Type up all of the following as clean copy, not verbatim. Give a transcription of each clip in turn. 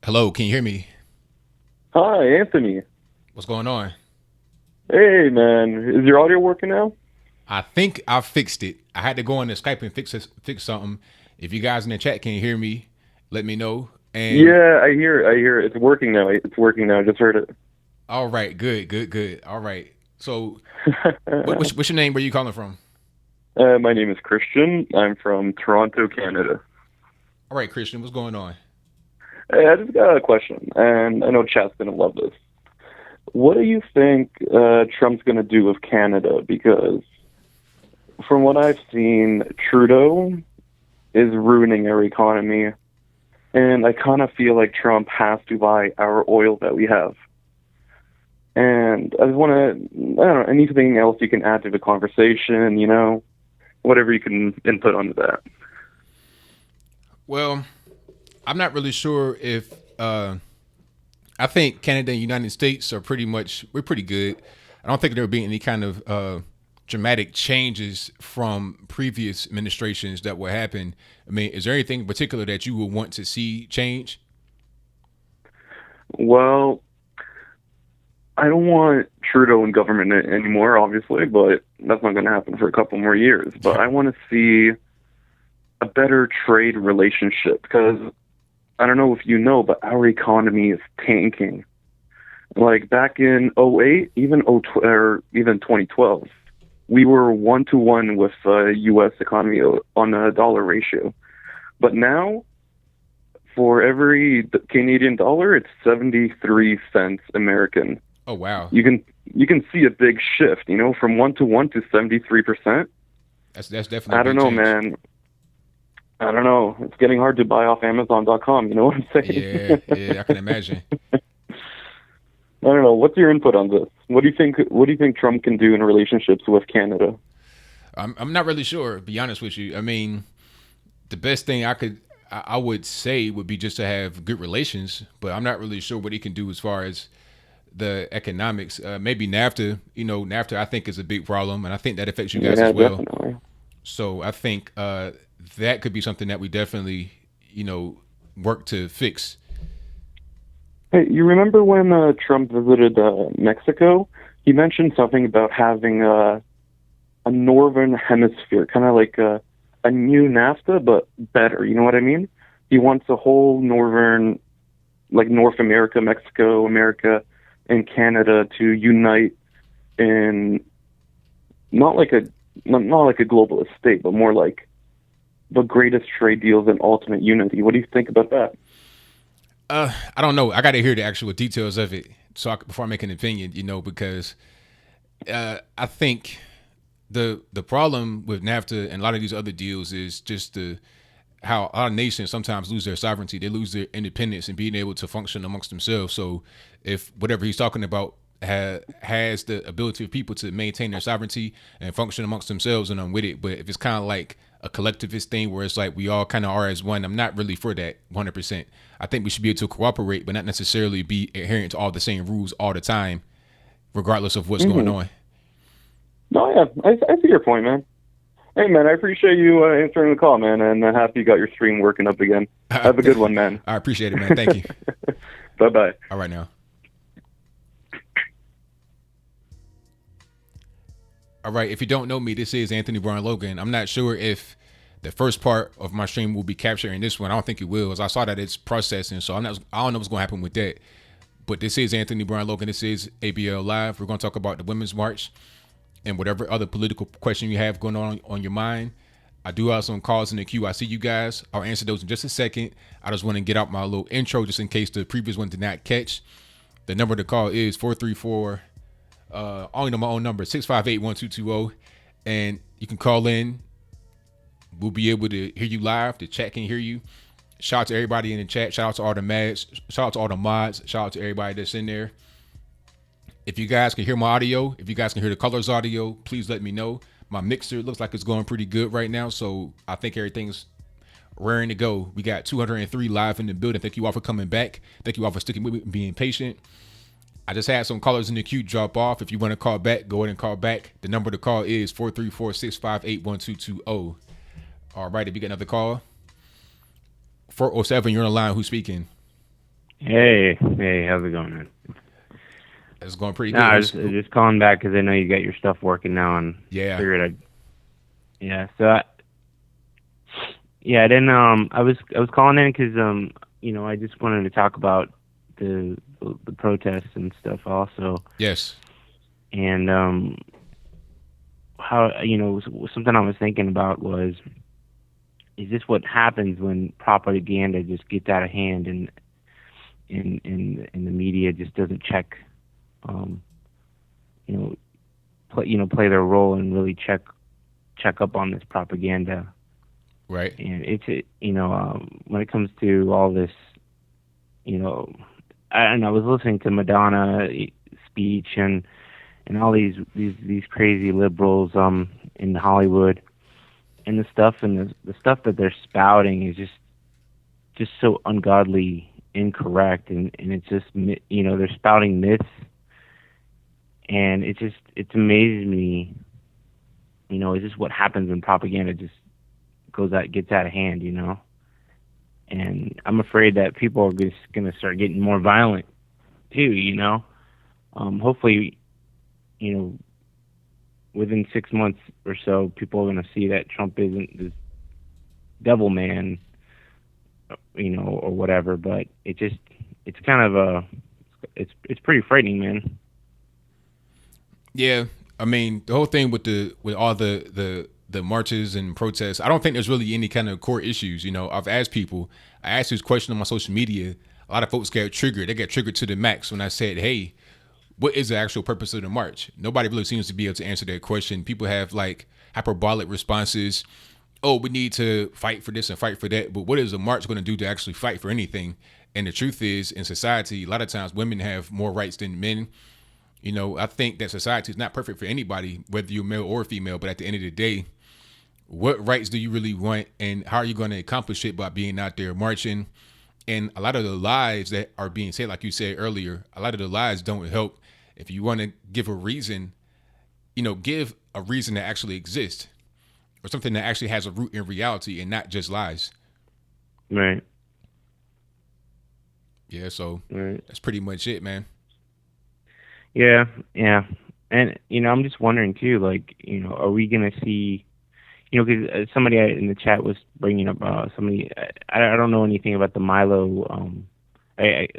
Hello, can you hear me? Hi, Anthony. What's going on? Hey, man. Is your audio working now? I think I fixed it. I had to go on the Skype and fix something. If you guys in the chat can hear me, let me know. And Yeah, I hear it. I hear it. It's working now. It's working now. I just heard it. all right, good. All right. So, what's your name? Where you calling from? My name is Christian. I'm from Toronto, Canada. All right, Christian, what's going on? Hey, I just got a question, and I know chat's gonna love this. What do you think Trump's gonna do with Canada? Because from what I've seen, Trudeau is ruining our economy, and I kind of feel like Trump has to buy our oil that we have. And I just want to, I don't know, anything else you can add to the conversation, whatever you can input onto that. Well, I'm not really sure if I think Canada and United States are we're pretty good. I don't think there will be any kind of dramatic changes from previous administrations that will happen. I mean, is there anything in particular that you would want to see change? Well, I don't want Trudeau in government anymore, obviously, but that's not going to happen for a couple more years. But I want to see a better trade relationship because I don't know if you know, but our economy is tanking. Like back in '08, or even 2012, we were 1-to-1 with U.S. economy on a dollar ratio. But now, for every Canadian dollar, it's 73 cents American. Oh wow, You can see a big shift, from 1-to-1 to 73%. that's definitely a I don't big know, change. man. I don't know. It's getting hard to buy off Amazon.com. You know what I'm saying? Yeah, I can imagine. I don't know. What's your input on this? What do you think? What do you think Trump can do in relationships with Canada? I'm not really sure. To be honest with you, I mean, the best thing I would say would be just to have good relations, but I'm not really sure what he can do as far as the economics. Maybe NAFTA. NAFTA I think is a big problem, and I think that affects you guys as Yeah, well. definitely. So I think that could be something that we definitely work to fix. Hey, you remember when Trump visited Mexico? He mentioned something about having a northern hemisphere, kind of like a new NAFTA, but better. You know what I mean? He wants a whole northern, like North America, Mexico, America, and Canada to unite in not like a globalist state, but more like the greatest trade deals and ultimate unity. What do you think about that? I don't know. I got to hear the actual details of it before I make an opinion. Because I think the problem with NAFTA and a lot of these other deals is just how our nations sometimes lose their sovereignty. They lose their independence and being able to function amongst themselves. So if whatever he's talking about has the ability of people to maintain their sovereignty and function amongst themselves, and I'm with it. But if it's kind of like a collectivist thing where it's like we all kind of are as one, I'm not really for that 100%. I think we should be able to cooperate, but not necessarily be adherent to all the same rules all the time, regardless of what's going Mm-hmm. on. No, yeah, I see your point, man. Hey, man, I appreciate you answering the call, man, and happy you got your stream working up again. Have a good one, man. I appreciate it, man. Thank you. Bye-bye. All right now. All right. If you don't know me, this is Anthony Brown Logan. I'm not sure if the first part of my stream will be capturing this one. I don't think it will, as I saw that it's processing. So I don't know what's going to happen with that. But this is Anthony Brown Logan. This is ABL Live. We're going to talk about the Women's March and whatever other political question you have going on your mind. I do have some calls in the queue. I see you guys. I'll answer those in just a second. I just want to get out my little intro just in case the previous one did not catch. The number to call is 434. I only know my own number, 658-1220. And you can call in. We'll be able to hear you live. The chat can hear you. Shout out to everybody in the chat. Shout out to all the mods. Shout out to all the mods. Shout out to everybody that's in there. If you guys can hear my audio, if you guys can hear the colors audio, please let me know. My mixer looks like it's going pretty good right now, so I think everything's raring to go. We got 203 live in the building. Thank you all for coming back. Thank you all for sticking with me and being patient. I just had some callers in the queue drop off. If you want to call back, go ahead and call back. The number to call is 434-658-1220. All right, if you get another call, 407, you're on the line. Who's speaking? Hey, how's it going, man? It's going pretty No, good. I just calling back because I know you got your stuff working now, and Yeah. figured yeah. Yeah, I didn't. I was calling in because I just wanted to talk about the protests and stuff also, Yes. and how something I was thinking about was, is this what happens when propaganda just gets out of hand and the media just doesn't check, um, you know, play their role and really check up on this propaganda. Right. And when it comes to all this, you know, I was listening to Madonna speech and all these crazy liberals in Hollywood, and the stuff that they're spouting is just so ungodly incorrect, and it's just they're spouting myths, and it amazes me. Is this what happens when propaganda just gets out of hand? And I'm afraid that people are just going to start getting more violent too. Hopefully, you know, within 6 months or so, people are going to see that Trump isn't this devil man, or whatever. But it's kind of it's pretty frightening, man. Yeah. I mean, the whole thing with all the marches and protests, I don't think there's really any kind of core issues. I've asked people, I asked this question on my social media. A lot of folks got triggered. They got triggered to the max when I said, "Hey, what is the actual purpose of the march?" Nobody really seems to be able to answer that question. People have like hyperbolic responses. Oh, we need to fight for this and fight for that. But what is a march going to do to actually fight for anything? And the truth is, in society, a lot of times women have more rights than men. I think that society is not perfect for anybody, whether you're male or female. But at the end of the day, what rights do you really want, and how are you going to accomplish it by being out there marching? And a lot of the lies that are being said, like you said earlier, a lot of the lies don't help. If you want to give a reason, give a reason that actually exists, or something that actually has a root in reality and not just lies. Right. Yeah, so Right. that's pretty much it, man. Yeah. Yeah. And I'm just wondering too, like, are we gonna see? Because somebody in the chat was bringing up somebody. I don't know anything about the Milo.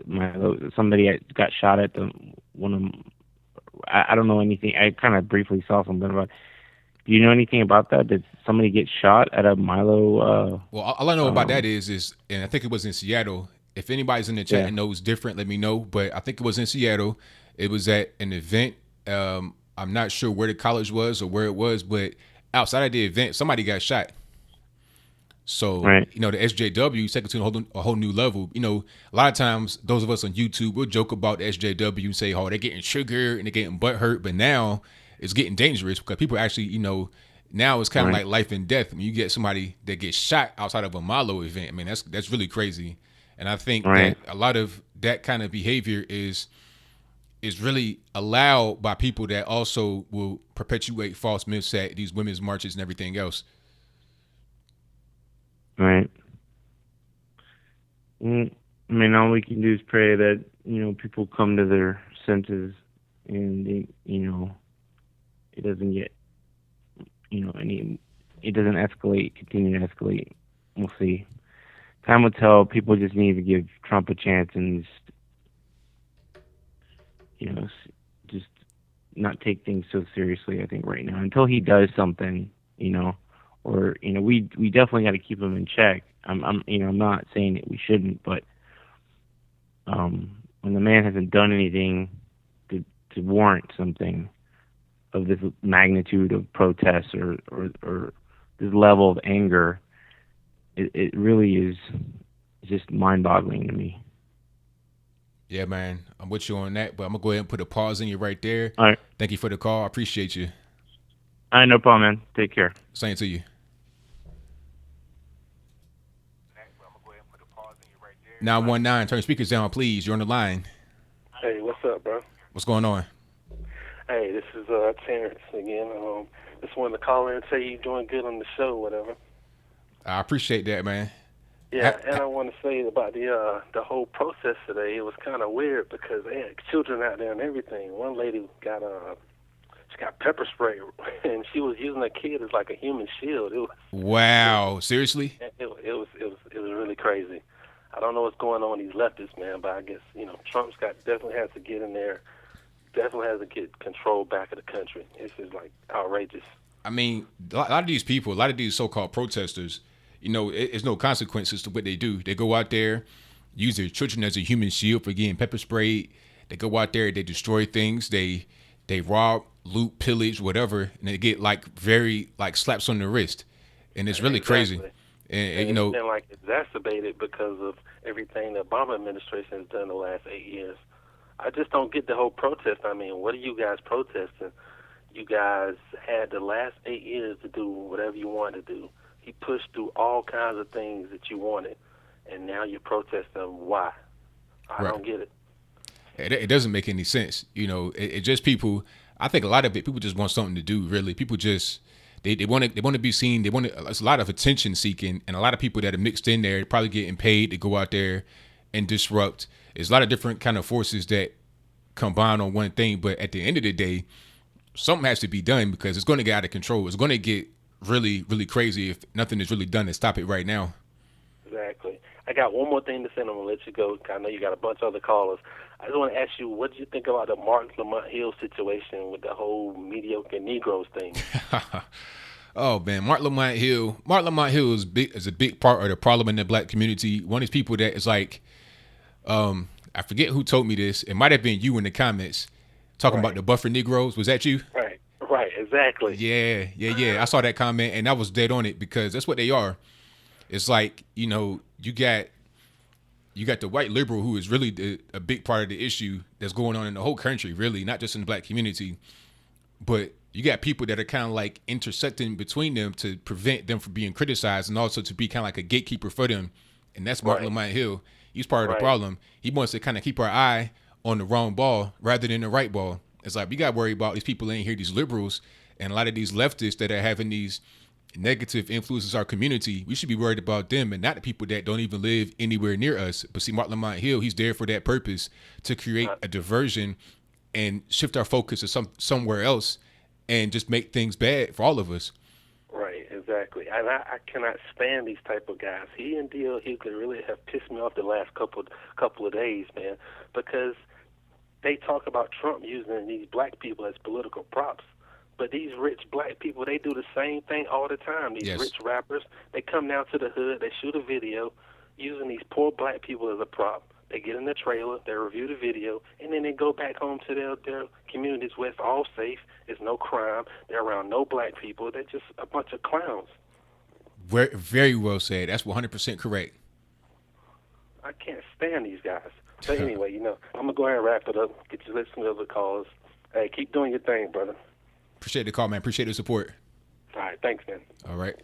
Milo. Somebody got shot at the one of. I don't know anything. I kind of briefly saw something about. Do you know anything about that? Did somebody get shot at a Milo? Well, all I know about that is, and I think it was in Seattle. If anybody's in the chat Yeah. and knows different, let me know. But I think it was in Seattle. It was at an event. I'm not sure where the college was or where it was, but outside of the event, somebody got shot. So, Right. the SJW took it to a whole new level. A lot of times, those of us on YouTube will joke about the SJW and say, oh, they're getting triggered and they're getting butthurt. But now it's getting dangerous because people actually, now it's kind of Right. like life and death. I mean, you get somebody that gets shot outside of a Milo event. I mean, that's really crazy. And I think Right. that a lot of that kind of behavior is really allowed by people that also will perpetuate false myths at these women's marches and everything else. Right. I mean, all we can do is pray that people come to their senses, and it doesn't get any. It doesn't escalate, continue to escalate. We'll see. Time will tell. People just need to give Trump a chance and just not take things so seriously. I think right now, until he does something, or we definitely got to keep him in check. I'm not saying that we shouldn't, but when the man hasn't done anything to warrant something of this magnitude of protests or this level of anger, it really is just mind-boggling to me. Yeah, man, I'm with you on that, but I'm gonna go ahead and put a pause in you right there. All right. Thank you for the call. I appreciate you. All right, no problem, man. Take care. Same to you. 919, turn your speakers down, please. You're on the line. Hey, what's up, bro? What's going on? Hey, this is Terrence again. Just wanted to call in and say you're doing good on the show, whatever. I appreciate that, man. Yeah, and I want to say about the whole process today. It was kind of weird because they had children out there and everything. One lady got she got pepper spray, and she was using a kid as like a human shield. Wow, seriously? It was really crazy. I don't know what's going on with these leftists, man, but I guess Trump's got definitely has to get in there, definitely has to get control back of the country. It's just like outrageous. I mean, a lot of these people, a lot of these so-called protesters, it's no consequences to what they do. They go out there, use their children as a human shield for getting pepper sprayed. They go out there, they destroy things, they rob, loot, pillage, whatever, and they get like very like slaps on the wrist, and it's really crazy. And it's been like exacerbated because of everything the Obama administration has done the last 8 years. I just don't get the whole protest. I mean, what are you guys protesting? You guys had the last 8 years to do whatever you wanted to do. He pushed through all kinds of things that you wanted, and now you're protesting. Why? I don't get it. It doesn't make any sense. It just people. I think a lot of it, people just want something to do. Really, people just they want to be seen. It's a lot of attention seeking, and a lot of people that are mixed in there, probably getting paid to go out there and disrupt. There's a lot of different kind of forces that combine on one thing, but at the end of the day, something has to be done because it's going to get out of control. It's going to get really, really crazy if nothing is really done to stop it right now. Exactly. I got one more thing to say, and I'm going to let you go. I know you got a bunch of other callers. I just want to ask you, what did you think about the Mark Lamont Hill situation with the whole mediocre Negroes thing? Oh, man, Mark Lamont Hill is a big part of the problem in the black community. One of these people that is like, I forget who told me this. It might have been you in the comments talking about the buffer Negroes. Was that you? Right, exactly. Yeah. I saw that comment, and I was dead on it because that's what they are. It's like, you got the white liberal who is really a big part of the issue that's going on in the whole country, really, not just in the black community. But you got people that are kind of like intersecting between them to prevent them from being criticized and also to be kind of like a gatekeeper for them. And that's Mark Lamont Hill. He's part of the problem. He wants to kind of keep our eye on the wrong ball rather than the right ball. It's like we got to worry about these people in here, these liberals, and a lot of these leftists that are having these negative influences our community. We should be worried about them and not the people that don't even live anywhere near us. But see, Mark Lamont Hill, he's there for that purpose, to create a diversion and shift our focus to somewhere else and just make things bad for all of us. Right, exactly. And I cannot stand these type of guys. He and D.L. Hughley really have pissed me off the last couple of days, man, because they talk about Trump using these black people as political props. But these rich black people, they do the same thing all the time. These rich rappers, they come down to the hood, they shoot a video using these poor black people as a prop. They get in the trailer, they review the video, and then they go back home to their communities where it's all safe, there's no crime, they're around no black people. They're just a bunch of clowns. Very, very well said. That's 100% correct. I can't stand these guys. But anyway, I'm going to go ahead and wrap it up, get you listening to other calls. Hey, keep doing your thing, brother. Appreciate the call, man. Appreciate the support. All right. Thanks, man. All right.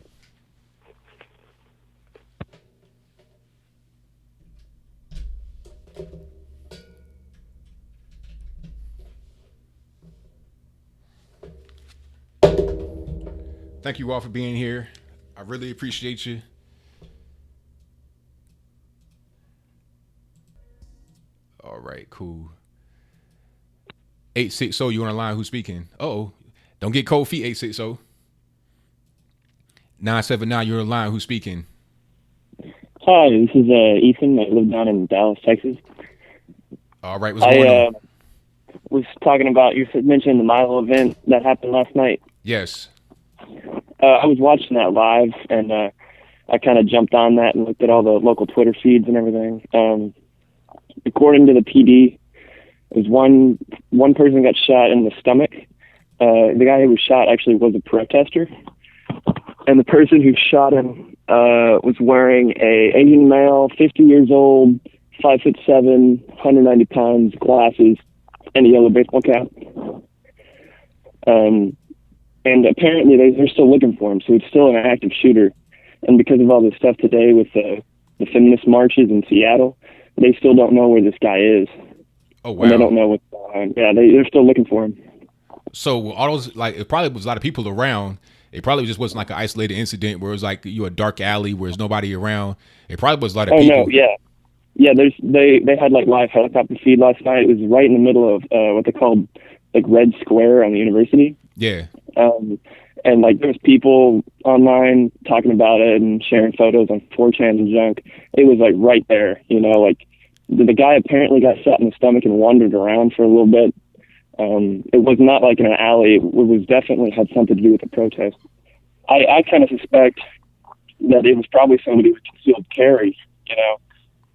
Thank you all for being here. I really appreciate you. All right, cool. 860, you on the line? Who's speaking? Uh-oh. Don't get cold feet, 860. 979, you're on the line. Who's speaking? Hi, this is Ethan. I live down in Dallas, Texas. All right, what's going on? Was talking about, you mentioned the Milo event that happened last night. Yes. I was watching that live, and I kind of jumped on that and looked at all the local Twitter feeds and everything. According to the PD, there's one person got shot in the stomach. The guy who was shot actually was a protester, and the person who shot him was wearing a Asian male, 50 years old, 5'7", 190 pounds, glasses, and a yellow baseball cap. And apparently they're still looking for him, so it's still an active shooter. And because of all this stuff today with the feminist marches in Seattle, they still don't know where this guy is. Oh, wow. And they don't know what's going on. Yeah, they're still looking for him. So all those, like, it probably was a lot of people around, It probably just wasn't like an isolated incident where it was like a dark alley where there's nobody around. It probably was a lot of Oh people. no, yeah. Yeah, they had like live helicopter feed last night. It was right in the middle of what they called like Red Square on the university. Yeah. And like there was people online talking about it and sharing photos on 4chan and junk. It was like right there, like the guy apparently got shot in the stomach and wandered around for a little bit. It was not like in an alley. It was definitely had something to do with the protest. I kind of suspect that it was probably somebody with concealed carry,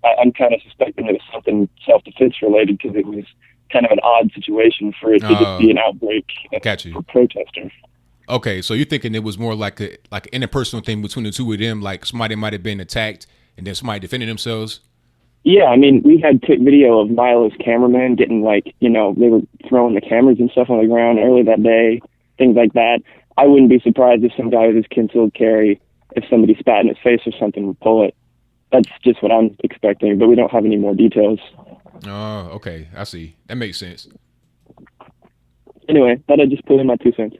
I'm kind of suspecting it was something self-defense related because it was kind of an odd situation for it to just be an outbreak for protesters. Okay, so you're thinking it was more like an interpersonal thing between the two of them, like somebody might have been attacked and then somebody defended themselves? Yeah, I mean, we had quick video of Milo's cameraman getting they were throwing the cameras and stuff on the ground early that day, things like that. I wouldn't be surprised if some guy with his concealed carry, if somebody spat in his face or something, would pull it. That's just what I'm expecting, but we don't have any more details. Oh, okay. I see. That makes sense. Anyway, thought I'd just put in my 2 cents.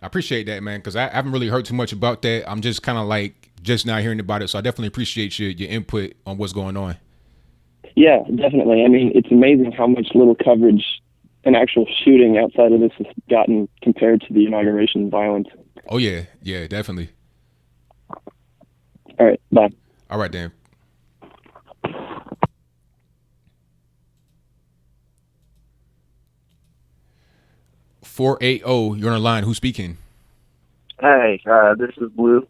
I appreciate that, man, because I haven't really heard too much about that. I'm just kind of like just now hearing about it, so I definitely appreciate your input on what's going on. Yeah, definitely. I mean, it's amazing how much little coverage an actual shooting outside of this has gotten compared to the inauguration violence. Oh, yeah. Yeah, definitely. All right, bye. All right, Dan. .480, you're on the line. Who's speaking? Hey, this is Blue.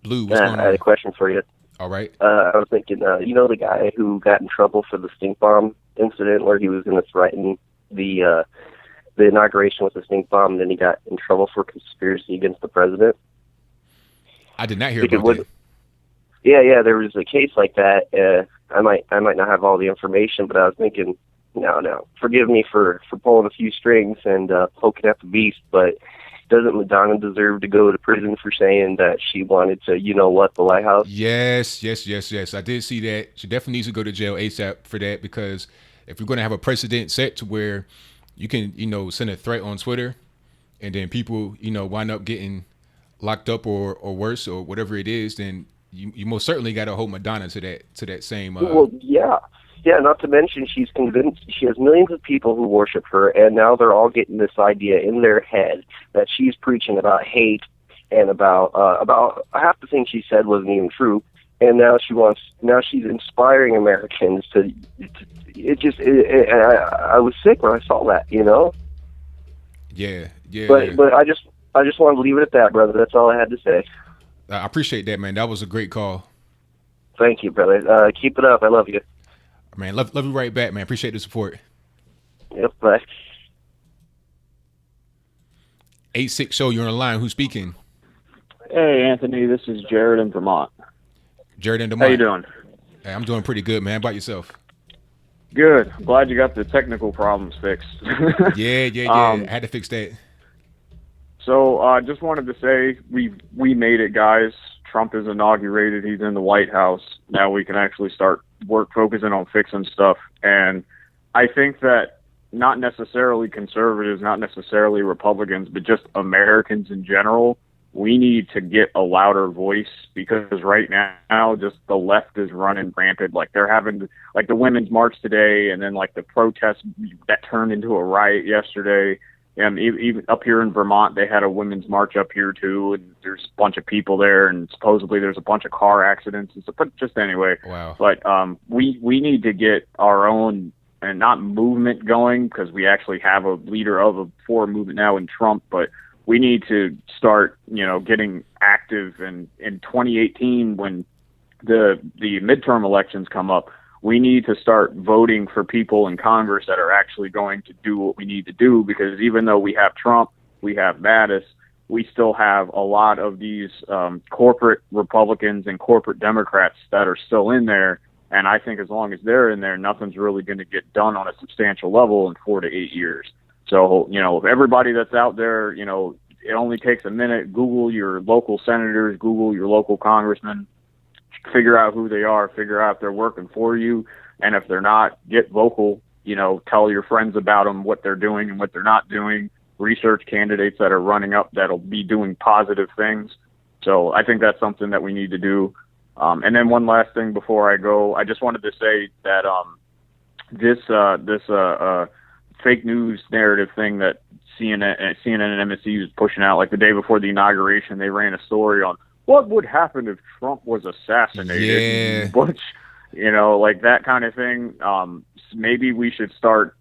Blue, what's going on? I had a question for you. All right. I was thinking, the guy who got in trouble for the stink bomb incident where he was going to threaten the inauguration with the stink bomb, and then he got in trouble for conspiracy against the president? I did not hear about that. Yeah, there was a case like that. I might not have all the information, but I was thinking, no. Forgive me for pulling a few strings and poking at the beast, but doesn't Madonna deserve to go to prison for saying that she wanted to, the White House? Yes. I did see that. She definitely needs to go to jail ASAP for that, because if you're going to have a precedent set to where you can, send a threat on Twitter and then people, wind up getting locked up or worse or whatever it is, then you most certainly got to hold Madonna to that same. Well, yeah. Yeah, not to mention she's convinced, she has millions of people who worship her, and now they're all getting this idea in their head that she's preaching about hate and about half the things she said wasn't even true, and now she's inspiring Americans to I was sick when I saw that, Yeah. But I just wanted to leave it at that, brother. That's all I had to say. I appreciate that, man. That was a great call. Thank you, brother. Keep it up. I love you. Man, love you right back, man. Appreciate the support. Yep, bye. 86 show, you're on the line. Who's speaking? Hey, Anthony, this is Jared in Vermont. Jared in Vermont. How you doing? Hey, I'm doing pretty good, man. How about yourself? Good. I'm glad you got the technical problems fixed. Yeah. I had to fix that. So I just wanted to say we made it, guys. Trump is inaugurated. He's in the White House. Now we can actually start focusing on fixing stuff. And I think that not necessarily conservatives, not necessarily Republicans, but just Americans in general, we need to get a louder voice, because right now just the left is running rampant. Like they're having like the Women's March today, and then like the protests that turned into a riot yesterday. And even up here in Vermont, they had a women's march up here too, and there's a bunch of people there, and supposedly there's a bunch of car accidents and stuff. But just anyway, wow. But we need to get our own, and not movement going, because we actually have a leader of a foreign movement now in Trump. But we need to start, getting active. And in 2018, when the midterm elections come up, we need to start voting for people in Congress that are actually going to do what we need to do, because even though we have Trump, we have Mattis, we still have a lot of these corporate Republicans and corporate Democrats that are still in there. And I think as long as they're in there, nothing's really going to get done on a substantial level in 4 to 8 years. So, everybody that's out there, it only takes a minute. Google your local senators, Google your local congressmen, figure out who they are, figure out if they're working for you, and if they're not, get vocal, tell your friends about them, what they're doing and what they're not doing, research candidates that are running up that'll be doing positive things. So I think that's something that we need to do. And then one last thing before I go, I just wanted to say that this fake news narrative thing that CNN and MSC was pushing out, like the day before the inauguration, they ran a story on what would happen if Trump was assassinated. Yeah. Which, like that kind of thing. Maybe we should start,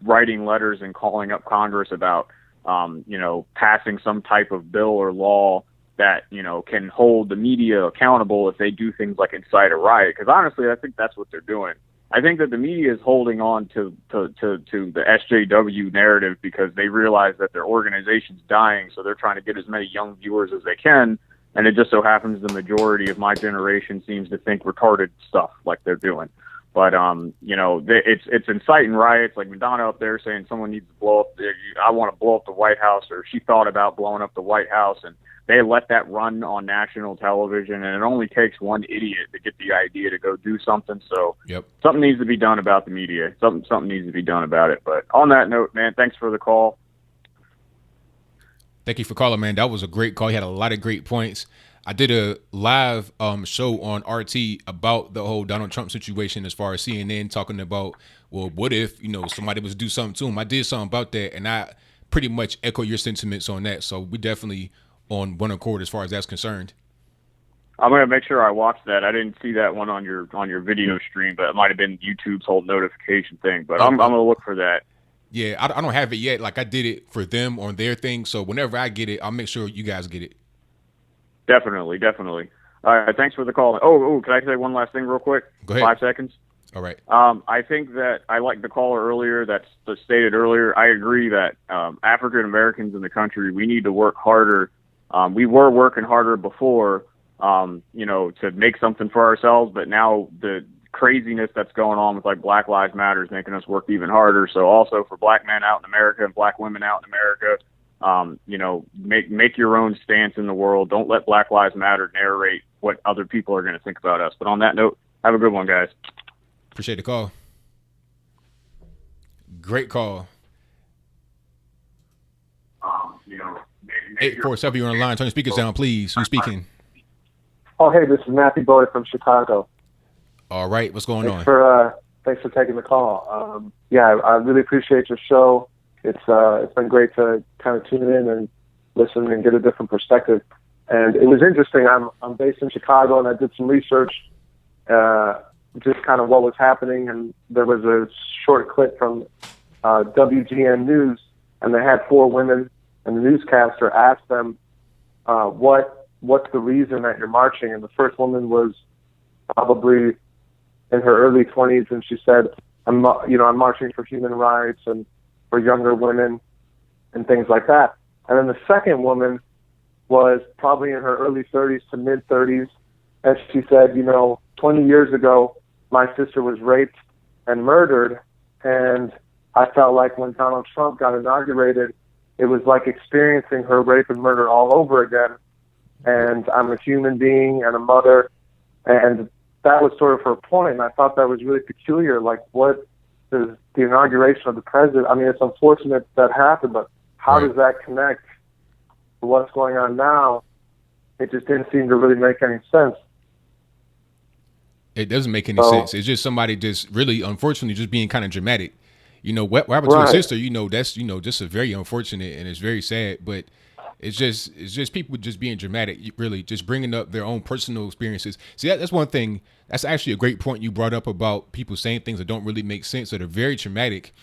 writing letters and calling up Congress about, passing some type of bill or law that, can hold the media accountable if they do things like incite a riot. Because honestly, I think that's what they're doing. I think that the media is holding on to the SJW narrative because they realize that their organization's dying, so they're trying to get as many young viewers as they can. And it just so happens the majority of my generation seems to think retarded stuff like they're doing. But it's inciting riots, like Madonna up there saying someone needs to blow up. I want to blow up the White House, or she thought about blowing up the White House, and they let that run on national television, and it only takes one idiot to get the idea to go do something. So something needs to be done about the media. Something needs to be done about it. But on that note, man, thanks for the call. Thank you for calling, man. That was a great call. You had a lot of great points. I did a live show on RT about the whole Donald Trump situation, as far as CNN talking about, well, what if, somebody was to do something to him? I did something about that, and I pretty much echo your sentiments on that. So we definitely on one accord as far as that's concerned. I'm gonna make sure I watch that. I didn't see that one on your video stream, but it might have been YouTube's whole notification thing. But I'm gonna look for that. Yeah, I don't have it yet. Like, I did it for them on their thing. So whenever I get it, I'll make sure you guys get it. Definitely. All right, thanks for the call. Oh, can I say one last thing real quick? Go ahead. 5 seconds. All right. I think that I like the caller earlier that stated earlier. I agree that African Americans in the country, we need to work harder. We were working harder before, to make something for ourselves, but now the craziness that's going on with like Black Lives Matter is making us work even harder. So also for black men out in America and black women out in America, make your own stance in the world. Don't let Black Lives Matter narrate what other people are going to think about us. But on that note, have a good one, guys. Appreciate the call. Great call. 847, you're on the line. Turn your speakers down, please. Who's speaking? Oh, hey, this is Matthew Boyd from Chicago. All right, what's going on? Thanks for taking the call. I really appreciate your show. It's been great to kind of tune in and listen and get a different perspective. And it was interesting. I'm based in Chicago, and I did some research, just kind of what was happening. And there was a short clip from WGN News, and they had 4 women, and the newscaster asked them, what's the reason that you're marching? And the first woman was probably in her early 20s, and she said, I'm marching for human rights and for younger women and things like that. And then the second woman was probably in her early 30s to mid 30s, and she said, 20 years ago, my sister was raped and murdered, and I felt like when Donald Trump got inaugurated, it was like experiencing her rape and murder all over again. And I'm a human being and a mother, and that was sort of her point. And I thought that was really peculiar. Like, what is the inauguration of the president? I mean, it's unfortunate that happened, but how does that connect to what's going on now? It just didn't seem to really make any sense. It doesn't make any sense. It's just somebody just really, unfortunately, just being kind of dramatic. What happened to her sister, that's, just a very unfortunate, and it's very sad, but it's just people just being dramatic, really, just bringing up their own personal experiences. See, that's one thing. That's actually a great point you brought up about people saying things that don't really make sense, that are very traumatic.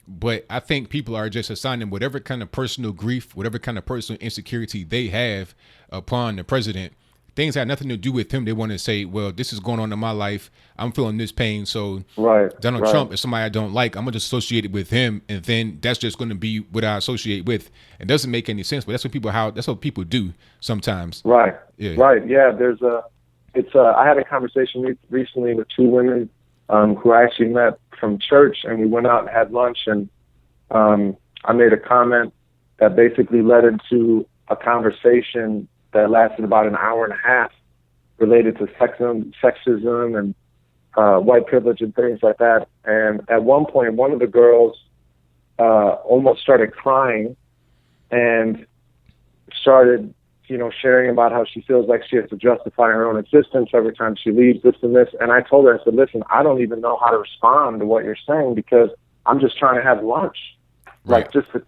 But I think people are just assigning whatever kind of personal grief, whatever kind of personal insecurity they have upon the president. Things have nothing to do with him. They want to say, well, this is going on in my life. I'm feeling this pain. So Donald Trump is somebody I don't like. I'm going to associate it with him. And then that's just going to be what I associate with. It doesn't make any sense, but that's what people do sometimes. Right. Yeah. Right. Yeah. I had a conversation recently with 2 women who I actually met from church, and we went out and had lunch, and I made a comment that basically led into a conversation that lasted about an hour and a half, related to sexism and white privilege and things like that. And at one point, one of the girls almost started crying and started, sharing about how she feels like she has to justify her own existence every time she leaves, this and this. And I told her, I said, listen, I don't even know how to respond to what you're saying because I'm just trying to have lunch. Right. Like, just a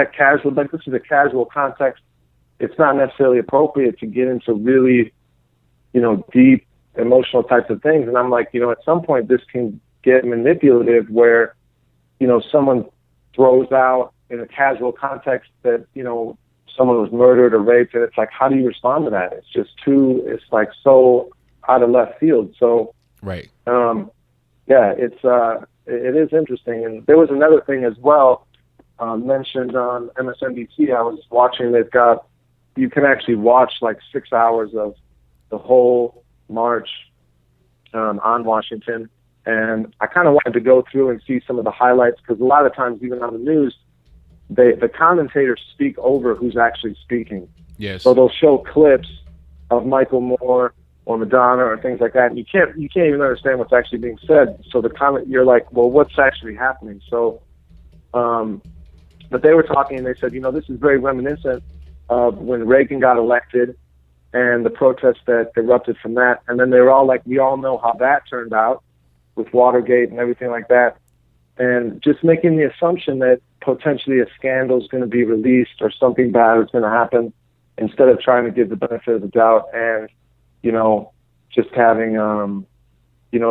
casual, like, this is a casual context. It's not necessarily appropriate to get into really, deep emotional types of things. And I'm like, at some point this can get manipulative where, someone throws out in a casual context that, someone was murdered or raped, and it's like, how do you respond to that? It's just it's like so out of left field. So, right. It is interesting. And there was another thing as well, mentioned on MSNBC. I was watching, you can actually watch like 6 hours of the whole march on Washington. And I kind of wanted to go through and see some of the highlights because a lot of times, even on the news, the commentators speak over who's actually speaking. Yes. So they'll show clips of Michael Moore or Madonna or things like that, and you can't even understand what's actually being said. So you're like, well, what's actually happening? So, but they were talking and they said, this is very reminiscent of when Reagan got elected and the protests that erupted from that. And then they were all like, we all know how that turned out with Watergate and everything like that. And just making the assumption that potentially a scandal is going to be released or something bad is going to happen instead of trying to give the benefit of the doubt and, just having,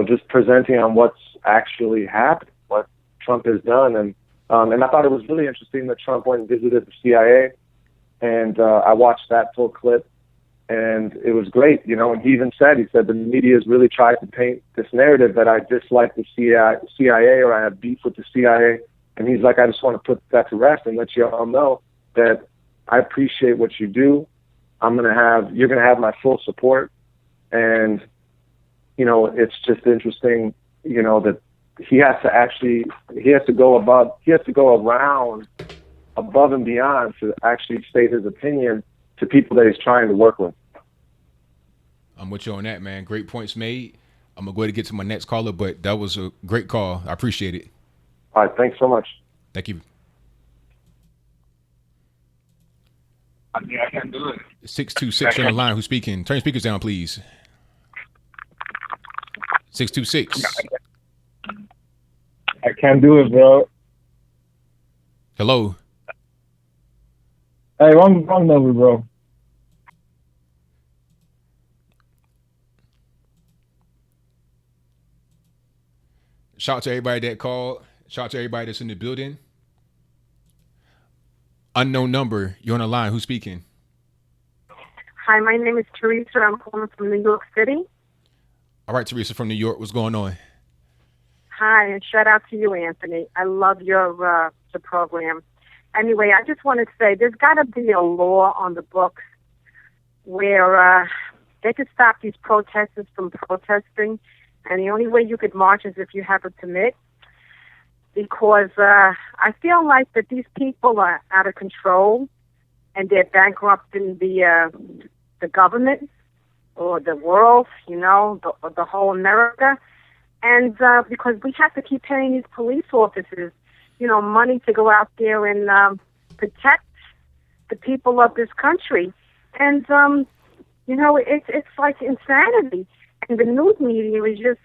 just presenting on what's actually happened, what Trump has done. And I thought it was really interesting that Trump went and visited the CIA, and I watched that full clip, and it was great, and he said the media has really tried to paint this narrative that I dislike the CIA or I have beef with the CIA. And he's like, I just want to put that to rest and let you all know that I appreciate what you do. You're going to have my full support. And, it's just interesting, that he has to go above and beyond to actually state his opinion to people that he's trying to work with. I'm with you on that, man. Great points made. I'm going to go ahead and get to my next caller, but that was a great call. I appreciate it. All right. Thanks so much. Thank you. I can do it. 626 on the line. Who's speaking? Turn your speakers down, please. 626. I can't do it, bro. Hello. Hey, wrong number, bro. Shout out to everybody that called. Shout out to everybody that's in the building. Unknown number. You're on the line. Who's speaking? Hi, my name is Teresa. I'm calling from New York City. All right, Teresa from New York. What's going on? Hi, and shout out to you, Anthony. I love your program. Anyway, I just want to say there's got to be a law on the books where they could stop these protesters from protesting, and the only way you could march is if you have a permit. Because I feel like that these people are out of control, and they're bankrupting the government or the world, the whole America. And because we have to keep paying these police officers, money to go out there and protect the people of this country. And, it's like insanity. And the news media is just,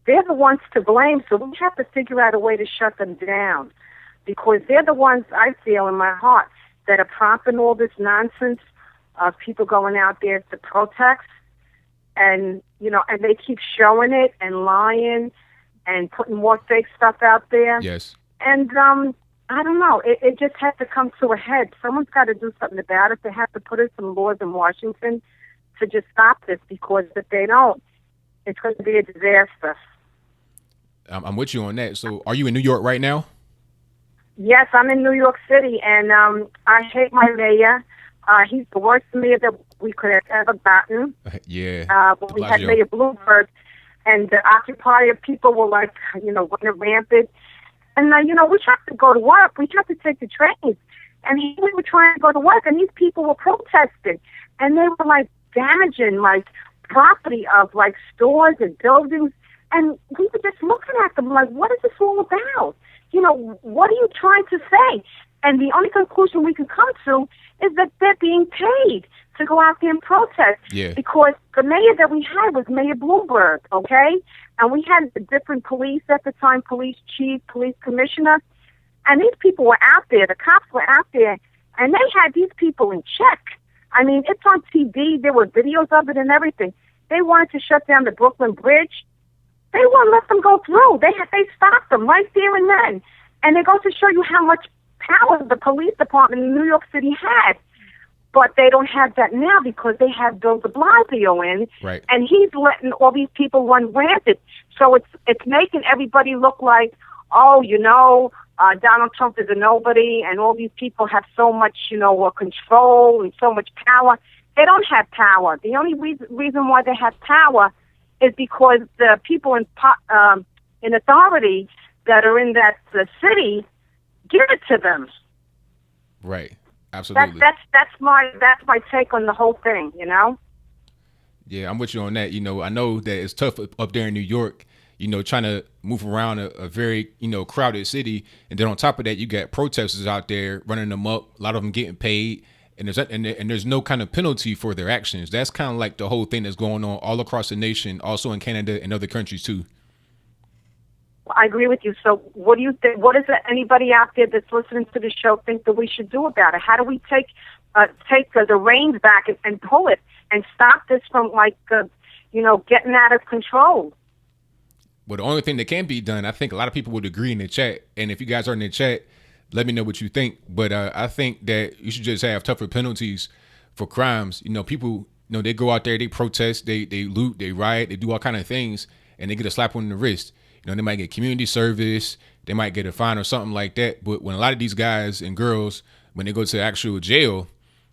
they're the ones to blame, so we have to figure out a way to shut them down because they're the ones, I feel in my heart, that are prompting all this nonsense of people going out there to protest. And, and they keep showing it and lying and putting more fake stuff out there. Yes. And I don't know. It just has to come to a head. Someone's got to do something about it. They have to put in some laws in Washington to just stop this because if they don't, it's going to be a disaster. I'm with you on that. So are you in New York right now? Yes, I'm in New York City, and I hate my mayor. He's the worst mayor that we could have ever gotten. Yeah. When we had Mayor Bloomberg, and the occupier people were like, running rampant. And, we tried to go to work. We tried to take the trains. And we were trying to go to work, and these people were protesting. And they were, damaging, property of, stores and buildings. And we were just looking at them like, what is this all about? what are you trying to say? And the only conclusion we can come to is that they're being paid to go out there and protest. Yeah. Because the mayor that we had was Mayor Bloomberg, okay? And we had different police at the time, police chief, police commissioner. And these people were out there, the cops were out there, and they had these people in check. I mean, it's on TV. There were videos of it and everything. They wanted to shut down the Brooklyn Bridge. They wouldn't let them go through. They stopped them right there and then. And it goes to show you how much power the police department in New York City had. But they don't have that now because they have Bill de Blasio in, right. And he's letting all these people run rampant. So it's making everybody look like, Donald Trump is a nobody, and all these people have so much, control and so much power. They don't have power. The only reason why they have power is because the people in authority that are in that city give it to them. Right. Absolutely. That's my take on the whole thing. Yeah, I'm with you on that. I know that it's tough up there in New York. Trying to move around a very, crowded city. And then on top of that, you got protesters out there running them up, a lot of them getting paid. And there's no kind of penalty for their actions. That's kind of like the whole thing that's going on all across the nation, also in Canada and other countries too. I agree with you. So what do you think? What does anybody out there that's listening to the show think that we should do about it? How do we take the reins back and pull it and stop this from getting out of control? Well, the only thing that can be done, I think a lot of people would agree in the chat. And if you guys are in the chat, let me know what you think. But I think that you should just have tougher penalties for crimes. People, they go out there, they protest, they loot, they riot, they do all kind of things, and they get a slap on the wrist. They might get community service, they might get a fine or something like that. But when a lot of these guys and girls, when they go to actual jail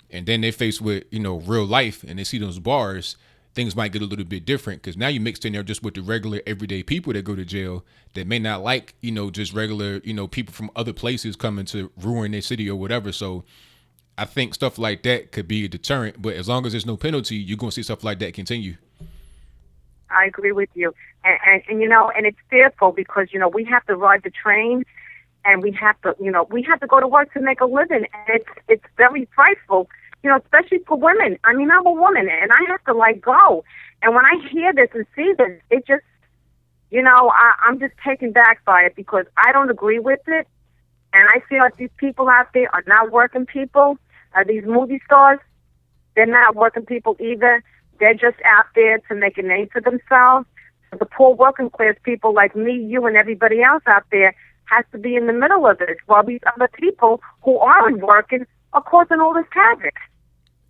and then they're faced with, real life and they see those bars, things might get a little bit different because now you mixed in there just with the regular everyday people that go to jail that may not like, just regular, people from other places coming to ruin their city or whatever. So I think stuff like that could be a deterrent. But as long as there's no penalty, you're going to see stuff like that continue. I agree with you. And it's fearful because, we have to ride the train and we have to go to work to make a living. And it's very frightful, especially for women. I mean, I'm a woman and I have to go. And when I hear this and see this, it just, I'm just taken back by it because I don't agree with it. And I feel like these people out there are not working people. These movie stars, they're not working people either. They're just out there to make a name for themselves. So the poor working class people like me, you, and everybody else out there has to be in the middle of this while these other people who aren't working are causing all this havoc.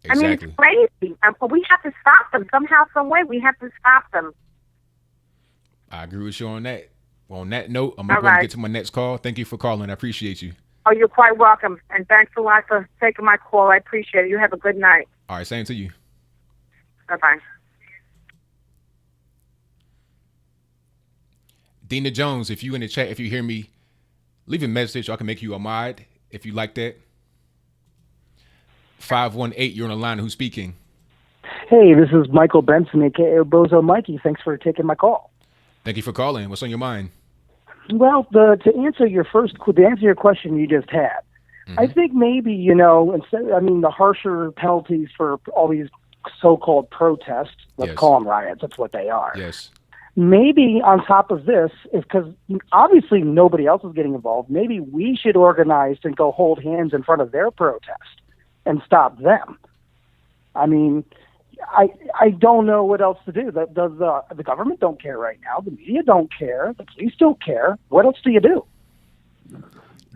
Exactly. I mean, it's crazy. But we have to stop them somehow, some way. We have to stop them. I agree with you on that. Well, on that note, I'm going to get to my next call. Thank you for calling. I appreciate you. Oh, you're quite welcome. And thanks a lot for taking my call. I appreciate it. You have a good night. All right, same to you. Bye-bye. Dina Jones, if you in the chat, if you hear me, leave a message. I can make you a mod if you like that. 518, you're on the line. Who's speaking? Hey, this is Michael Benson, a.k.a. Bozo Mikey. Thanks for taking my call. Thank you for calling. What's on your mind? Well, to answer your question you just had, I think maybe, the harsher penalties for all these so-called protests, let's call them riots, that's what they are. Yes. Maybe on top of this, because obviously nobody else is getting involved, maybe we should organize and go hold hands in front of their protest and stop them. I mean, I don't know what else to do. The government don't care right now. The media don't care. The police don't care. What else do you do?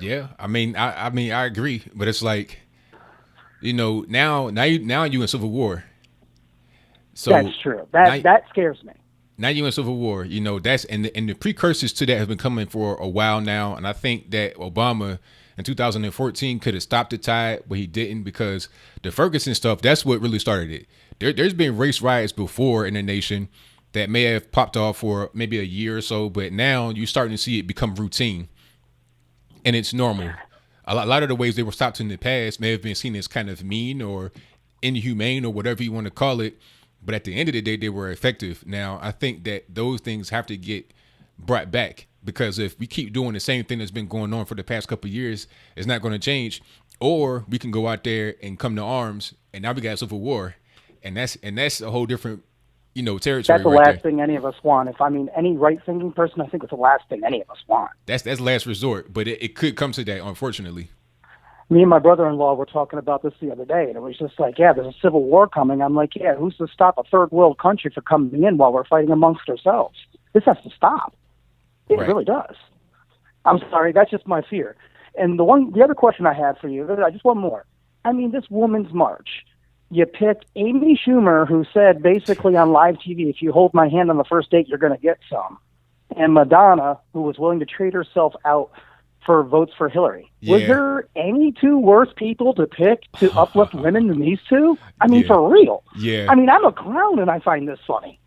Yeah, I mean, I agree, but it's like, now you in civil war. So that's true. That scares me. Now you in civil war. That's and the precursors to that have been coming for a while now, and I think that Obama in 2014 could have stopped the tide, but he didn't because the Ferguson stuff. That's what really started it. There's been race riots before in the nation that may have popped off for maybe a year or so, but now you're starting to see it become routine, and it's normal. A lot of the ways they were stopped in the past may have been seen as kind of mean or inhumane or whatever you want to call it, but at the end of the day, they were effective. Now, I think that those things have to get brought back because if we keep doing the same thing that's been going on for the past couple of years, it's not going to change. Or we can go out there and come to arms, and now we got a civil war, and that's a whole different, territory. That's the right last thing any of us want. Any right-thinking person, I think it's the last thing any of us want. That's last resort, but it could come to that, unfortunately. Me and my brother-in-law were talking about this the other day, and it was just like, yeah, there's a civil war coming. I'm like, yeah, who's to stop a third world country from coming in while we're fighting amongst ourselves? This has to stop. It really does. I'm sorry, that's just my fear. And the other question I had for you, just one more. This woman's march. You picked Amy Schumer, who said basically on live TV, if you hold my hand on the first date, you're going to get some. And Madonna, who was willing to trade herself out for votes for Hillary. Yeah. Was there any two worse people to pick to uplift women than these two? For real. Yeah. I'm a clown and I find this funny.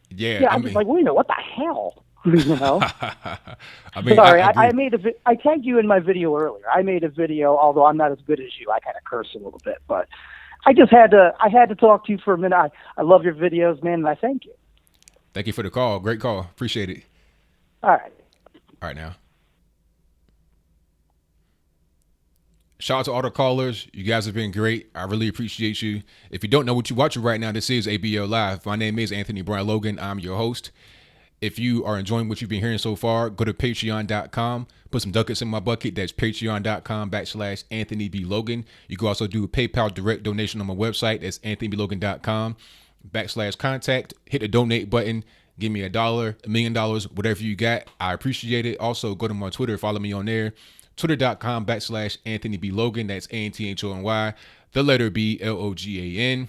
Yeah. I'm just like, wait a minute, what the hell? I Sorry, I tagged you in my video earlier. I made a video, although I'm not as good as you. I kind of curse a little bit, but I just had to talk to you for a minute. I love your videos, man, and I thank you. Thank you for the call. Great call. Appreciate it. All right. All right, now. Shout out to all the callers. You guys have been great. I really appreciate you. If you don't know what you're watching right now, this is ABL Live. My name is Anthony Brian Logan. I'm your host. If you are enjoying what you've been hearing so far, go to patreon.com. Put some ducats in my bucket. That's patreon.com/Anthony B. Logan. You can also do a PayPal direct donation on my website. That's anthonyblogan.com/contact. Hit the donate button. Give me $1, $1 million, whatever you got. I appreciate it. Also, go to my Twitter. Follow me on there. Twitter.com/Anthony B. Logan. That's ANTHONY. The letter B, LOGAN.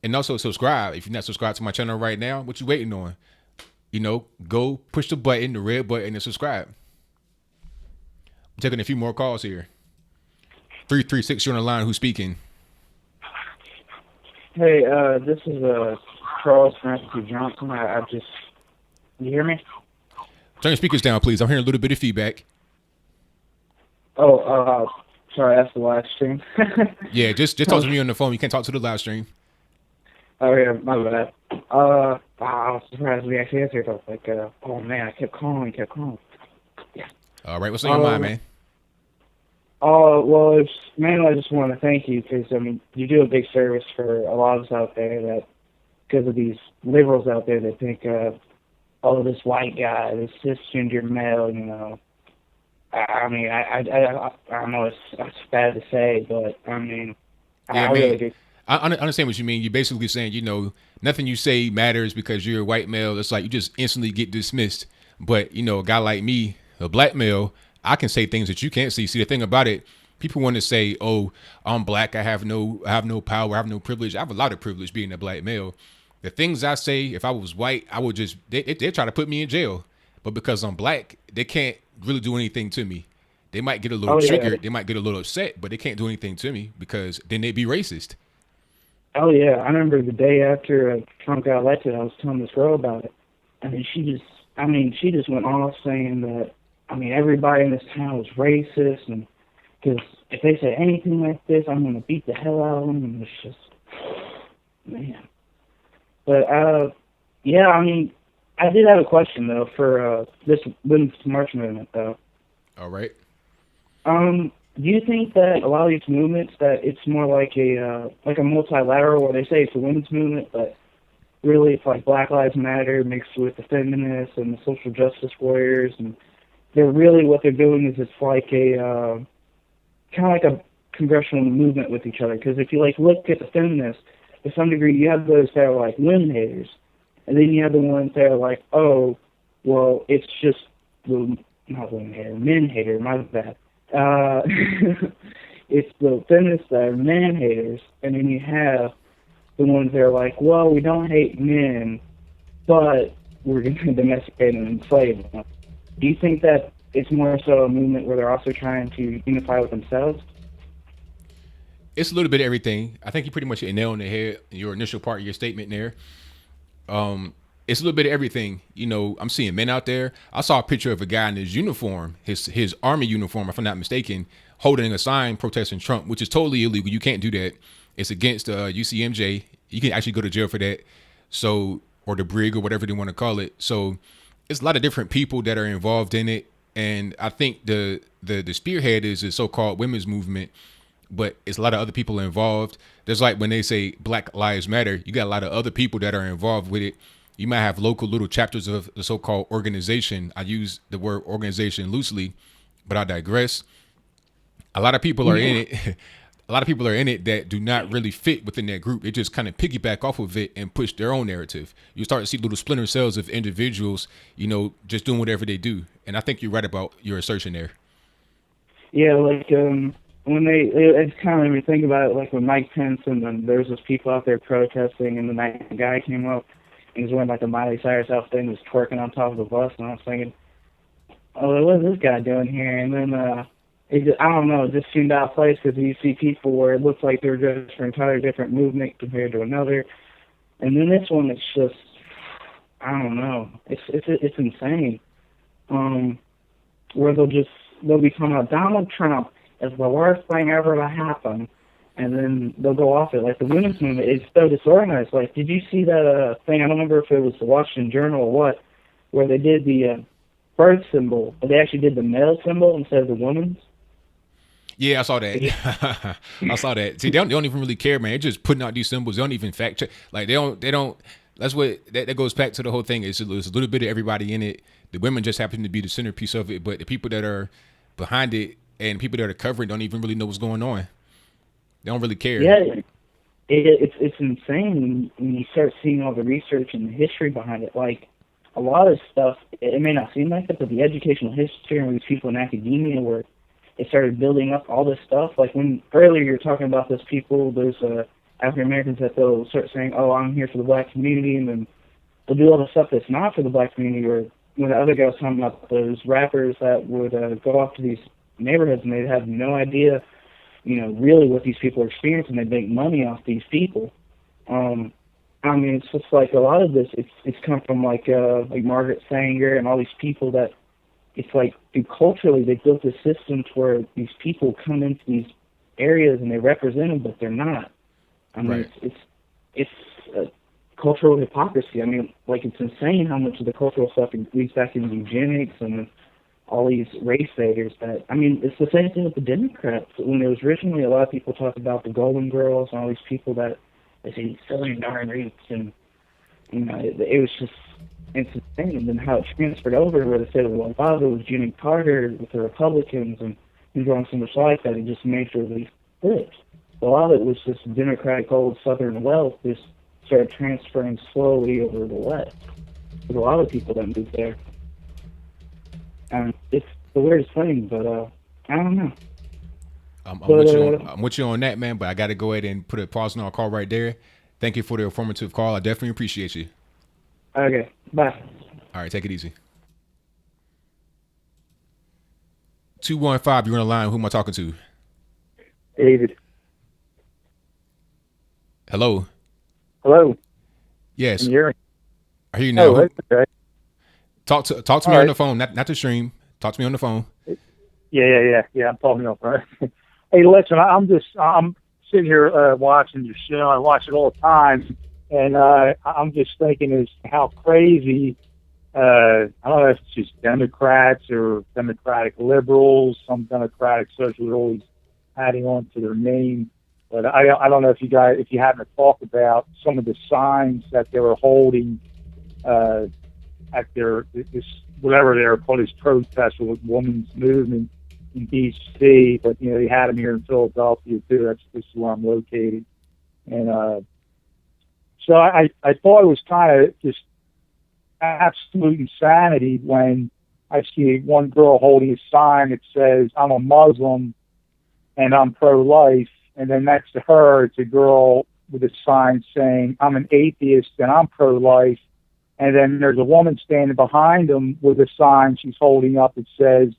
And also subscribe. If you're not subscribed to my channel right now, what you waiting on? Go push the button, the red button, and subscribe. I'm taking a few more calls here. 336, you're on the line. Who's speaking? Hey, this is Charles Francis Johnson. You hear me? Turn your speakers down, please. I'm hearing a little bit of feedback. Oh, sorry, that's the live stream. Yeah, just talk to me on the phone. You can't talk to the live stream. Oh, yeah, my bad. I was surprised we actually answered. I was like, oh, man, I kept calling. Yeah. All right, what's on your mind, man? Well, mainly I just want to thank you because, you do a big service for a lot of us out there that, because of these liberals out there that think, this white guy, this cisgender male, I know it's bad to say, but, I really do. I understand what you mean. You're basically saying, nothing you say matters because you're a white male. It's like you just instantly get dismissed. But, a guy like me, a black male, I can say things that you can't see. See, the thing about it, people want to say, oh, I'm black. I have no power. I have no privilege. I have a lot of privilege being a black male. The things I say, if I was white, I would just, they try to put me in jail. But because I'm black, they can't really do anything to me. They might get a little triggered. They might get a little upset, but they can't do anything to me because then they'd be racist. Oh, yeah. I remember the day after Trump got elected, I was telling this girl about it. She just went off saying that, everybody in this town was racist, and because if they say anything like this, I'm going to beat the hell out of them, and it's just, man. But, I did have a question, though, for this Women's March movement, though. All right. Do you think that a lot of these movements, that it's more like a multilateral, where they say it's a women's movement, but really it's like Black Lives Matter mixed with the feminists and the social justice warriors, and they're really, what they're doing is it's like a kind of like a congressional movement with each other. Because if you look at the feminists, to some degree, you have those that are like women haters, and then you have the ones that are like, oh, well, it's just not women hater, men hater, my bad. It's the feminists that are man haters, and then you have the ones that are like, well, we don't hate men, but we're going to domesticate and enslave them. Do you think that it's more so a movement where they're also trying to unify with themselves? It's a little bit of everything. I think you pretty much hit a nail on the head in your initial part of your statement there. It's a little bit of everything. I'm seeing men out there. I saw a picture of a guy in his uniform, his army uniform, if I'm not mistaken, holding a sign protesting Trump, which is totally illegal. You can't do that. It's against UCMJ. You can actually go to jail for that. So, or the brig or whatever they want to call it. So it's a lot of different people that are involved in it, and I think the spearhead is the so-called women's movement, but it's a lot of other people involved. There's like when they say Black Lives Matter, you got a lot of other people that are involved with it. You might have local little chapters of the so-called organization. I use the word organization loosely, but I digress. A lot of people are in it. A lot of people are in it that do not really fit within that group. They just kind of piggyback off of it and push their own narrative. You start to see little splinter cells of individuals, just doing whatever they do. And I think you're right about your assertion there. Yeah, like when it's kind of when you think about it, like with Mike Pence and then there's those people out there protesting, and then that guy came up and was wearing like a Miley Cyrus outfit and was twerking on top of the bus, and I was thinking, oh, what is this guy doing here? And then I don't know, it just seemed out of place because you see people where it looks like they're just for an entirely different movement compared to another. And then this one, it's just, I don't know, it's insane. Where they'll be talking about Donald Trump as the worst thing ever to happen, and then they'll go off it. Like the women's movement is so disorganized. Like, did you see that thing? I don't remember if it was the Washington Journal or what, where they did the birth symbol, but they actually did the male symbol instead of the woman's. Yeah, I saw that. I saw that. See, they don't even really care, man. They're just putting out these symbols. They don't even fact check. Like they don't. That's what that goes back to the whole thing. It's a little bit of everybody in it. The women just happen to be the centerpiece of it, but the people that are behind it and people that are covering don't even really know what's going on. They don't really care. Yeah, it's insane when you start seeing all the research and the history behind it. Like a lot of stuff, it may not seem like it, but the educational history and these people in academia where it started building up all this stuff. Like when earlier you were talking about those people, those African Americans that they'll start saying, "Oh, I'm here for the black community," and then they'll do all the stuff that's not for the black community. Or when the other guy was talking about those rappers that would go off to these neighborhoods and they'd have no idea, really what these people are experiencing. They make money off these people. I mean, it's just like a lot of this. It's come from like Margaret Sanger and all these people that. It's like, culturally, they built a system to where these people come into these areas and they represent them, but they're not. I mean, right. It's cultural hypocrisy. I mean, like, it's insane how much of the cultural stuff leads back into eugenics and all these race baiters. That, I mean, it's the same thing with the Democrats. When there was originally a lot of people talk about the Golden Girls and all these people that they say silly darn roots, and it was just. It's insane. And then how it transferred over where they said, well, father was Jimmy Carter with the Republicans, and he was on so much like that, it just made sure that he flipped. A lot of it was just Democratic old Southern wealth just started transferring slowly over to the West. There's a lot of people that moved there. And it's the weirdest thing, but I don't know. I'm with you on that, man, but I got to go ahead and put a pause on our call right there. Thank you for the informative call. I definitely appreciate you. Okay, bye. All right, take it easy. 215, you're on the line. Who am I talking to? David. Hello. Hello. Yes. Can you hear me? I hear you now. Oh, okay. Talk to me on the phone, not the stream. Talk to me on the phone. Yeah. I'm talking up, right? Hey, listen, I'm sitting here watching your show. I watch it all the time. And I'm just thinking is how crazy, I don't know if it's just Democrats or Democratic liberals, some Democratic socialists are always adding on to their name. But I don't know if you happen to talk about some of the signs that they were holding at whatever they were called, this protest with women's movement in D.C. But, they had them here in Philadelphia, too. That's where I'm located. And so I thought it was kind of just absolute insanity when I see one girl holding a sign that says, "I'm a Muslim and I'm pro-life." And then next to her, it's a girl with a sign saying, "I'm an atheist and I'm pro-life." And then there's a woman standing behind them with a sign she's holding up that says,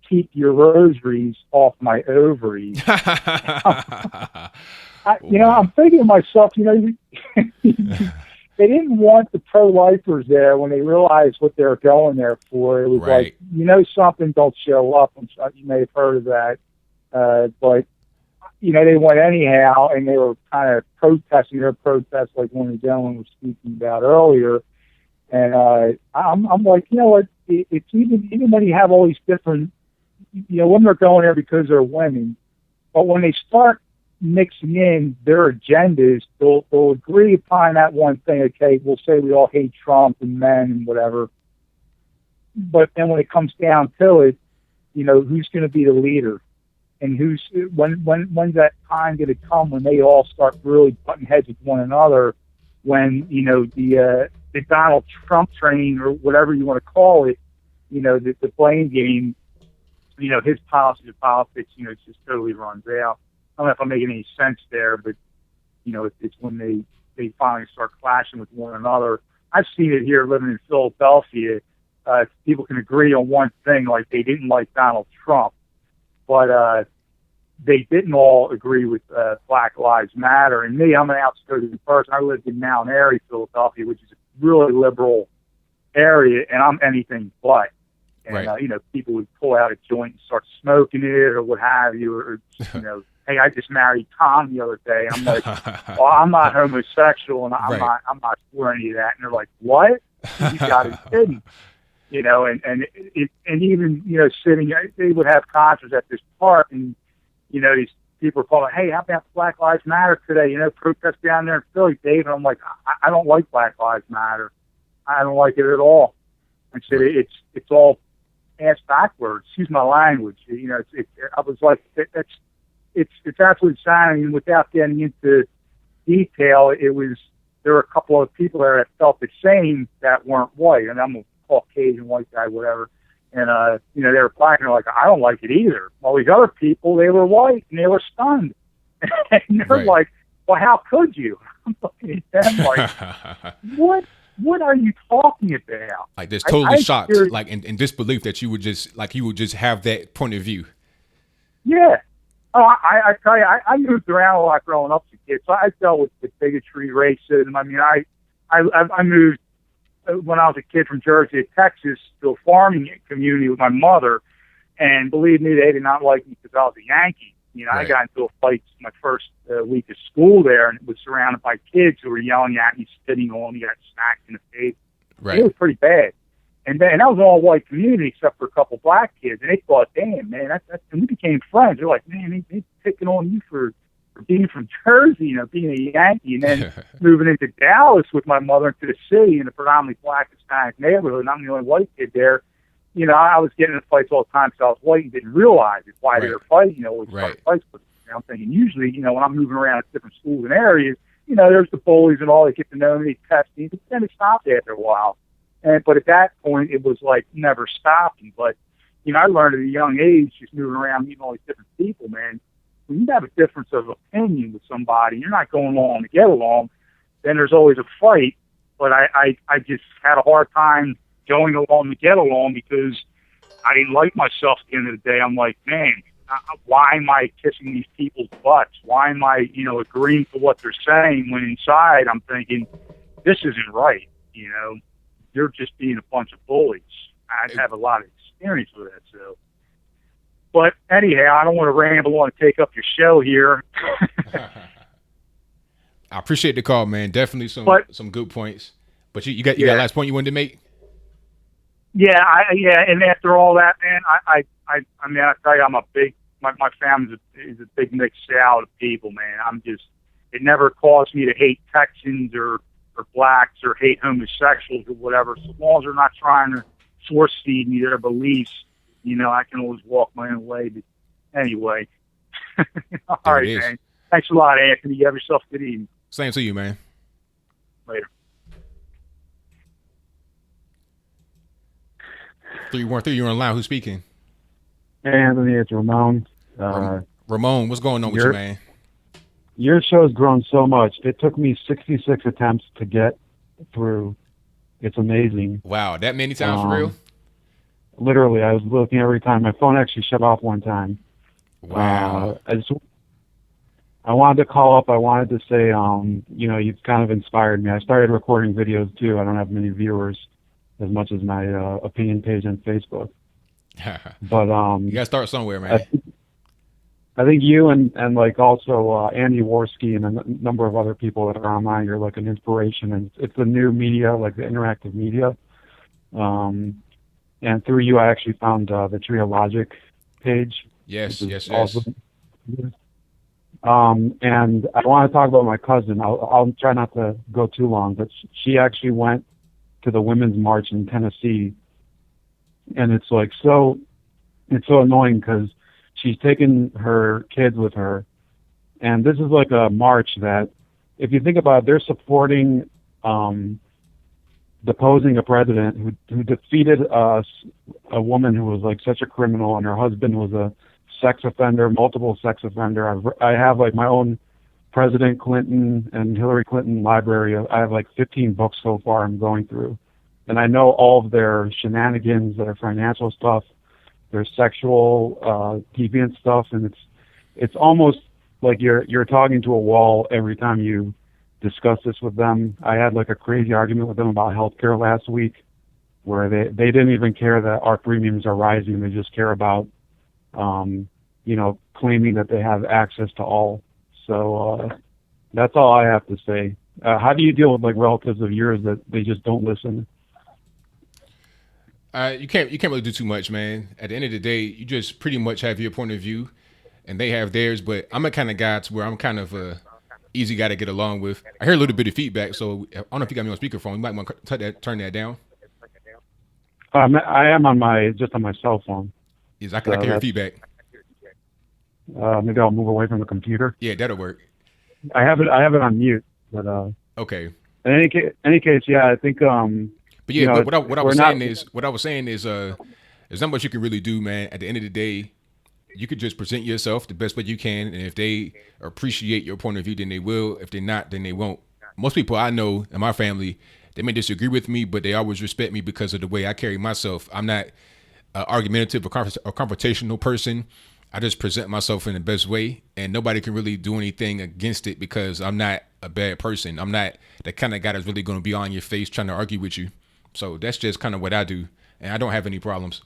"Keep your rosaries off my ovaries." I'm thinking to myself, they didn't want the pro-lifers there when they realized what they were going there for. It was right. Like, something, don't show up. You may have heard of that. But, they went anyhow, and they were kind of protesting their protest like one of the gentlemen was speaking about earlier. And I'm like, you know what? It's even when you have all these different, women are going there because they're women, but when they start mixing in their agendas, they'll agree upon that one thing. Okay, we'll say we all hate Trump and men and whatever, but then when it comes down to it, who's going to be the leader, and when's that time going to come when they all start really butting heads with one another? When the Donald Trump train, or whatever you want to call it, the blame game, his policies and politics, it just totally runs out. I don't know if I'm making any sense there, but it's when they finally start clashing with one another. I've seen it here living in Philadelphia. People can agree on one thing, like they didn't like Donald Trump, but they didn't all agree with Black Lives Matter. And me, I'm an outspoken person. I lived in Mount Airy, Philadelphia, which is a really liberal area, and I'm anything but. And, right. People would pull out a joint and start smoking it or what have you, or hey, I just married Tom the other day. I'm like, well, I'm not homosexual, and I'm not for any of that. And they're like, what? You got to be kidding. And even, sitting, they would have concerts at this park, and, these people are calling, hey, how about Black Lives Matter today? Protest down there in Philly, Dave. And I'm like, I don't like Black Lives Matter. I don't like it at all. I said, it's all ass backwards. Excuse my language. I was like, it's absolutely insane. I mean, without getting into detail, there were a couple of people there that felt the same that weren't white, and I'm a Caucasian white guy, whatever. And they were black, and they're like, I don't like it either. Well, these other people, they were white, and they were stunned, and they're like, well, how could you? I'm looking at them like, what are you talking about? Like, they're totally shocked, like in disbelief that you would just have that point of view. Yeah. Oh, I tell you, I moved around a lot growing up as a kid, so I dealt with bigotry, racism. I mean, I moved when I was a kid from Jersey to Texas to a farming community with my mother, and believe me, they did not like me because I was a Yankee. I got into a fight my first week of school there, and it was surrounded by kids who were yelling at me, spitting on me, got smacked in the face. Right. It was pretty bad. And that was an all-white community except for a couple black kids, and they thought, damn, man, and we became friends. They're like, man, they picking on you for being from Jersey, being a Yankee, and then moving into Dallas with my mother into the city in a predominantly black Hispanic neighborhood, and I'm the only white kid there. I was getting in fights all the time because I was white and didn't realize it, why they were fighting, fights. But I'm thinking usually, when I'm moving around at different schools and areas, there's the bullies and all, they get to know me, they test me, but then it stops after a while. But at that point, it was like never stopping. But, I learned at a young age, just moving around, meeting all these different people, man. When you have a difference of opinion with somebody, you're not going along to get along, then there's always a fight. But I just had a hard time going along to get along because I didn't like myself at the end of the day. I'm like, man, why am I kissing these people's butts? Why am I, agreeing to what they're saying when inside I'm thinking, this isn't right, You're just being a bunch of bullies. I have a lot of experience with that, so. But anyhow, I don't want to ramble on and take up your show here. I appreciate the call, man. Definitely some good points. But you got a last point you wanted to make? Yeah, and after all that, man, I mean, I tell you, I'm a big, my family is a big mixed salad of people, man. It never caused me to hate Texans or blacks or hate homosexuals or whatever. So long as they're not trying to force feed me their beliefs, I can always walk my own way. But anyway, all right, man. Thanks a lot, Anthony. You have yourself a good evening. Same to you, man. Later. 313, you're online. Who's speaking? Hey, Anthony, it's Ramon. Ramon, what's going on with you, man? Your show's grown so much. It took me 66 attempts to get through. It's amazing. Wow, that many times for real? Literally, I was looking every time. My phone actually shut off one time. Wow. I wanted to call up. I wanted to say, you've kind of inspired me. I started recording videos, too. I don't have many viewers as much as my opinion page on Facebook. But you got to start somewhere, man. I think you and like also Andy Worski and a number of other people that are online, you're like an inspiration, and it's the new media, like the interactive media. And through you, I actually found the Tree of Logic page. Yes. Awesome. And I want to talk about my cousin. I'll try not to go too long, but she actually went to the Women's March in Tennessee, and it's so annoying because she's taken her kids with her, and this is like a march that, if you think about it, they're supporting deposing a president who defeated a woman who was like such a criminal, and her husband was a sex offender, multiple sex offender. I have like my own President Clinton and Hillary Clinton library. I have like 15 books so far I'm going through, and I know all of their shenanigans, their financial stuff, their sexual deviant stuff, and it's almost like you're talking to a wall every time you discuss this with them. I had like a crazy argument with them about healthcare last week, where they didn't even care that our premiums are rising. They just care about claiming that they have access to all. So that's all I have to say. How do you deal with like relatives of yours that they just don't listen? You can't really do too much, man. At the end of the day, you just pretty much have your point of view, and they have theirs. But I'm a kind of guy to where I'm kind of a easy guy to get along with. I hear a little bit of feedback, so I don't know if you got me on speakerphone. You might want to turn that down. I am on my cell phone. Yes, I can hear feedback. Maybe I'll move away from the computer. Yeah, that'll work. I have it on mute, but okay. In any case, yeah, I think. But yeah, what I was saying is, there's not much you can really do, man. At the end of the day, you could just present yourself the best way you can, and if they appreciate your point of view, then they will. If they're not, then they won't. Most people I know in my family, they may disagree with me, but they always respect me because of the way I carry myself. I'm not argumentative or confrontational person. I just present myself in the best way, and nobody can really do anything against it because I'm not a bad person. I'm not the kind of guy that's really going to be on your face trying to argue with you. So that's just kind of what I do, and I don't have any problems.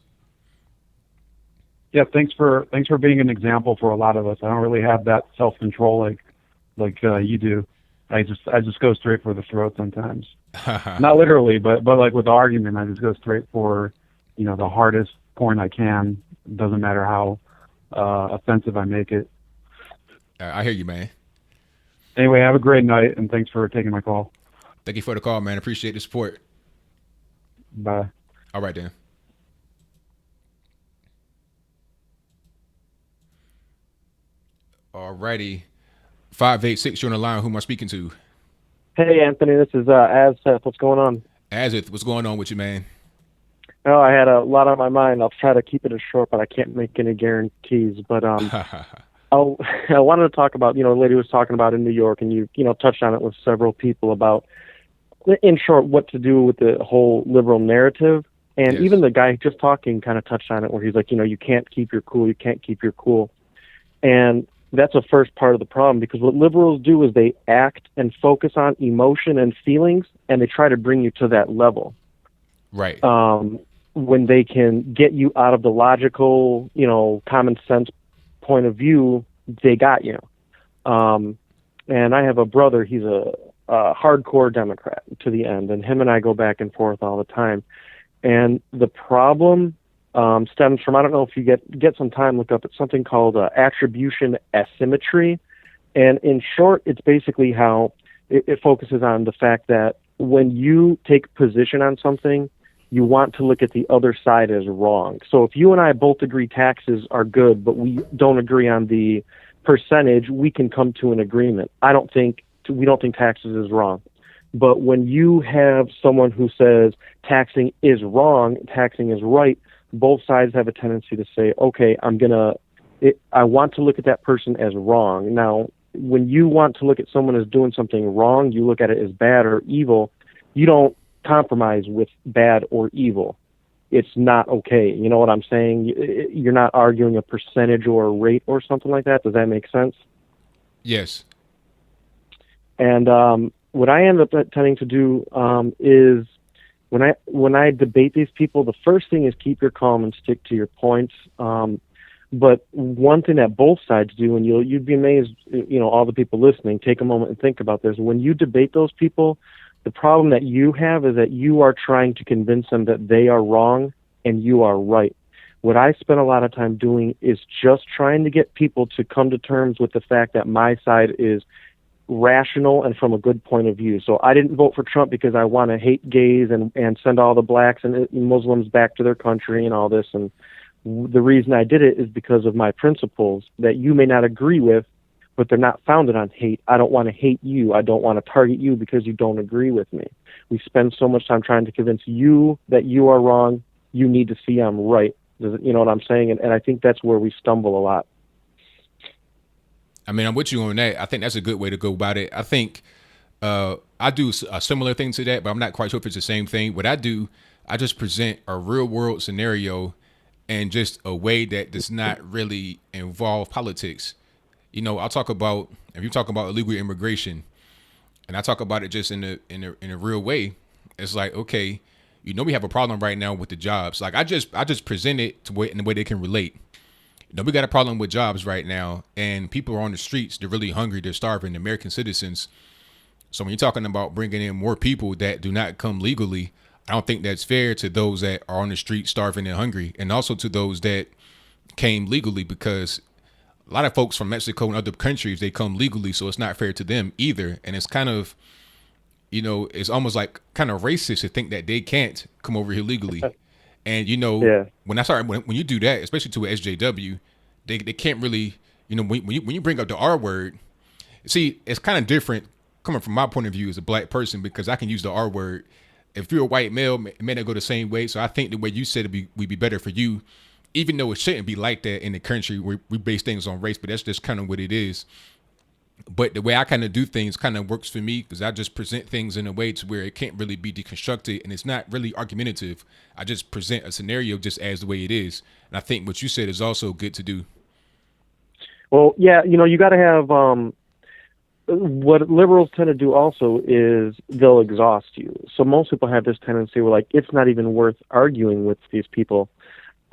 Yeah, thanks for being an example for a lot of us. I don't really have that self-control like you do. I just go straight for the throat sometimes. Not literally, but like with the argument, I just go straight for the hardest point I can. It doesn't matter how offensive I make it. I hear you, man. Anyway, have a great night, and thanks for taking my call. Thank you for the call, man. Appreciate the support. Bye. All right, then. All righty. 586, you're on the line. Who am I speaking to? Hey, Anthony. This is Azeth. What's going on? Azeth, what's going on with you, man? Oh, I had a lot on my mind. I'll try to keep it as short, but I can't make any guarantees. But I wanted to talk about, the lady was talking about in New York, and you touched on it with several people about, in short, what to do with the whole liberal narrative. And Yes. even the guy just talking kind of touched on it, where he's like, you can't keep your cool, you can't keep your cool. And that's the first part of the problem, because what liberals do is they act and focus on emotion and feelings, and they try to bring you to that level. Right. When they can get you out of the logical, common sense point of view, they got you. And I have a brother, he's a hardcore Democrat to the end, and him and I go back and forth all the time. And the problem stems from, I don't know if you get some time, look up, it's something called attribution asymmetry. And in short, it's basically how it focuses on the fact that when you take position on something, you want to look at the other side as wrong. So if you and I both agree taxes are good, but we don't agree on the percentage, we can come to an agreement. We don't think taxes is wrong. But when you have someone who says taxing is wrong, taxing is right, both sides have a tendency to say, okay, I want to look at that person as wrong. Now, when you want to look at someone as doing something wrong, you look at it as bad or evil. You don't compromise with bad or evil. It's not okay. You know what I'm saying? You're not arguing a percentage or a rate or something like that. Does that make sense? Yes. And what I end up tending to do is when I debate these people, the first thing is keep your calm and stick to your points. But one thing that both sides do, and you'd be amazed, all the people listening, take a moment and think about this. When you debate those people, the problem that you have is that you are trying to convince them that they are wrong and you are right. What I spend a lot of time doing is just trying to get people to come to terms with the fact that my side is rational and from a good point of view. So I didn't vote for Trump because I want to hate gays and send all the blacks and Muslims back to their country and all this. And the reason I did it is because of my principles that you may not agree with, but they're not founded on hate. I don't want to hate you. I don't want to target you because you don't agree with me. We spend so much time trying to convince you that you are wrong. You need to see I'm right. You know what I'm saying? And I think that's where we stumble a lot. I mean, I'm with you on that. I think that's a good way to go about it. I think I do a similar thing to that, but I'm not quite sure if it's the same thing. What I do, I just present a real world scenario and just a way that does not really involve politics. I'll talk about, if you talk about illegal immigration, and I talk about it just in a real way, it's like, okay, we have a problem right now with the jobs. Like I just present it in the way they can relate. We got a problem with jobs right now, and people are on the streets. They're really hungry. They're starving. American citizens. So when you're talking about bringing in more people that do not come legally, I don't think that's fair to those that are on the street starving and hungry, and also to those that came legally, because a lot of folks from Mexico and other countries, they come legally, so it's not fair to them either. And it's kind of, it's almost like kind of racist to think that they can't come over here legally. And when you do that, especially to a SJW, they can't really, when you bring up the R word, see, it's kind of different coming from my point of view as a black person, because I can use the R word. If you're a white male, it may not go the same way. So I think the way you said it would be better for you, even though it shouldn't be like that in the country where we base things on race, but that's just kind of what it is. But the way I kind of do things kind of works for me, because I just present things in a way to where it can't really be deconstructed, and it's not really argumentative. I just present a scenario just as the way it is. And I think what you said is also good to do. Well, yeah, you got to have, what liberals tend to do also is they'll exhaust you. So most people have this tendency where, like, it's not even worth arguing with these people.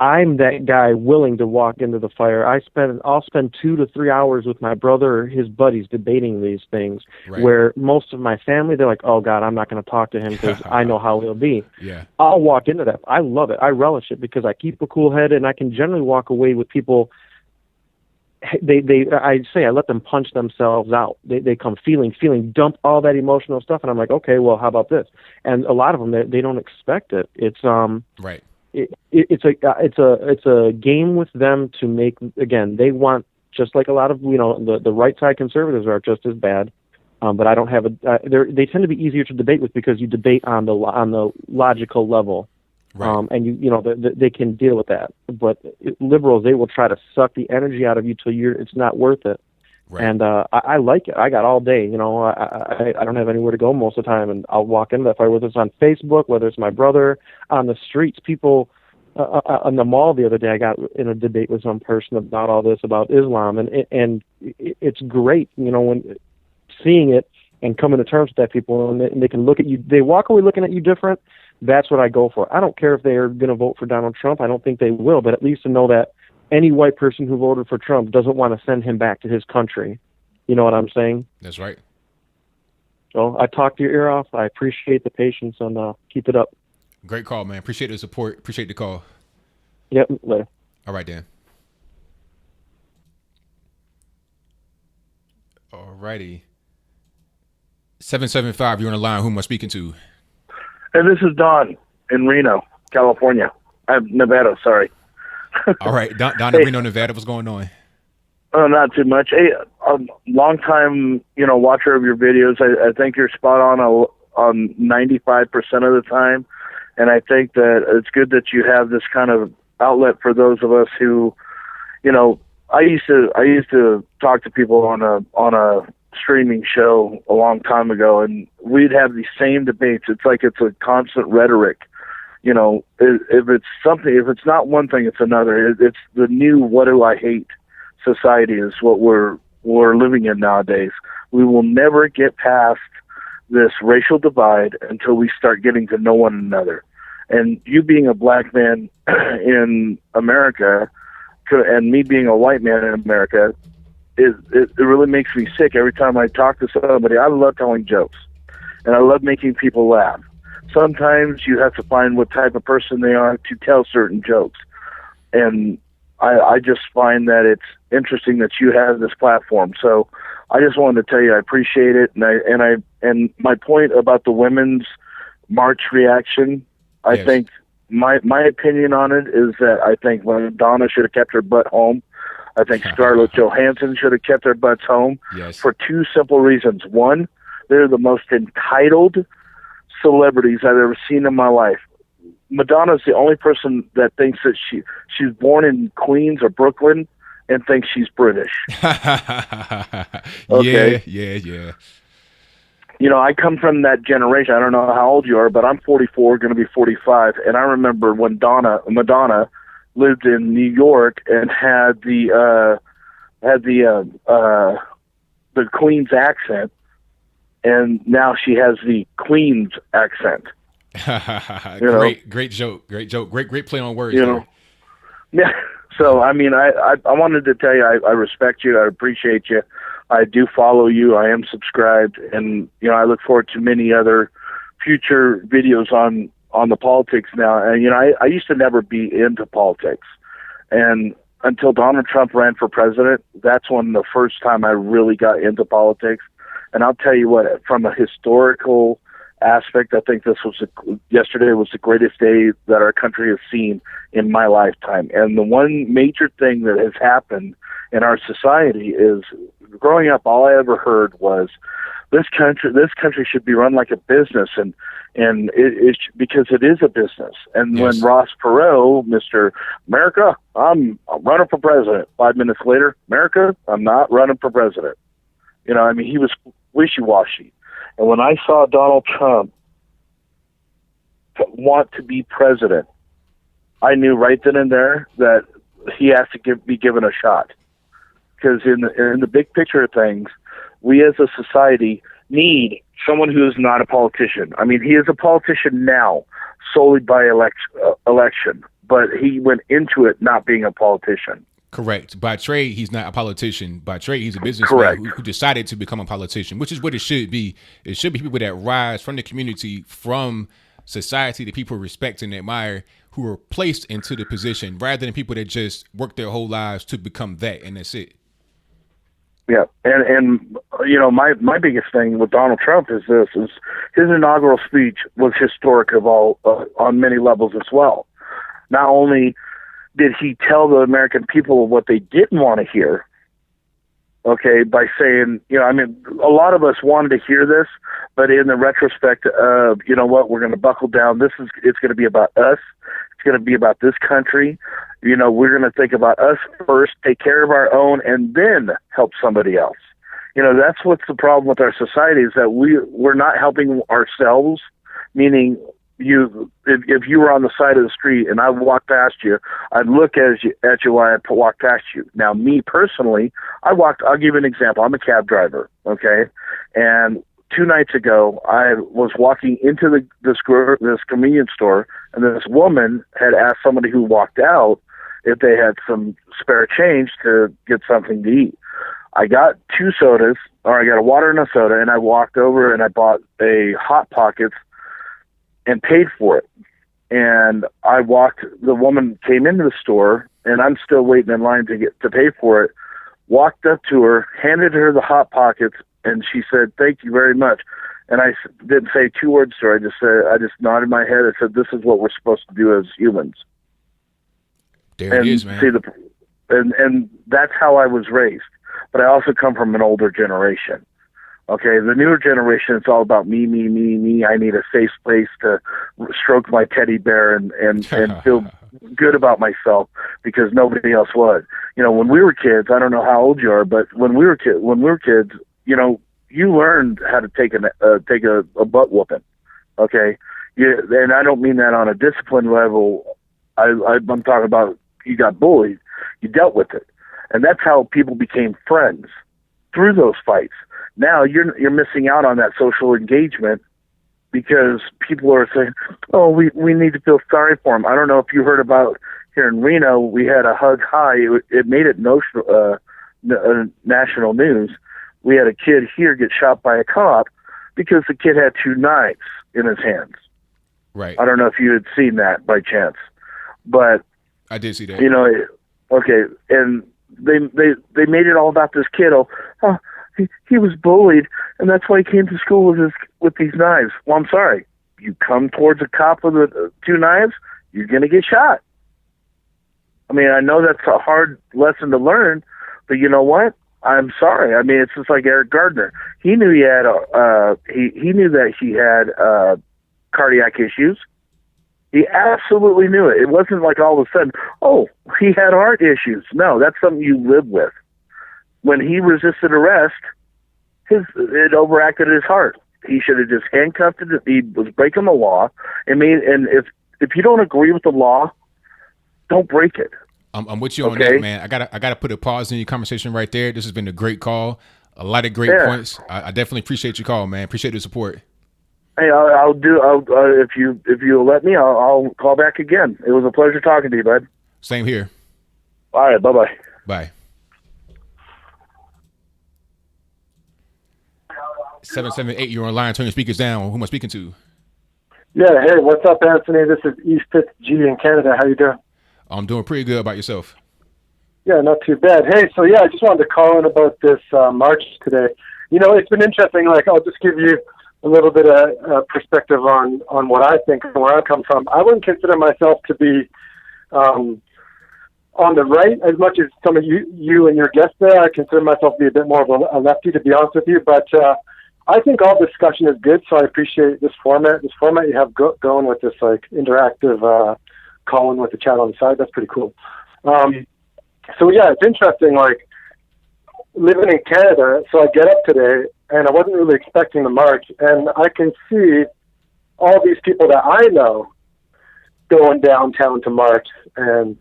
I'm that guy willing to walk into the fire. I'll spend 2 to 3 hours with my brother or his buddies debating these things, right, where most of my family, they're like, oh God, I'm not going to talk to him because I know how he'll be. Yeah. I'll walk into that. I love it. I relish it because I keep a cool head, and I can generally walk away with people. I let them punch themselves out. They come feeling, dump all that emotional stuff. And I'm like, okay, well, how about this? And a lot of them, they don't expect it. It's, right. It's a game with them to make, again, they want, just like a lot of, the right side conservatives are just as bad. But I don't have they tend to be easier to debate with because you debate on the logical level. Right. And they can deal with that. But liberals, they will try to suck the energy out of you till it's not worth it. Right. And I like it. I got all day. I don't have anywhere to go most of the time, and I'll walk into that fire, whether it's on Facebook, whether it's my brother, on the streets. People on the mall the other day, I got in a debate with some person about all this, about Islam, and it's great, when seeing it and coming to terms with that people, and they can look at you. They walk away looking at you different. That's what I go for. I don't care if they are going to vote for Donald Trump. I don't think they will, but at least to know that any white person who voted for Trump doesn't want to send him back to his country. You know what I'm saying? That's right. So I talked your ear off. I appreciate the patience, and keep it up. Great call, man. Appreciate the support. Appreciate the call. Yep, later. All right, Dan. All righty. 775, you're on the line. Who am I speaking to? Hey, this is Don in Reno, California. Nevada, sorry. All right, Don in Reno, Nevada. What's going on? Oh, not too much. Hey, a long time, watcher of your videos. I think you're spot on 95% of the time, and I think that it's good that you have this kind of outlet for those of us who, I used to talk to people on a streaming show a long time ago, and we'd have these same debates. It's like it's a constant rhetoric. If it's not one thing, it's another. It's the new "what do I hate" society is what we're living in nowadays. We will never get past this racial divide until we start getting to know one another. And you being a black man in America, and me being a white man in America, it really makes me sick every time I talk to somebody. I love telling jokes, and I love making people laugh. Sometimes you have to find what type of person they are to tell certain jokes. And I just find that it's interesting that you have this platform. So I just wanted to tell you I appreciate it. And my point about the women's march reaction, I think my opinion on it is that I think Madonna should have kept her butt home. I think Scarlett Johansson should have kept their butts home for two simple reasons. One, they're the most entitled celebrities I've ever seen in my life. Madonna's the only person that thinks that she's born in Queens or Brooklyn and thinks she's British. Okay? Yeah. You know, I come from that generation. I don't know how old you are, but I'm 44, going to be 45, and I remember when Madonna lived in New York and had the Queen's accent, and now she has the Queen's accent. Great joke. Great play on words. You know, yeah. So I mean, I wanted to tell you I respect you. I appreciate you. I do follow you. I am subscribed, and you know, I look forward to many other future videos on the politics now. And you know, I used to never be into politics, and until Donald Trump ran for president, that's when the first time I really got into politics. And I'll tell you what, from a historical aspect, I think yesterday was the greatest day that our country has seen in my lifetime. And the one major thing that has happened in our society is, growing up, all I ever heard was this country should be run like a business, and because it is a business. And when Ross Perot, Mr. America, I'm running for president, 5 minutes later, America, I'm not running for president. You know, I mean, he was wishy-washy. And when I saw Donald Trump want to be president, I knew right then and there that he has to be given a shot. Because in the big picture of things, we as a society need someone who is not a politician. I mean, he is a politician now solely by election, but he went into it not being a politician. Correct. By trade, he's not a politician. By trade, he's a businessman who decided to become a politician, which is what it should be. It should be people that rise from the community, from society, that people respect and admire, who are placed into the position, rather than people that just work their whole lives to become that, and that's it. Yeah, and you know, my biggest thing with Donald Trump is his inaugural speech was historic of all on many levels as well. Not only did he tell the American people what they didn't want to hear, okay, by saying, you know, I mean, a lot of us wanted to hear this, but in the retrospect of, you know what, we're going to buckle down. It's going to be about us. It's going to be about this country. You know, we're going to think about us first, take care of our own, and then help somebody else. You know, that's what's the problem with our society, is that we're not helping ourselves, meaning if you were on the side of the street and I walked past you, I'd look at you while I walked past you. Now, me personally, I'll give you an example. I'm a cab driver, okay? And 2 nights ago, I was walking into this convenience store, and this woman had asked somebody who walked out if they had some spare change to get something to eat. I got 2 sodas, or I got a water and a soda, and I walked over and I bought a Hot Pockets and paid for it. And the woman came into the store, and I'm still waiting in line to pay for it, walked up to her, handed her the Hot Pockets, and she said, "Thank you very much." And I didn't say 2 words to her. I just nodded my head and said, "This is what we're supposed to do as humans." There it is, man. And that's how I was raised. But I also come from an older generation. Okay, the newer generation, it's all about me, me, me, me. I need a safe place to stroke my teddy bear and feel good about myself because nobody else would. You know, when we were kids, I don't know how old you are, but when we were kids, you know, you learned how to take a butt whooping. Okay, and I don't mean that on a discipline level. I'm talking about you got bullied, you dealt with it, and that's how people became friends, through those fights. Now you're missing out on that social engagement because people are saying, "Oh, we need to feel sorry for him." I don't know if you heard about here in Reno, we had a hug high. It made it national news. We had a kid here get shot by a cop because the kid had 2 knives in his hands. Right. I don't know if you had seen that by chance, but I did see that. You know, okay, and they made it all about this kid. Oh, he was bullied, and that's why he came to school with these knives. Well, I'm sorry. You come towards a cop with 2 knives, you're going to get shot. I mean, I know that's a hard lesson to learn, but you know what? I'm sorry. I mean, it's just like Eric Gardner. He knew he had he knew that he had cardiac issues. He absolutely knew it. It wasn't like all of a sudden, oh, he had heart issues. No, that's something you live with. When he resisted arrest, it overacted his heart. He should have just handcuffed it. He was breaking the law. And if you don't agree with the law, don't break it. I'm with you on that, man. I gotta put a pause in your conversation right there. This has been a great call. A lot of great points. I definitely appreciate your call, man. Appreciate the support. Hey, I'll if you let me, I'll call back again. It was a pleasure talking to you, bud. Same here. All right, bye-bye. Bye. 778, you're online. Turn your speakers down. Who am I speaking to? Yeah, hey, what's up, Anthony? This is East Fifth G in Canada. How you doing? I'm doing pretty good. About yourself? Yeah, not too bad. Hey, so yeah, I just wanted to call in about this march today. You know, it's been interesting. Like, I'll just give you a little bit of perspective on what I think and where I come from. I wouldn't consider myself to be on the right as much as some of you and your guests there. I consider myself to be a bit more of a lefty, to be honest with you. But I think all discussion is good, so I appreciate this format. This format you have going with this like interactive call-in with the chat on the side. That's pretty cool. So yeah, it's interesting. Like living in Canada, so I get up today, and I wasn't really expecting the march, and I can see all these people that I know going downtown to march and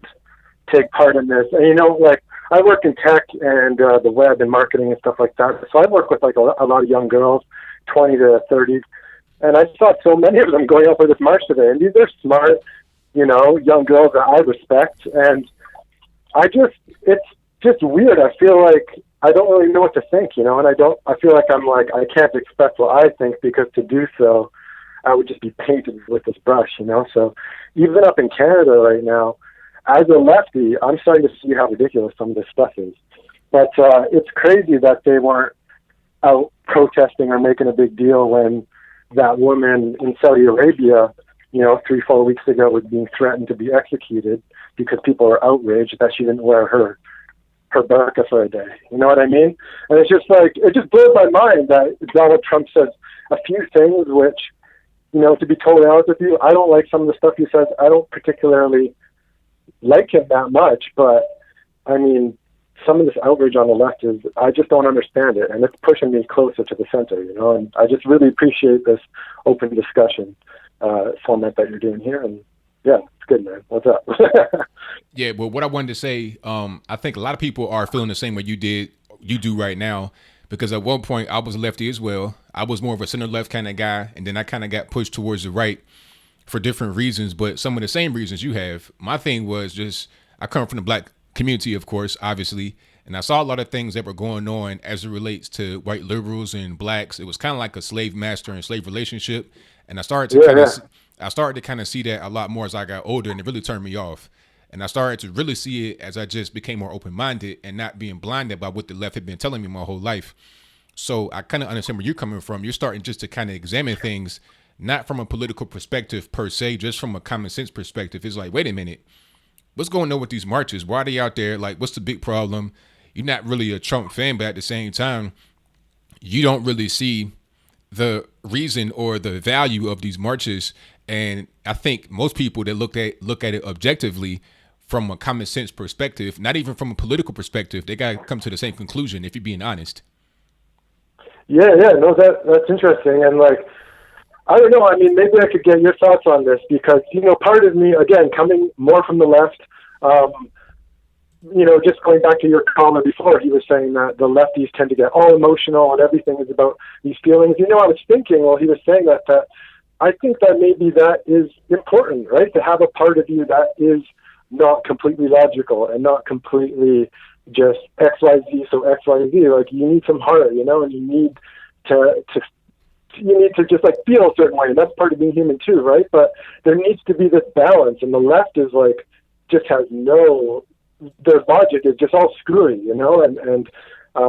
take part in this. And, you know, like, I work in tech and the web and marketing and stuff like that, so I work with, like, a lot of young girls, 20 to 30, and I saw so many of them going up for this march today, and these are smart, you know, young girls that I respect, and it's just weird. I feel like I don't really know what to think, you know, and I feel like I can't express what I think, because to do so, I would just be painted with this brush, you know. So even up in Canada right now, as a lefty, I'm starting to see how ridiculous some of this stuff is. But it's crazy that they weren't out protesting or making a big deal when that woman in Saudi Arabia, you know, 3-4 weeks ago was being threatened to be executed because people were outraged that she didn't wear her burqa for a day. You know what I mean? And it's just like, it just blew my mind that Donald Trump says a few things which, you know, to be totally honest with you, I don't like some of the stuff he says. I don't particularly like him that much, but I mean, some of this outrage on the left is, I just don't understand it, and it's pushing me closer to the center, you know, and I just really appreciate this open discussion format that you're doing here, and yeah, it's good, man. What's up? Yeah, well, what I wanted to say, I think a lot of people are feeling the same way you do right now, because at one point I was a lefty as well. I was more of a center-left kind of guy, and then I kind of got pushed towards the right for different reasons, but some of the same reasons you have. My thing was just, I come from the black community, of course, obviously, and I saw a lot of things that were going on as it relates to white liberals and blacks. It was kind of like a slave master and slave relationship, and I started to kind of see that a lot more as I got older, and it really turned me off. And I started to really see it as I just became more open-minded and not being blinded by what the left had been telling me my whole life. So I kind of understand where you're coming from. You're starting just to kind of examine things, not from a political perspective per se, just from a common sense perspective. It's like, wait a minute, what's going on with these marches? Why are they out there? Like, what's the big problem? You're not really a Trump fan, but at the same time, you don't really see the reason or the value of these marches. And I think most people that look at it objectively from a common sense perspective, not even from a political perspective, they got to come to the same conclusion, if you're being honest. Yeah, no, that's interesting. And like, I don't know, I mean, maybe I could get your thoughts on this, because, you know, part of me, again, coming more from the left, you know, just going back to your caller before, he was saying that the lefties tend to get all emotional and everything is about these feelings. You know, I was thinking while he was saying that I think that maybe that is important, right? To have a part of you that is not completely logical and not completely just XYZ, so XYZ. Like, you need some heart, you know, and you need to just like feel a certain way, and that's part of being human too, right? But there needs to be this balance, and the left is like just has no, their logic is just all screwy, you know, and I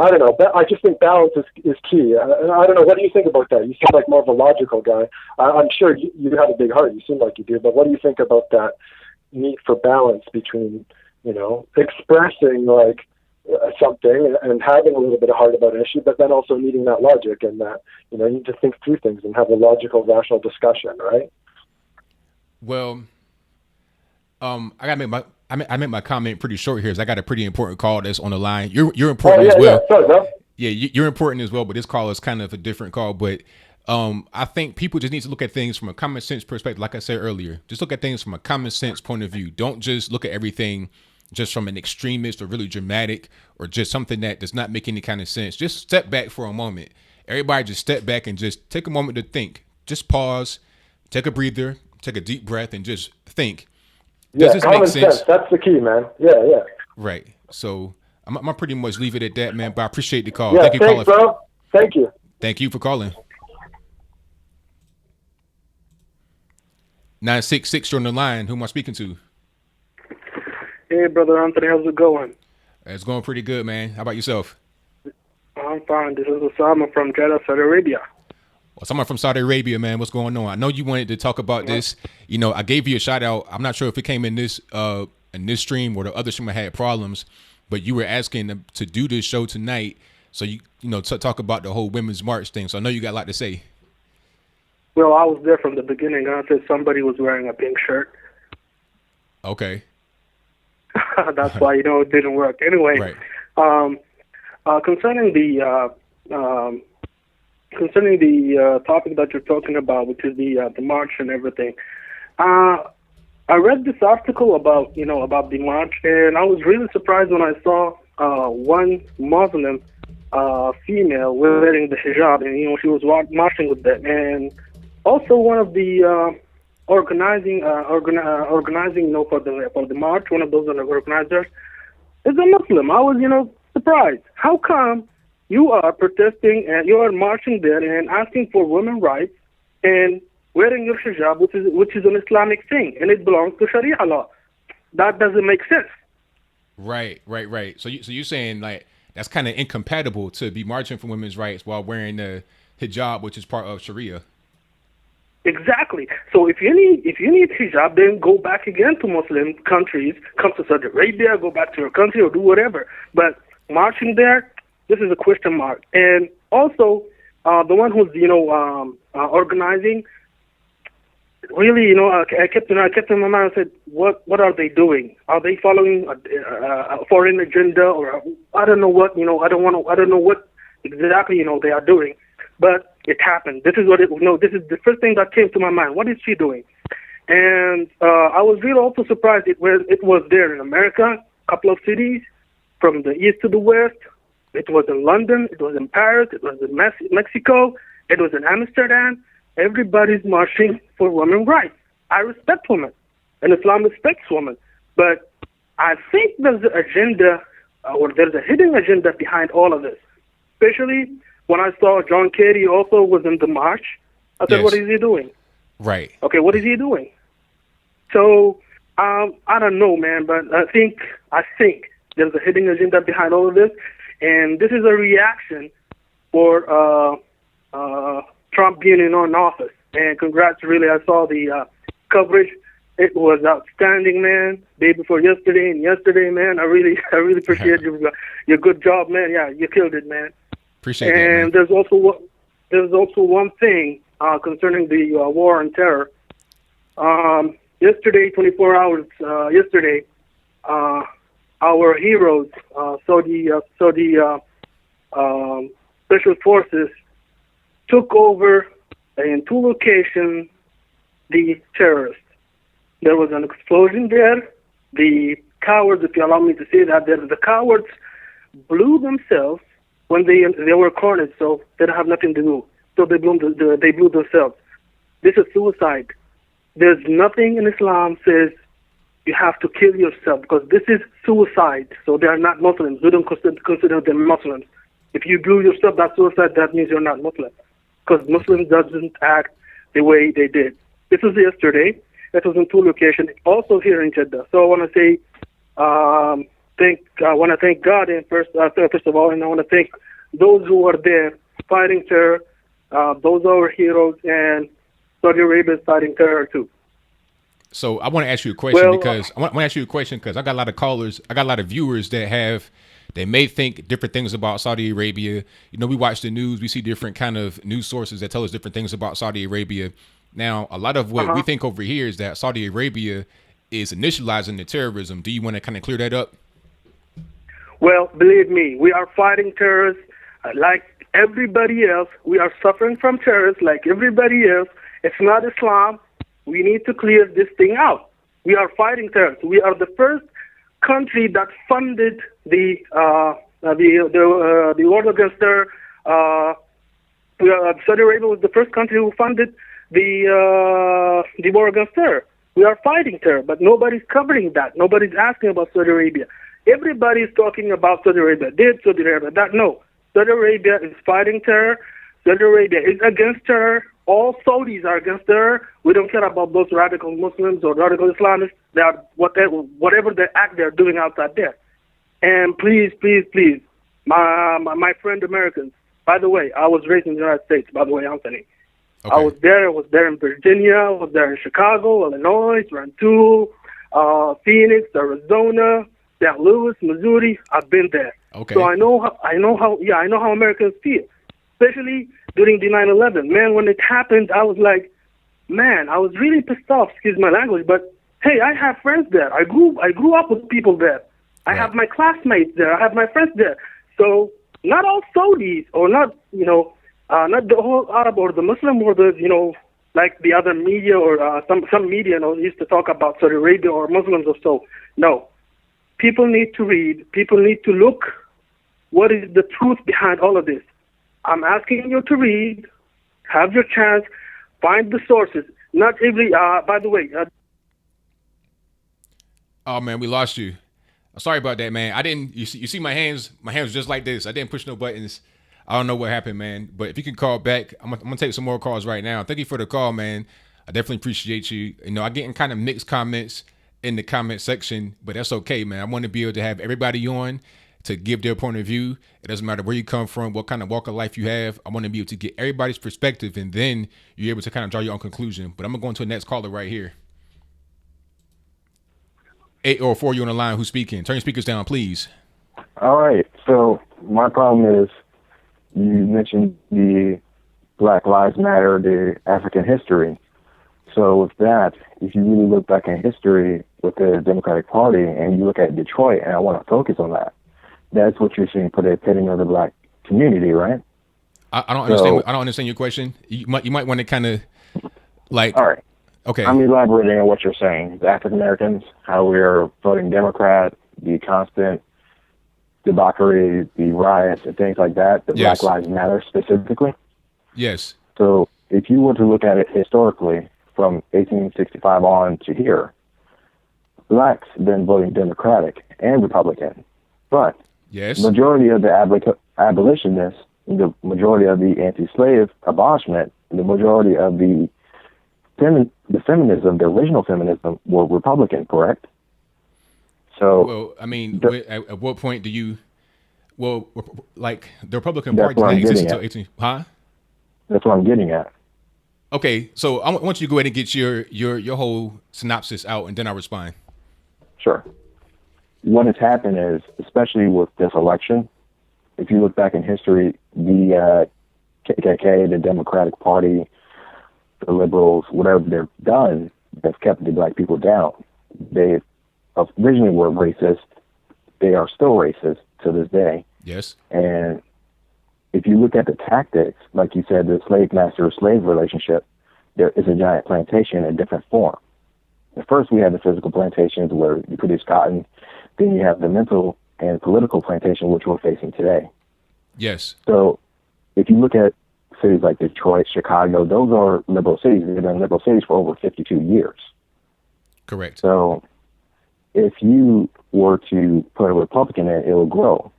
don't know, I just think balance is key. I don't know, what do you think about that? You seem like more of a logical guy. I'm sure you have a big heart, you seem like you do, but what do you think about that need for balance between, you know, expressing like something and having a little bit of heart about an issue, but then also needing that logic, and that, you know, you need to think through things and have a logical, rational discussion, right? Well, I make my comment pretty short here, because I got a pretty important call that's on the line. You're important as well. Sorry, bro. Yeah, you're important as well, but this call is kind of a different call. But I think people just need to look at things from a common sense perspective. Like I said earlier, just look at things from a common sense point of view. Don't just look at everything just from an extremist or really dramatic or just something that does not make any kind of sense. Just step back for a moment. Everybody just step back and just take a moment to think. Just pause, take a breather, take a deep breath, and just think. Does this make sense? That's the key, man. Yeah. Right. So I'm gonna pretty much leave it at that, man. But I appreciate the call. Yeah, Thank you, thanks, bro. Thank you. Thank you for calling. 966, you're on the line. Who am I speaking to? Hey, Brother Anthony, how's it going? It's going pretty good, man. How about yourself? I'm fine. This is Osama from Jeddah, Saudi Arabia. Well, someone from Saudi Arabia, man. What's going on? I know you wanted to talk about this. You know, I gave you a shout out. I'm not sure if it came in this stream or the other stream I had problems, but you were asking to do this show tonight. So you know, to talk about the whole Women's March thing. So I know you got a lot to say. Well, I was there from the beginning. I said somebody was wearing a pink shirt. Okay. That's why, you know, it didn't work. Anyway, right. Concerning the topic that you're talking about, which is the march and everything, I read this article about the march, and I was really surprised when I saw one Muslim female wearing the hijab, and, you know, she was marching with them, and also one of the organizing, you know, for the march, one of those organizers is a Muslim. I was, you know, surprised. How come you are protesting and you are marching there and asking for women's rights and wearing your hijab, which is an Islamic thing, and it belongs to Sharia law? That doesn't make sense. Right. So you're saying like that's kind of incompatible to be marching for women's rights while wearing the hijab, which is part of Sharia. Exactly. So if you need hijab, then go back again to Muslim countries, come to Saudi Arabia, go back to your country, or do whatever. But marching there, this is a question mark. And also, the one who's, you know, organizing, really, you know, I kept in my mind. I said, what are they doing? Are they following a foreign agenda, or I don't know what, you know, I don't know what exactly, you know, they are doing. But it happened. This is this is the first thing that came to my mind. What is she doing? And I was really also surprised it was there in America, a couple of cities, from the east to the west. It was in London, it was in Paris, it was in Mexico, it was in Amsterdam. Everybody's marching for women's rights. I respect women, and Islam respects women. But I think there's an agenda, or there's a hidden agenda behind all of this, especially when I saw John Kerry also was in the march. I said, What is he doing? Right. Okay, what is he doing? So, I don't know, man, but I think there's a hidden agenda behind all of this, and this is a reaction for Trump being in office. And congrats, really, I saw the coverage. It was outstanding, man. Day before yesterday and yesterday, man. I really appreciate your good job, man. Yeah, you killed it, man. Appreciate that, man. And there's also one thing concerning the war on terror. Yesterday, 24 hours yesterday, our heroes, Saudi special forces, took over in 2 locations the terrorists. There was an explosion there. The cowards, if you allow me to say that, the cowards blew themselves when they were cornered, so they don't have nothing to do. So they blew themselves. This is suicide. There's nothing in Islam says you have to kill yourself because this is suicide. So they are not Muslims. We don't consider them Muslims. If you blew yourself, that's suicide. That means you're not Muslim, because Muslims doesn't act the way they did. This was yesterday. It was in 2 locations, also here in Jeddah. So I want to say, I want to thank God first of all, and I want to thank those who are there fighting terror. Those are our heroes, and Saudi Arabia is fighting terror too. So I want to ask you a question because I got a lot of callers, I got a lot of viewers they may think different things about Saudi Arabia. You know, we watch the news, we see different kind of news sources that tell us different things about Saudi Arabia. Now, a lot of what we think over here is that Saudi Arabia is initializing the terrorism. Do you want to kind of clear that up? Well, believe me, we are fighting terrorists like everybody else. We are suffering from terrorists like everybody else. It's not Islam. We need to clear this thing out. We are fighting terrorists. We are the first country that funded the war against terror. Saudi Arabia was the first country who funded the war against terror. We are fighting terror, but nobody's covering that. Nobody's asking about Saudi Arabia. Everybody's talking about Saudi Arabia. Did Saudi Arabia that? No. Saudi Arabia is fighting terror. Saudi Arabia is against terror. All Saudis are against terror. We don't care about those radical Muslims or radical Islamists. They are whatever they act they're doing outside there. And please, please, please, my friend Americans. By the way, I was raised in the United States. By the way, Anthony. Okay. I was there in Virginia. I was there in Chicago, Illinois, Toronto, Phoenix, Arizona, St. Louis, Missouri. I've been there. Okay. So I know how Americans feel, especially during the 9/11. Man, when it happened, I was like, man, I was really pissed off. Excuse my language, but hey, I have friends there. I grew up with people there. I have my classmates there. I have my friends there. So not all Saudis, or not not the whole Arab or the Muslim or the like the other media or some media used to talk about Saudi Arabia or Muslims or so. No, people need to read. People need to look. What is the truth behind all of this? I'm asking you to read. Have your chance. Find the sources. Not every. By the way. Oh man, we lost you. Sorry about that, man. I didn't. You see my hands. My hands were just like this. I didn't push no buttons. I don't know what happened, man. But if you can call back, I'm gonna take some more calls right now. Thank you for the call, man. I definitely appreciate you. You know, I get in kind of mixed comments in the comment section, but that's okay, man. I want to be able to have everybody on to give their point of view. It doesn't matter where you come from, what kind of walk of life you have. I want to be able to get everybody's perspective, and then you're able to kind of draw your own conclusion. But I'm gonna go into the next caller right here. 804, you on the line. Who's speaking? Turn your speakers down, please. All right. So my problem is, you mentioned the Black Lives Matter, the African history. So with that, if you really look back in history with the Democratic Party and you look at Detroit, and I want to focus on that, that's what you're seeing for the pitting of the black community, right? I don't understand. I don't understand your question. You might want to kind of like. All right. Okay. I'm elaborating on what you're saying. The African Americans, how we're voting Democrat, the constant debauchery, the riots, and things like that. The Yes. Black Lives Matter specifically. Yes. So if you were to look at it historically from 1865 on to here, blacks have been voting Democratic and Republican. But yes, the majority of the abolitionists, the majority of the anti-slave abolishment, the majority of the feminism, the original feminism, were Republican, correct? So, well, I mean, at what point do you? Well, like the Republican Party what I'm didn't exist getting until 18. Huh? That's what I'm getting at. Okay, so I want you to go ahead and get your whole synopsis out, and then I'll respond. Sure. What has happened is, especially with this election, if you look back in history, the KKK, the Democratic Party, the liberals, whatever they've done, they've kept the black people down. They originally were racist. They are still racist to this day. Yes. And if you look at the tactics, like you said, the slave master-slave relationship, there is a giant plantation in different form. At first, we had the physical plantations where you produce cotton. Then you have the mental and political plantation, which we're facing today. Yes. So if you look at cities like Detroit, Chicago, those are liberal cities. They've been liberal cities for over 52 years. Correct. So if you were to put a Republican in, it will grow.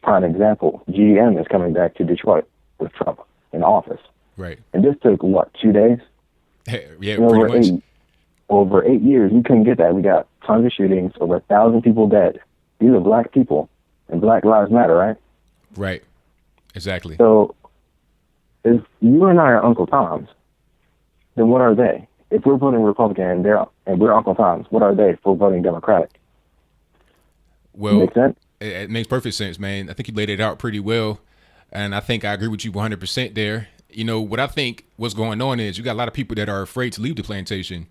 Prime example, GM is coming back to Detroit with Trump in office. Right. And this took, what, 2 days? Yeah, And pretty much. Over 8 years, we couldn't get that. We got tons of shootings, over 1,000 people dead. These are black people, and Black Lives Matter, right? Right. Exactly. So if you and I are Uncle Toms, then what are they? If we're voting Republican and we're Uncle Toms, what are they if we're voting Democratic? Well, Make sense? It makes perfect sense, man. I think you laid it out pretty well, and I think I agree with you 100% there. You know, what I think what's going on is you got a lot of people that are afraid to leave the plantation.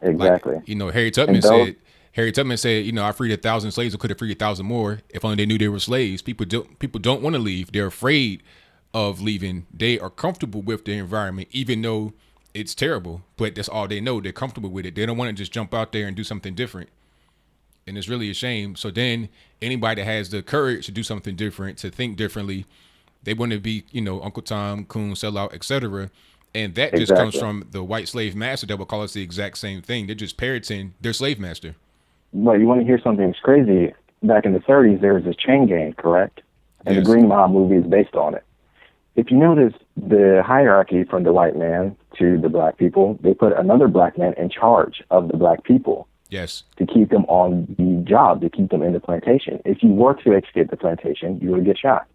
Exactly. Like, you know, Harriet Tubman said, you know, I freed 1,000 slaves. I could have freed 1,000 more if only they knew they were slaves. People don't want to leave. They're afraid of leaving. They are comfortable with the environment, even though it's terrible. But that's all they know. They're comfortable with it. They don't want to just jump out there and do something different. And it's really a shame. So then anybody that has the courage to do something different, to think differently, they want to be, you know, Uncle Tom, Coon, Sellout, etc. And that just comes from the white slave master that will call us the exact same thing. They're just parroting their slave master. Well, you want to hear something crazy? Back in the 30s, there was this chain gang, correct? And the Green Mile movie is based on it. If you notice the hierarchy from the white man to the black people, they put another black man in charge of the black people. Yes. To keep them on the job, to keep them in the plantation. If you were to escape the plantation, you would get shot.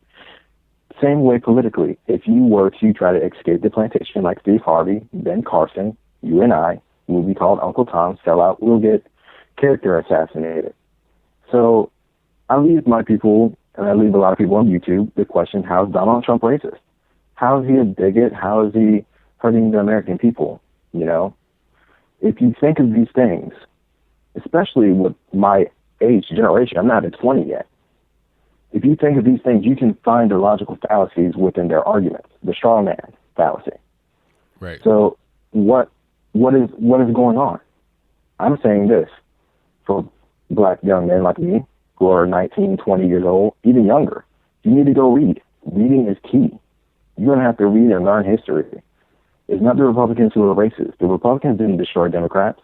Same way politically. If you were to try to escape the plantation like Steve Harvey, Ben Carson, you and I, will be called Uncle Tom, Sellout, we'll get character assassinated. So I leave my people, and I leave a lot of people on YouTube, the question, how is Donald Trump racist? How is he a bigot? How is he hurting the American people? You know, if you think of these things, especially with my age generation, I'm not at 20 yet. If you think of these things, you can find the logical fallacies within their arguments, the straw man fallacy. Right. So what is going on? I'm saying this for black young men like me who are 19, 20 years old, even younger. You need to go read. Reading is key. You're going to have to read and learn history. It's not the Republicans who are racist. The Republicans didn't destroy Detroit.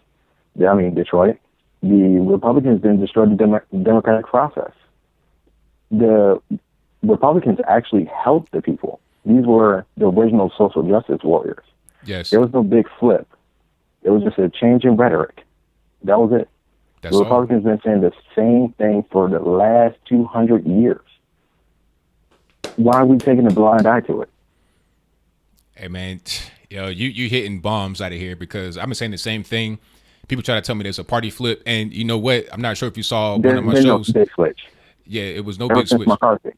The Republicans didn't destroy the democratic process. The Republicans actually helped the people. These were the original social justice warriors. Yes. There was no big flip. It was just a change in rhetoric. That was it. The Republicans have been saying the same thing for the last 200 years. Why are we taking a blind eye to it? Hey, man, you hitting bombs out of here because I've been saying the same thing. People try to tell me there's a party flip, and you know what? I'm not sure if you saw one of my shows. No big switch. Yeah, it was no big switch. McCarthy.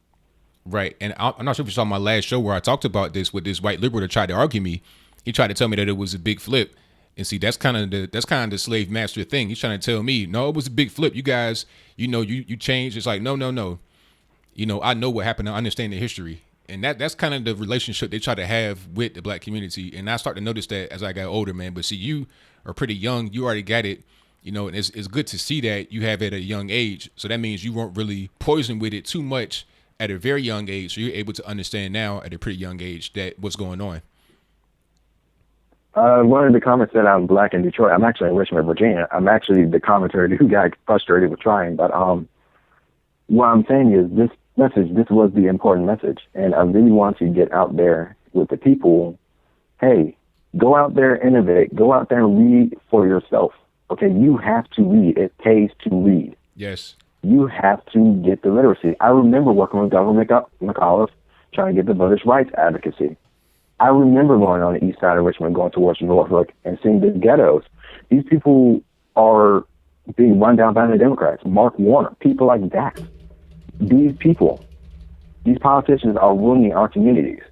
Right, and I'm not sure if you saw my last show where I talked about this with this white liberal that tried to argue me. He tried to tell me that it was a big flip, and see, that's kind of the slave master thing. He's trying to tell me, no, it was a big flip. You guys, you changed. It's like, no. You know, I know what happened. I understand the history. And that's kind of the relationship they try to have with the black community. And I start to notice that as I got older, man. But see, you are pretty young. You already got it. You know, and it's good to see that you have it at a young age. So that means you weren't really poisoned with it too much at a very young age. So you're able to understand now at a pretty young age that what's going on. One of the comments said I'm black in Detroit. I'm actually in Richmond, Virginia. I'm actually the commentator who got frustrated with trying. But what I'm saying is this was the important message. And I really want to get out there with the people. Hey, go out there, innovate. Go out there and read for yourself. Okay, you have to read. It pays to read. Yes. You have to get the literacy. I remember working with Governor McAuliffe trying to get the voters' rights advocacy. I remember going on the east side of Richmond, going towards Norfolk, and seeing the ghettos. These people are being run down by the Democrats. Mark Warner, people like that. These people, these politicians are ruining our communities.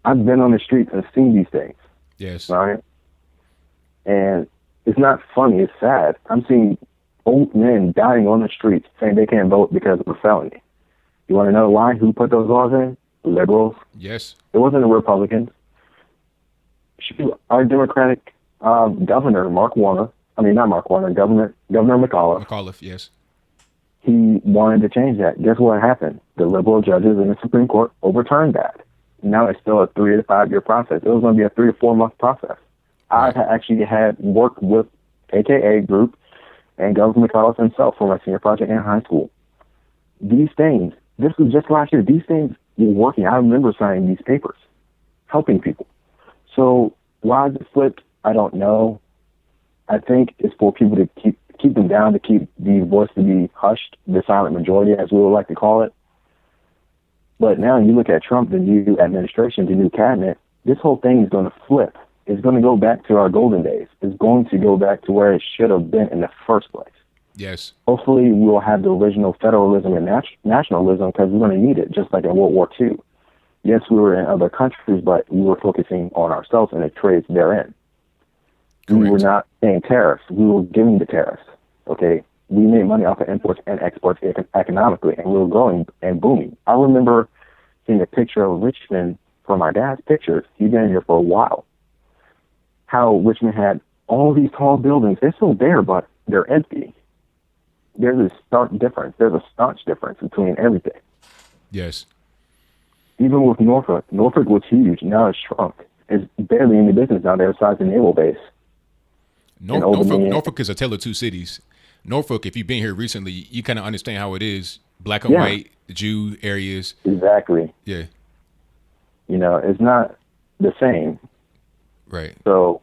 I've been on the streets and seen these things. Yes. Right? And it's not funny, it's sad. I'm seeing old men dying on the streets saying they can't vote because of a felony. You want to know why? Who put those laws in? Liberals. Yes. It wasn't the Republicans. Our Democratic governor, Governor McAuliffe. McAuliffe, yes. He wanted to change that. Guess what happened? The liberal judges in the Supreme Court overturned that. Now it's still a 3 to 5 year process. It was going to be a 3 to 4 month process. I actually had worked with AKA group and Governor McCullough himself for my senior project in high school. These things, this was just last year, these things were working. I remember signing these papers, helping people. So why is it flipped? I don't know. I think it's for people to keep them down, to keep the voice to be hushed, the silent majority, as we would like to call it. But now you look at Trump, the new administration, the new cabinet, this whole thing is going to flip. It's going to go back to our golden days. It's going to go back to where it should have been in the first place. Yes. Hopefully we'll have the original federalism and nationalism, because we're going to need it, just like in World War II. Yes, we were in other countries, but we were focusing on ourselves and the trades therein. Correct. We were not paying tariffs. We were giving the tariffs. Okay? We made money off of imports and exports economically, and we were growing and booming. I remember seeing a picture of Richmond from my dad's pictures. He's been here for a while. How Richmond had all these tall buildings. They're still there, but they're empty. There's a stark difference. There's a staunch difference between everything. Yes. Even with Norfolk was huge. Now it's shrunk. It's barely in the business now. They're besides the naval base. Norfolk is a tale of two cities. Norfolk, if you've been here recently, you kind of understand how it is. Black and white, Jew areas. Exactly. Yeah. It's not the same. Right. So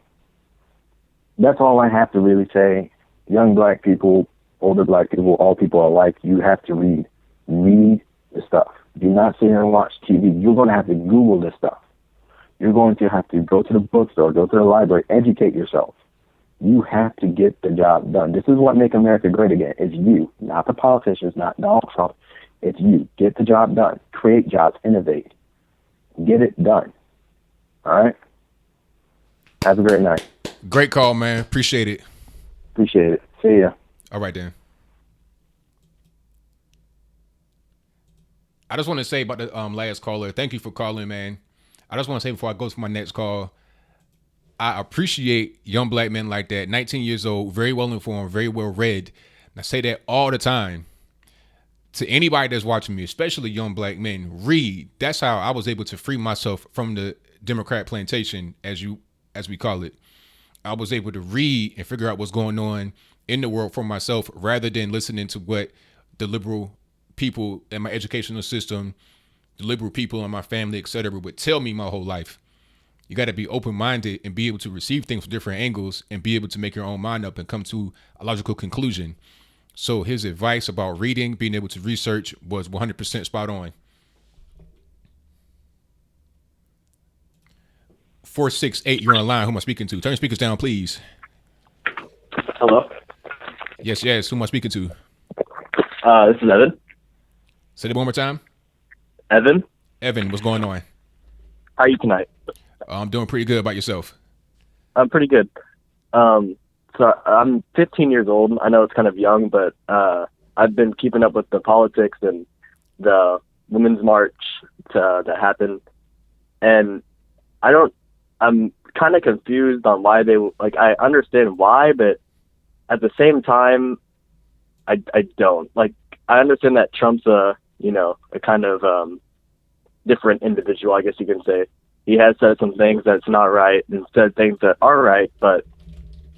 that's all I have to really say. Young black people, older black people, all people alike, you have to read. Read the stuff. Do not sit here and watch TV. You're going to have to Google this stuff. You're going to have to go to the bookstore, go to the library, educate yourself. You have to get the job done. This is what makes America great again. It's you, not the politicians, not Donald Trump. It's you. Get the job done. Create jobs. Innovate. Get it done. All right? Have a great night. Great call, man. Appreciate it. Appreciate it. See ya. All right, then. I just want to say about the last caller, thank you for calling, man. I just want to say before I go to my next call, I appreciate young black men like that, 19 years old, very well informed, very well read. And I say that all the time to anybody that's watching me, especially young black men. Read. That's how I was able to free myself from the Democrat plantation, as we call it. I was able to read and figure out what's going on in the world for myself, rather than listening to what the liberal people in my educational system, the liberal people in my family, etc., would tell me my whole life. You got to be open-minded and be able to receive things from different angles and be able to make your own mind up and come to a logical conclusion. So his advice about reading, being able to research, was 100% spot on. 468, you're on the line. Who am I speaking to? Turn your speakers down, please. Hello? Yes. Who am I speaking to? This is Evan. Say it one more time. Evan, what's going on? How are you tonight? I'm doing pretty good. About yourself? I'm pretty good. So I'm 15 years old. I know it's kind of young, but I've been keeping up with the politics and the Women's March that happened. And I'm kind of confused on why I understand why, but at the same time, I don't. I understand that Trump's a kind of different individual, I guess you can say. He has said some things that's not right and said things that are right, but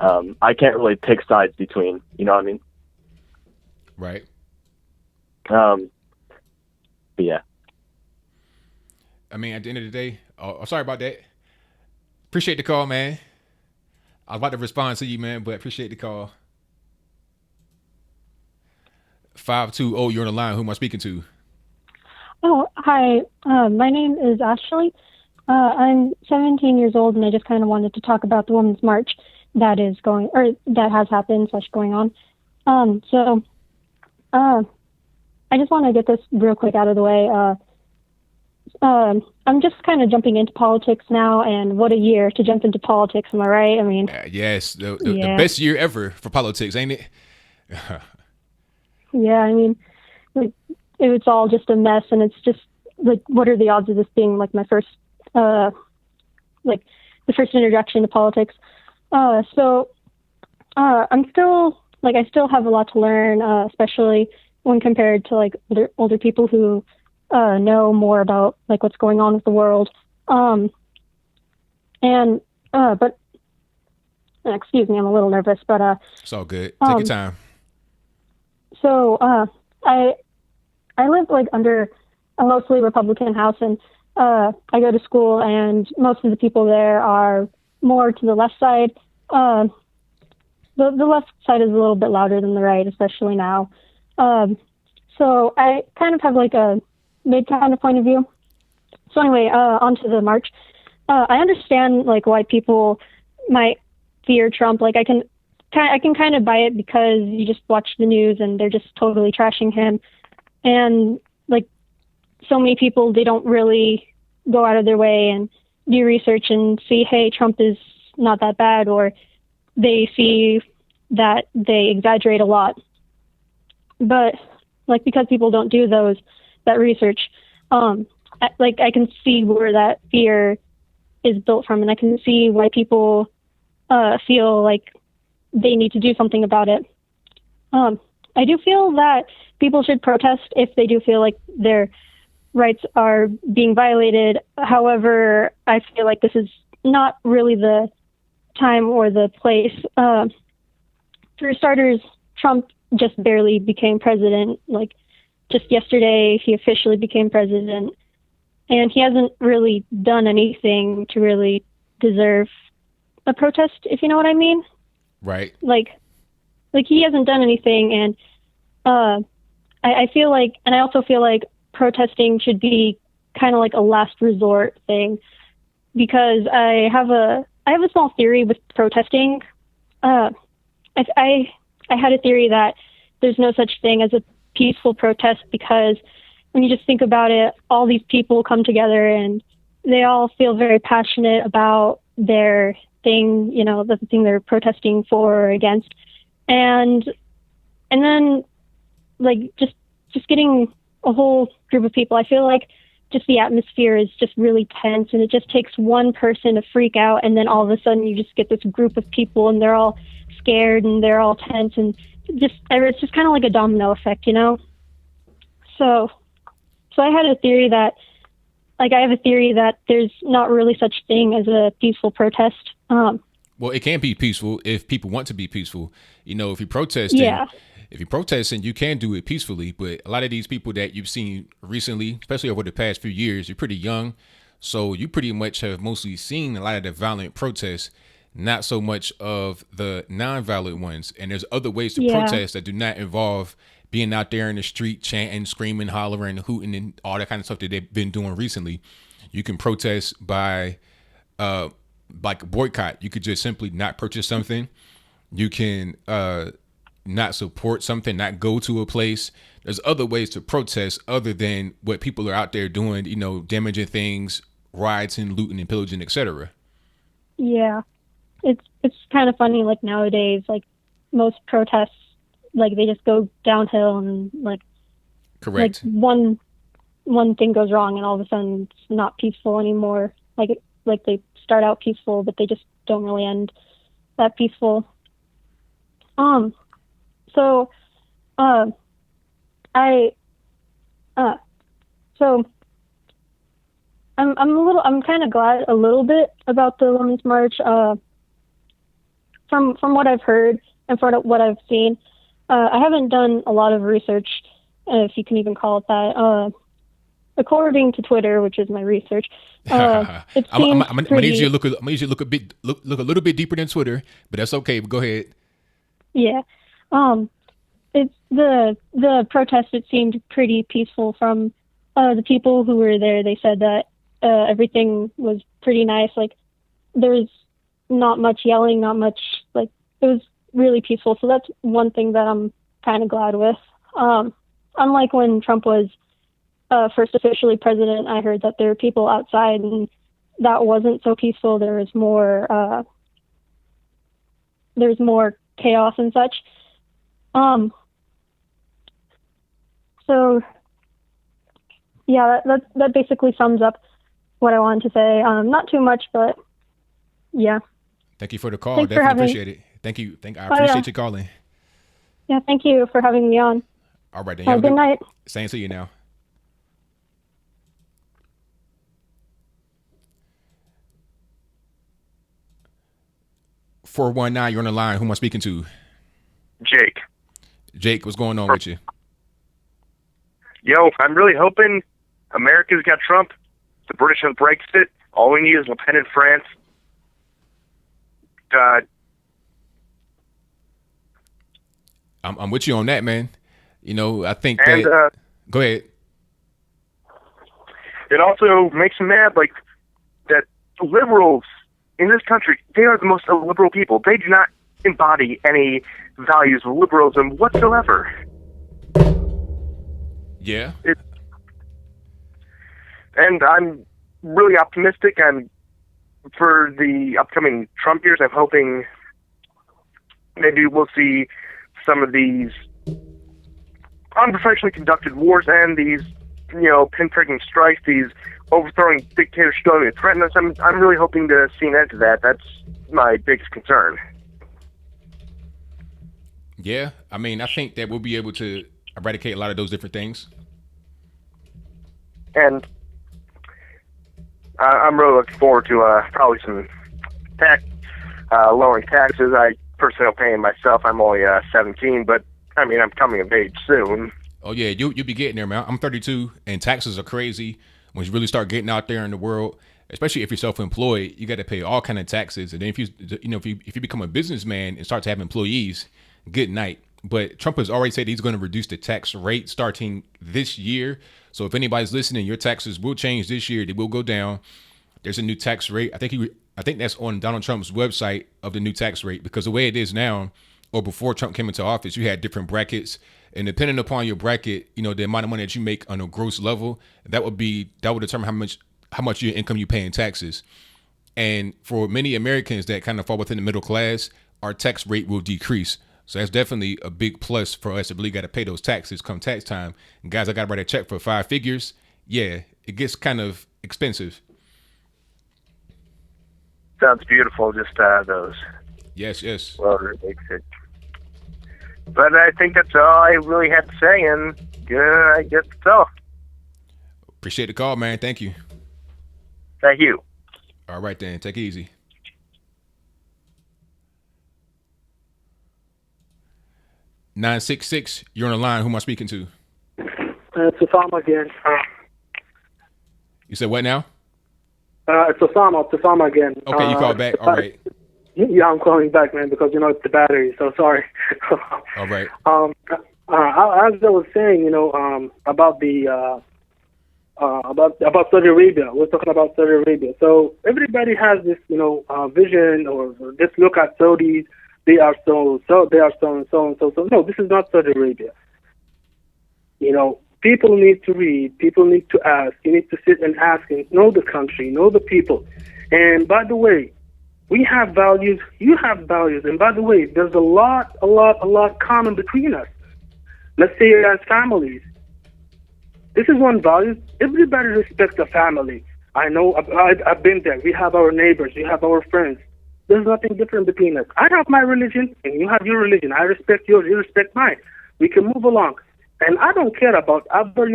I can't really pick sides between, you know what I mean? Right. But yeah. I mean, at the end of the day, sorry about that. Appreciate the call, man. I was about to respond to you, man, but appreciate the call. 520, you're on the line. Who am I speaking to? Oh, hi. My name is Ashley. I'm 17 years old, and I just kind of wanted to talk about the Women's March that has happened / going on. I just want to get this real quick out of the way. I'm just kind of jumping into politics now, and what a year to jump into politics, am I right? I mean, yes, the best year ever for politics, ain't it? Yeah, I mean, it's all just a mess, and it's just what are the odds of this being my first, the first introduction to politics? I'm still I still have a lot to learn, especially when compared to older people who know more about what's going on with the world. But excuse me, I'm a little nervous, but it's all good. Take your time. So I live like under a mostly Republican house, and I go to school, and most of the people there are more to the left side. The left side is a little bit louder than the right, especially now. So I kind of have like a mid kind of point of view. So anyway, on to the march. I understand like why people might fear Trump. Like I can kind of buy it because you just watch the news and they're just totally trashing him. And like so many people, they don't really go out of their way and do research and see, hey, Trump is not that bad, or they see that they exaggerate a lot. But like because people don't do that research, I can see where that fear is built from, and I can see why people feel like they need to do something about it. I do feel that people should protest if they do feel like their rights are being violated. However, I feel like this is not really the time or the place. For starters, Trump just barely became president. Like just yesterday, he officially became president, and he hasn't really done anything to really deserve a protest, if you know what I mean. Right. Like he hasn't done anything, and I feel like, and I also feel like protesting should be kind of like a last resort thing, because I have a small theory with protesting. I had a theory that there's no such thing as a peaceful protest, because when you just think about it, all these people come together and they all feel very passionate about their thing, the thing they're protesting for or against. And then like just getting a whole group of people, I feel like just the atmosphere is just really tense, and it just takes one person to freak out, and then all of a sudden you just get this group of people and they're all scared and they're all tense, and it's just kind of like a domino effect, So I had a theory that, there's not really such thing as a peaceful protest. Well, it can be peaceful if people want to be peaceful. If you're protesting, you can do it peacefully. But a lot of these people that you've seen recently, especially over the past few years, you're pretty young. So you pretty much have mostly seen a lot of the violent protests, not so much of the non-violent ones. And there's other ways to protest that do not involve being out there in the street chanting, screaming, hollering, hooting, and all that kind of stuff that they've been doing recently. You can protest by like a boycott. You could just simply not purchase something. You can not support something, not go to a place. There's other ways to protest other than what people are out there doing, damaging things, rioting, looting, and pillaging, etc. Yeah. It's kind of funny, like nowadays, like most protests, like they just go downhill, and like correct. Like one thing goes wrong and all of a sudden it's not peaceful anymore. Like they start out peaceful, but they just don't really end that peaceful. So I'm kind of glad a little bit about the Women's March. From what I've heard and from what I've seen, I haven't done a lot of research, if you can even call it that. According to Twitter, which is my research, it seems I'm gonna need you to look a little bit deeper than Twitter, but that's okay. Go ahead. Yeah. It's the protest. It seemed pretty peaceful from the people who were there. They said that everything was pretty nice. Like there was not much yelling, not much, like it was really peaceful. So that's one thing that I'm kind of glad with. Unlike when Trump was first officially president, I heard that there were people outside and that wasn't so peaceful. There was more chaos and such. So yeah, that basically sums up what I wanted to say. Not too much, but yeah. Thank you for the call. Thanks Definitely appreciate it. Thank you. I appreciate you calling. Yeah, thank you for having me on. All right, then. Have a good night. Same to you now. (419), you're on the line. Who am I speaking to? Jake. Jake, what's going on with you? Yo, I'm really hoping America's got Trump. The British have Brexit. All we need is Le Pen in France. I'm with you on that, man. You know, I think and that. Go ahead. It also makes me mad, like, that liberals in this country, they are the most liberal people. They do not embody any values of liberalism whatsoever. Yeah. And I'm really optimistic. And for the upcoming Trump years, I'm hoping maybe we'll see some of these unprofessionally conducted wars and these, pinpricking strikes, these overthrowing dictators going to threaten us. I'm really hoping to see an end to that. That's my biggest concern. Yeah, I mean, I think that we'll be able to eradicate a lot of those different things. And I'm really looking forward to probably some lowering taxes. I personally don't pay myself. I'm only 17, but I mean, I'm coming of age soon. Oh yeah, you'll be getting there, man. I'm 32, and taxes are crazy. When you really start getting out there in the world, especially if you're self-employed, you got to pay all kind of taxes. And then if you become a businessman and start to have employees, good night. But Trump has already said he's going to reduce the tax rate starting this year. So if anybody's listening, your taxes will change this year. They will go down. There's a new tax rate. I think that's on Donald Trump's website of the new tax rate, because the way it is now, or before Trump came into office, you had different brackets, and depending upon your bracket, the amount of money that you make on a gross level, that would determine how much your income you pay in taxes. And for many Americans that kind of fall within the middle class, our tax rate will decrease. So that's definitely a big plus for us that really got to pay those taxes come tax time. And guys, I got to write a check for 5 figures. Yeah, it gets kind of expensive. Sounds beautiful, just those. Yes. Well, it makes it. But I think that's all I really had to say, and I guess that's all. Appreciate the call, man. Thank you. Thank you. All right, then. Take it easy. (966), you're on the line. Who am I speaking to? It's Osama again. You said what now? It's Osama again. Okay, you called back. All right. Yeah, I'm calling back, man, because it's the battery. So sorry. All right. As I was saying, about the about Saudi Arabia. We're talking about Saudi Arabia. So everybody has this, vision or this look at Saudis. They are so. They are so and so and so. So no, this is not Saudi Arabia. People need to read. People need to ask. You need to sit and ask and know the country, know the people. And by the way, we have values. You have values. And by the way, there's a lot common between us. Let's say as families. This is one value. Everybody respects a family. I know. I've been there. We have our neighbors. We have our friends. There's nothing different between us. I have my religion, and you have your religion. I respect yours. You respect mine. We can move along. And I don't care about other,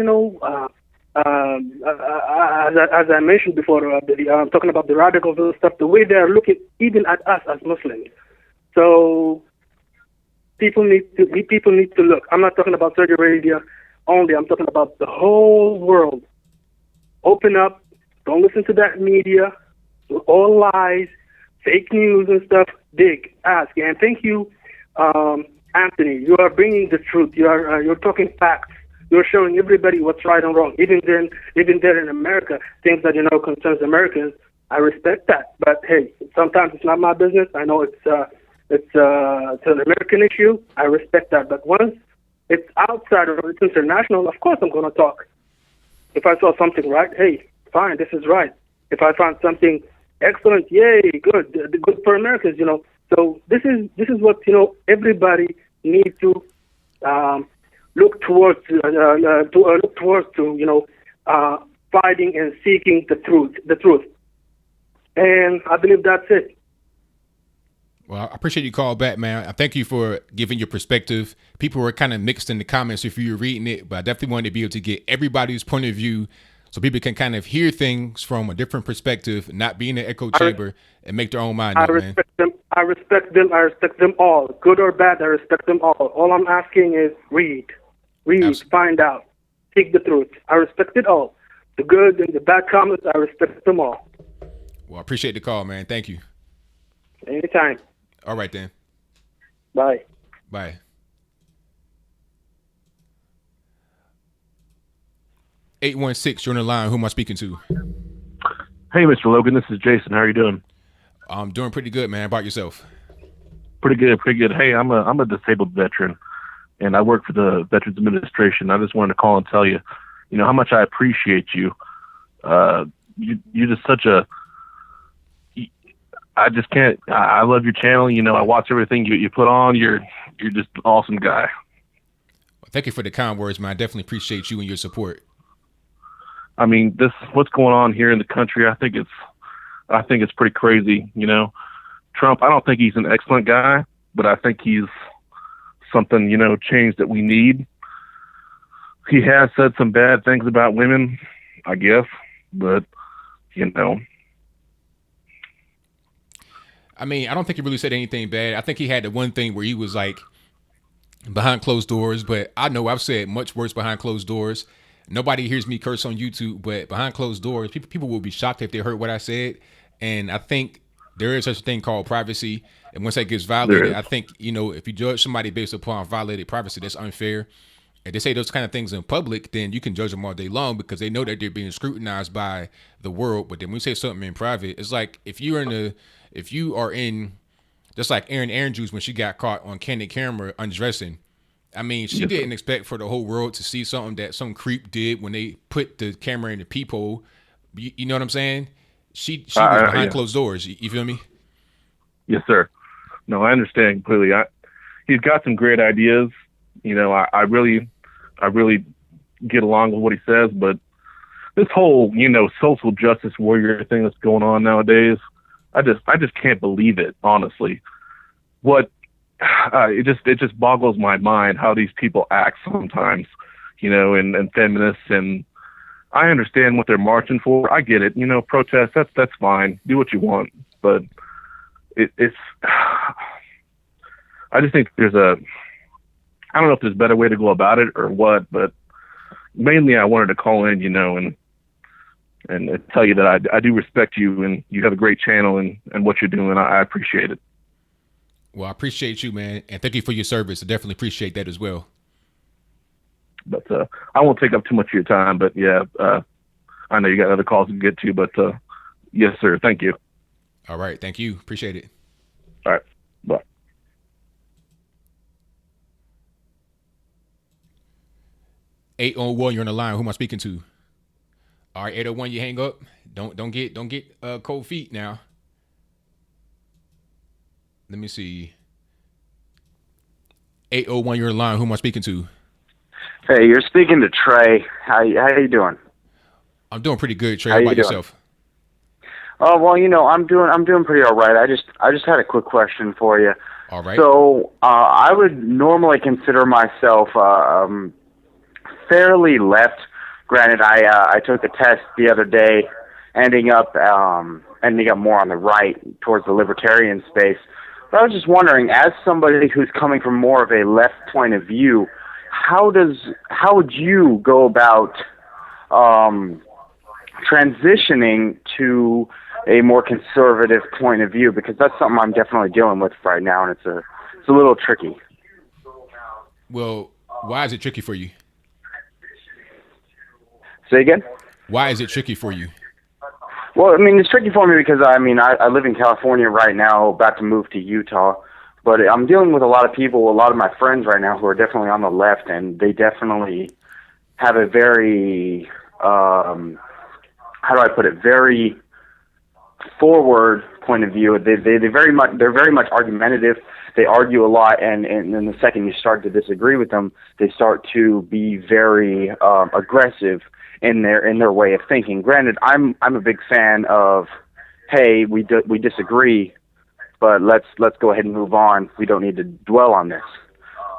as I mentioned before, I'm talking about the radical stuff, the way they are looking even at us as Muslims. So people need to look. I'm not talking about Saudi Arabia only. I'm talking about the whole world. Open up. Don't listen to that media. All lies, fake news and stuff. Dig, ask, and thank you. Anthony, you are bringing the truth. You're talking facts. You're showing everybody what's right and wrong. Even there in America, things that concerns Americans, I respect that. But hey, sometimes it's not my business. I know it's an American issue. I respect that. But once it's outside or it's international, of course I'm going to talk. If I saw something right, hey, fine, this is right. If I found something excellent, yay, good for Americans. So this is what everybody needs to look towards fighting and seeking the truth. And I believe that's it. Well, I appreciate you call back, man. I thank you for giving your perspective. People were kind of mixed in the comments if you were reading it, but I definitely wanted to be able to get everybody's point of view so people can kind of hear things from a different perspective, not be in an echo chamber and make their own mind up, man. I respect them. I respect them all, good or bad. I respect them all. All I'm asking is read, find out, seek the truth. I respect it all. The good and the bad comments, I respect them all. Well, I appreciate the call, man. Thank you. Anytime. All right, then. Bye. Bye. 816, you're on the line. Who am I speaking to? Hey, Mr. Logan, this is Jason. How are you doing? I'm doing pretty good, man. How about yourself? Pretty good, pretty good. Hey, I'm a disabled veteran, and I work for the Veterans Administration. I just wanted to call and tell you, how much I appreciate you. You're just such a. I just can't. I love your channel. I watch everything you put on. You're just an awesome guy. Well, thank you for the kind words, man. I definitely appreciate you and your support. I mean, what's going on here in the country. I think it's pretty crazy. Trump. I don't think he's an excellent guy, but I think he's something change that we need. He has said some bad things about women, I guess, but I mean, I don't think he really said anything bad. I think he had the one thing where he was like behind closed doors, but I know I've said much worse behind closed doors. Nobody hears me curse on YouTube, but behind closed doors, people will be shocked if they heard what I said. And I think there is such a thing called privacy. And once that gets violated, I think, if you judge somebody based upon violated privacy, that's unfair. If they say those kind of things in public, then you can judge them all day long because they know that they're being scrutinized by the world. But then when you say something in private, it's like if you are in, just like Aaron Jews when she got caught on candid camera undressing. I mean, she didn't expect for the whole world to see something that some creep did when they put the camera in the peephole. You know what I'm saying? She was behind closed doors. You feel me? Yes, sir. No, I understand completely. He's got some great ideas. I really get along with what he says, but this whole, social justice warrior thing that's going on nowadays, I just can't believe it, honestly. It just boggles my mind how these people act sometimes, and feminists, and I understand what they're marching for. I get it, protest, that's fine. Do what you want. But it's I just think I don't know if there's a better way to go about it or what, but mainly I wanted to call in, and tell you that I do respect you and you have a great channel and what you're doing. I appreciate it. Well, I appreciate you, man. And thank you for your service. I definitely appreciate that as well. But I won't take up too much of your time, but yeah, I know you got other calls to get to, but yes, sir. Thank you. All right. Thank you. Appreciate it. All right. Bye. .801, you're on the line. Who am I speaking to? All right, 801, you hang up. Don't get cold feet now. Let me see. 801, you're on the line. Who am I speaking to? Hey, you're speaking to Trey. How you doing? I'm doing pretty good, Trey. How about yourself? Oh, well, I'm doing pretty all right. I just had a quick question for you. All right. So, I would normally consider myself fairly left. Granted, I took a test the other day, ending up more on the right towards the libertarian space. But I was just wondering, as somebody who's coming from more of a left point of view, how would you go about transitioning to a more conservative point of view? Because that's something I'm definitely dealing with right now, and it's a little tricky. Well, why is it tricky for you? Say again? Why is it tricky for you? Well, I mean, it's tricky for me because, I live in California right now, about to move to Utah. But I'm dealing with a lot of people, a lot of my friends right now who are definitely on the left, and they definitely have a very, how do I put it, very forward point of view. They're very much argumentative. They argue a lot, and then the second you start to disagree with them, they start to be very aggressive in their way of thinking. Granted, I'm a big fan of, hey, we disagree, but let's go ahead and move on. We don't need to dwell on this.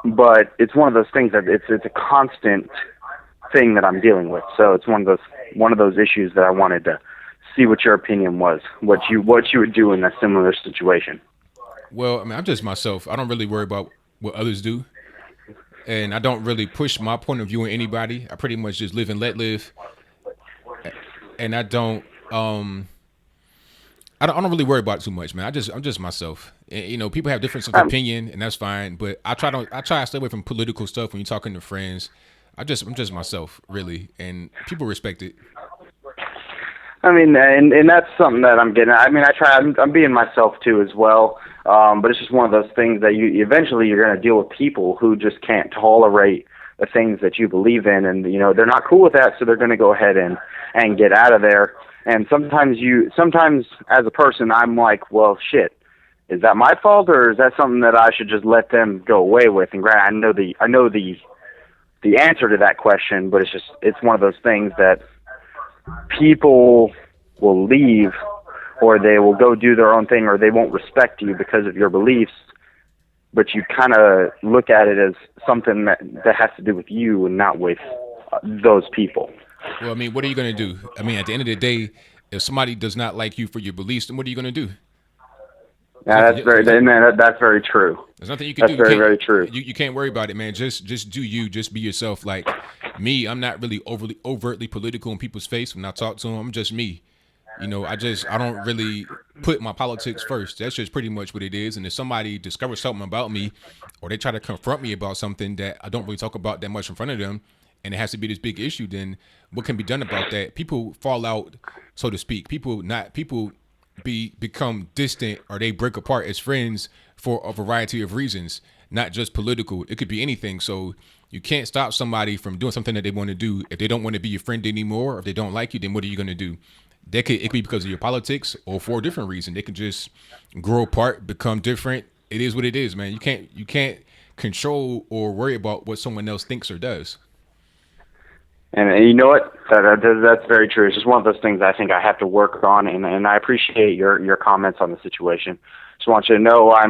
But it's one of those things that it's a constant thing that I'm dealing with. So it's one of those issues that I wanted to see what your opinion was, what you would do in a similar situation. Well, I mean, I'm just myself. I don't really worry about what others do, and I don't really push my point of view on anybody. I pretty much just live and let live, and I don't really worry about it too much, man. I'm just myself. And, people have difference of opinion, and that's fine. But I try to stay away from political stuff when you're talking to friends. I'm just myself, really, and people respect it. I mean, and that's something that I'm getting. I mean, I'm being myself too as well. But it's just one of those things that you're going to deal with people who just can't tolerate the things that you believe in, and they're not cool with that, so they're going to go ahead and get out of there. And sometimes as a person, I'm like, well, shit, is that my fault, or is that something that I should just let them go away with? And granted, I know the answer to that question, but it's one of those things that people will leave, or they will go do their own thing, or they won't respect you because of your beliefs, but you kind of look at it as something that has to do with you and not with those people. Well, I mean, what are you going to do? I mean, at the end of the day, if somebody does not like you for your beliefs, then what are you going to do? Yeah, that's very true. There's nothing you can do. That's very true. You can't worry about it, man. Just do you. Just be yourself. Like me, I'm not really overtly political in people's face when I talk to them. I'm just me. I don't really put my politics first. That's just pretty much what it is. And if somebody discovers something about me, or they try to confront me about something that I don't really talk about that much in front of them, and it has to be this big issue, then what can be done about that? People fall out, so to speak. People become distant, or they break apart as friends for a variety of reasons, not just political. It could be anything. So you can't stop somebody from doing something that they want to do. If they don't want to be your friend anymore, or if they don't like you, then what are you going to do? It could be because of your politics, or for a different reason. They could just grow apart, become different. It is what it is, man. You can't control or worry about what someone else thinks or does. And you know what? That's very true. It's just one of those things I think I have to work on, and I appreciate your comments on the situation. Just want you to know I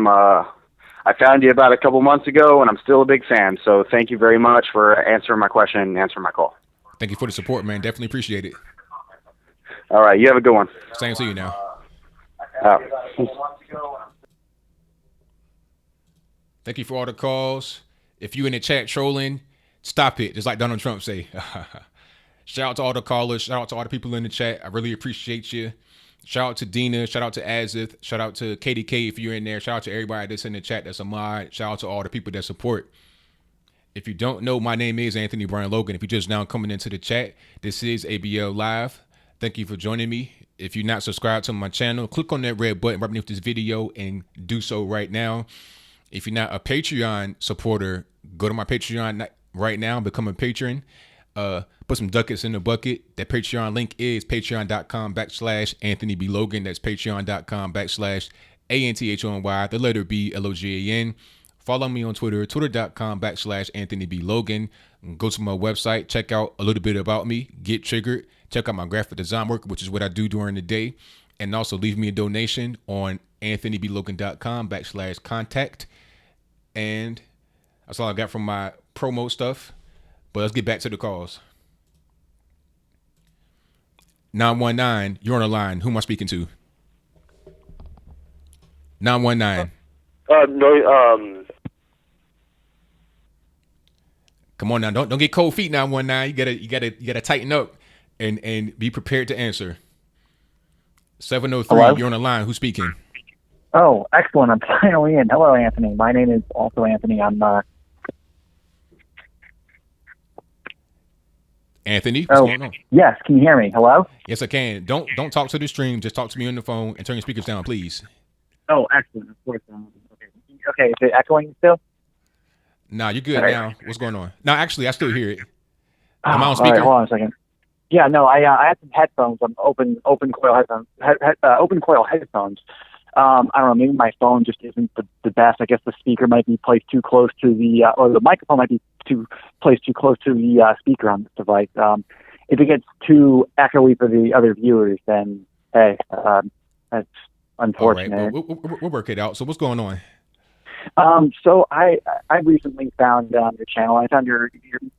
found you about a couple months ago, and I'm still a big fan. So thank you very much for answering my question and answering my call. Thank you for the support, man. Definitely appreciate it. All right, you have a good one. Same to you now. Thank you for all the calls. If you in the chat trolling, stop it. Just like Donald Trump say. Shout out to all the callers. Shout out to all the people in the chat. I really appreciate you. Shout out to Dina. Shout out to Azith. Shout out to KDK if you're in there. Shout out to everybody that's in the chat that's a mod. Shout out to all the people that support. If you don't know, my name is Anthony Brian Logan. If you're just now coming into the chat, this is ABL Live. Thank you for joining me. If you're not subscribed to my channel, click on that red button right beneath this video and do so right now. If you're not a Patreon supporter, go to my Patreon right now and become a patron. Put some ducats in the bucket. That Patreon link is patreon.com/Anthony B. Logan. That's patreon.com/ANTHONY, the letter B, LOGAN. Follow me on Twitter, twitter.com/Anthony B. Logan. Go to my website, check out a little bit about me, get triggered. Check out my graphic design work, which is what I do during the day. And also leave me a donation on anthonyblogan.com/contact. And that's all I got from my promo stuff. But let's get back to the calls. 919, you're on the line. Who am I speaking to? 919. No. Come on now, don't get cold feet. 919. You gotta tighten up and be prepared to answer. 703, Hello? You're on the line. Who's speaking? Oh, excellent. I'm finally in. Hello, Anthony. My name is also Anthony. I'm Anthony, what's going on? Yes, can you hear me? Hello? Yes, I can. Don't talk to the stream. Just talk to me on the phone and turn your speakers down, please. Oh, excellent. Of course. Okay, is it echoing still? Nah, you're good All right. now. What's going on? No, actually, I still hear it. Oh, Am I on all speaker? right, hold on a second. Yeah, no, I had some headphones. Open coil headphones. Open coil headphones. I don't know. Maybe my phone just isn't the best. I guess the speaker might be placed too close to the, or the microphone might be placed too close to the speaker on this device. If it gets too echoey for the other viewers, then hey, that's unfortunate. All right, well, we'll work it out. So what's going on? So I recently found your channel. I found your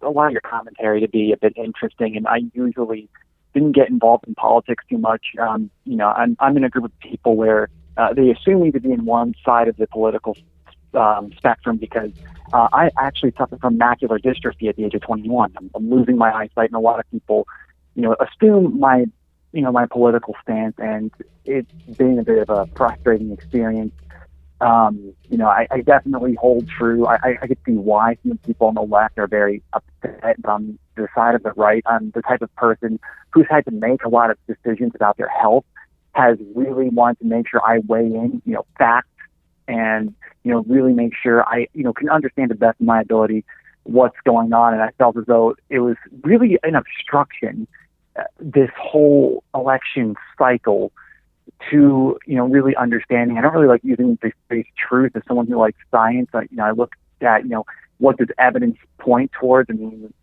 a lot of your commentary to be a bit interesting, and I usually didn't get involved in politics too much. I'm in a group of people where they assume me to be in one side of the political spectrum because I actually suffered from macular dystrophy at the age of 21. I'm losing my eyesight, and a lot of people, assume my political stance, and it's been a bit of a frustrating experience. I definitely hold true. I could see why some people on the left are very upset on the side of the right. I'm the type of person who's had to make a lot of decisions about their health, has really wanted to make sure I weigh in, facts, and, really make sure I, can understand to the best of my ability what's going on. And I felt as though it was really an obstruction, this whole election cycle, to really understanding. I don't really like using the phrase truth as someone who likes science. I look at what does evidence point towards. I mean,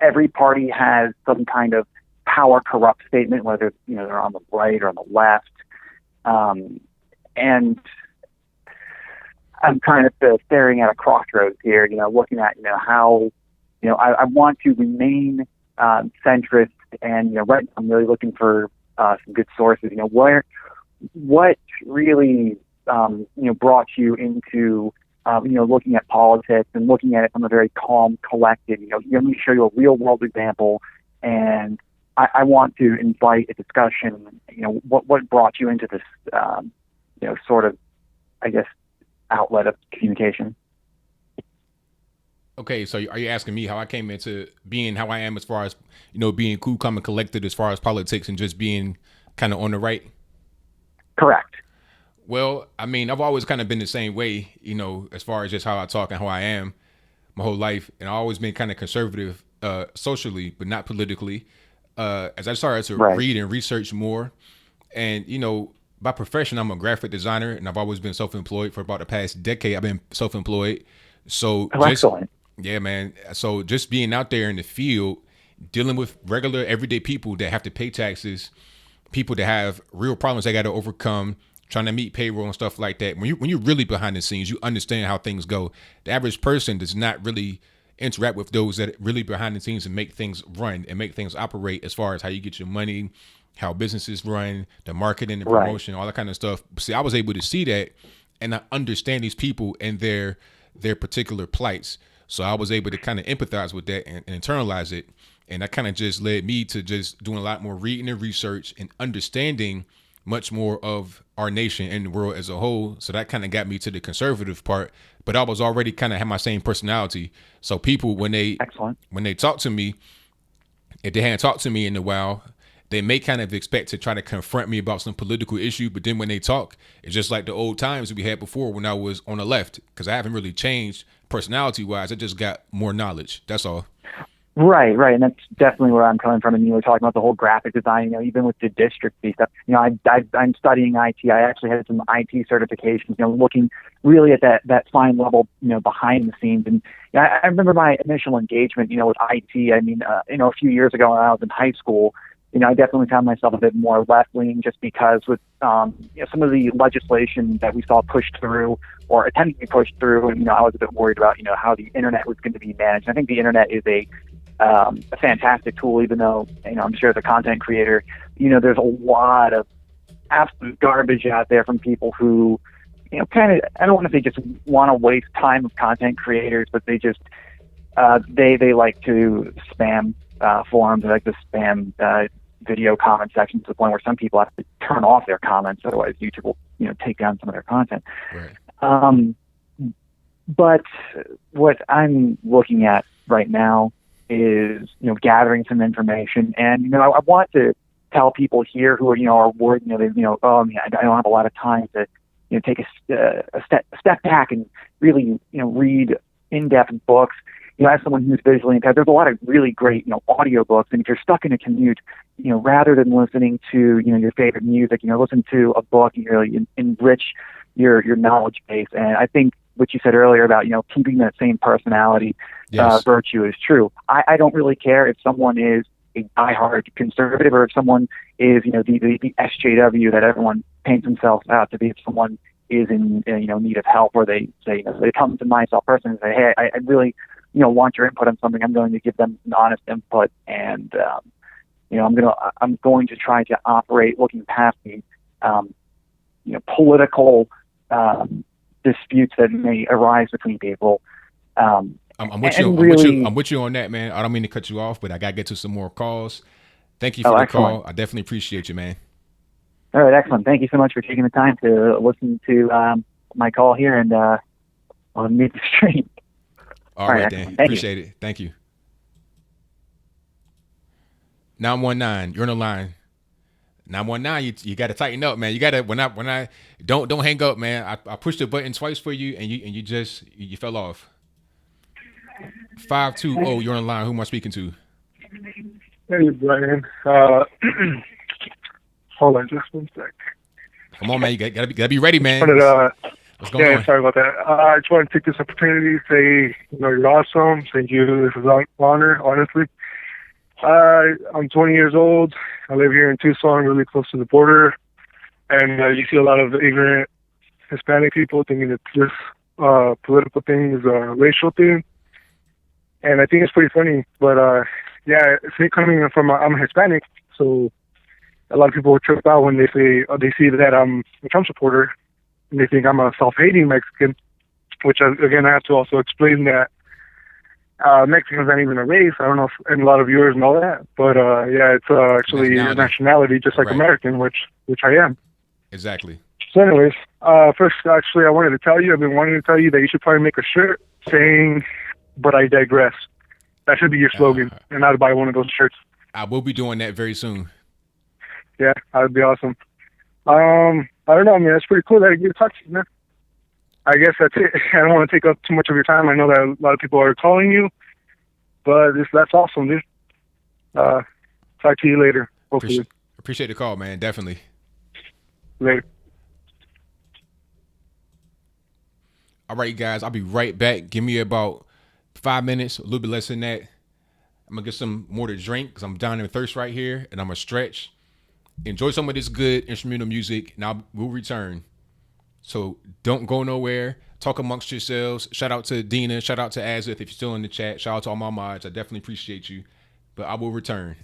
every party has some kind of power corrupt statement, whether they're on the right or on the left. And I'm kind of staring at a crossroads here. Looking at how I want to remain centrist, and right now I'm really looking for some good sources. What really brought you into looking at politics and looking at it from a very calm, collected. Let me show you a real world example, and I want to invite a discussion. What brought you into this sort of, I guess, outlet of communication? Okay, so are you asking me how I came into being how I am as far as, being cool, calm, and collected as far as politics and just being kind of on the right? Correct. Well, I mean, I've always kind of been the same way, as far as just how I talk and how I am my whole life. And I've always been kind of conservative socially, but not politically. As I started to read and research more, and, by profession, I'm a graphic designer, and I've always been self-employed for about the past decade. I've been self-employed. So excellent. Yeah, man. So just being out there in the field, dealing with regular everyday people that have to pay taxes, people that have real problems they got to overcome, trying to meet payroll and stuff like that. When you're really behind the scenes, you understand how things go. The average person does not really interact with those that really behind the scenes and make things run and make things operate, as far as how you get your money, how businesses run, the marketing, the promotion, all that kind of stuff. See, I was able to see that, and I understand these people and their particular plights. So I was able to kind of empathize with that and internalize it. And that kind of just led me to just doing a lot more reading and research and understanding much more of our nation and the world as a whole. So that kind of got me to the conservative part, but I was already kind of had my same personality. So people, when they talk to me, if they hadn't talked to me in a while, they may kind of expect to try to confront me about some political issue. But then when they talk, it's just like the old times we had before when I was on the left, because I haven't really changed personality wise. I just got more knowledge. That's all. Right. And that's definitely where I'm coming from. And you were talking about the whole graphic design, even with the district stuff, I'm studying IT. I actually had some IT certifications, looking really at that fine level, behind the scenes. And I remember my initial engagement, with IT. I mean, a few years ago when I was in high school, I definitely found myself a bit more left-leaning, just because with some of the legislation that we saw pushed through or attempted to be pushed through, and I was a bit worried about how the internet was going to be managed. I think the internet is a fantastic tool, even though I'm sure as a content creator, there's a lot of absolute garbage out there from people who kind of, I don't want to say just want to waste time of content creators, but they just they like to spam forums. They like to spam video comment sections to the point where some people have to turn off their comments, otherwise YouTube will take down some of their content. But what I'm looking at right now is gathering some information, and I want to tell people here who are worried, I don't have a lot of time to take a step back and really read in-depth books. As someone who's visually impaired, there's a lot of really great, audiobooks. And if you're stuck in a commute, rather than listening to, your favorite music, listen to a book and really enrich your knowledge base. And I think what you said earlier about, keeping that same personality, virtue is true. I don't really care if someone is a diehard conservative or if someone is, the SJW that everyone paints themselves out to be. If someone is in, need of help, or they say, they come to myself personally and say, hey, I really, want your input on something, I'm going to give them an honest input, and I'm going to try to operate looking past the political disputes that may arise between people. I'm with you. I'm with you on that, man. I don't mean to cut you off, but I gotta get to some more calls. Thank you for the excellent. call. I definitely appreciate you, man. All right, excellent. Thank you so much for taking the time to listen to my call here and on Meet the Stream. All right, Dan. Appreciate it. Thank you. 919, you're on the line. 919, you got to tighten up, man. You got to when I don't hang up, man. I pushed the button twice for you, and you fell off. 520, you're on the line. Who am I speaking to? Hey, Brian. Hold on just one sec. Come on, man. You gotta be ready, man. What's going on? Sorry about that. I just want to take this opportunity to say, you're awesome. Thank you. This is an honor, honestly. I'm 20 years old. I live here in Tucson, really close to the border. And you see a lot of ignorant Hispanic people thinking that this political thing is a racial thing. And I think it's pretty funny. But, coming from, I'm Hispanic, so a lot of people trip out when they see that I'm a Trump supporter, and they think I'm a self-hating Mexican, which, again, I have to also explain that Mexicans aren't even a race. I don't know and a lot of viewers know that, but it's actually a nationality, just like American, which I am. Exactly. So, anyways, first, actually, I've been wanting to tell you that you should probably make a shirt saying, "But I digress." That should be your slogan, and I'd buy one of those shirts. I will be doing that very soon. Yeah, that would be awesome. I don't know, man. It's pretty cool that I get to talk to you, man. I guess that's it. I don't want to take up too much of your time. I know that a lot of people are calling you, but that's awesome, dude. Talk to you later, hopefully. Appreciate the call, man. Definitely. Later. All right, guys. I'll be right back. Give me about 5 minutes, a little bit less than that. I'm going to get some more to drink because I'm dying of thirst right here, and I'm going to stretch. Enjoy some of this good instrumental music. Now we'll return. So don't go nowhere. Talk amongst yourselves. Shout out to Dina. Shout out to Azith if you're still in the chat. Shout out to all my mods. I definitely appreciate you. But I will return.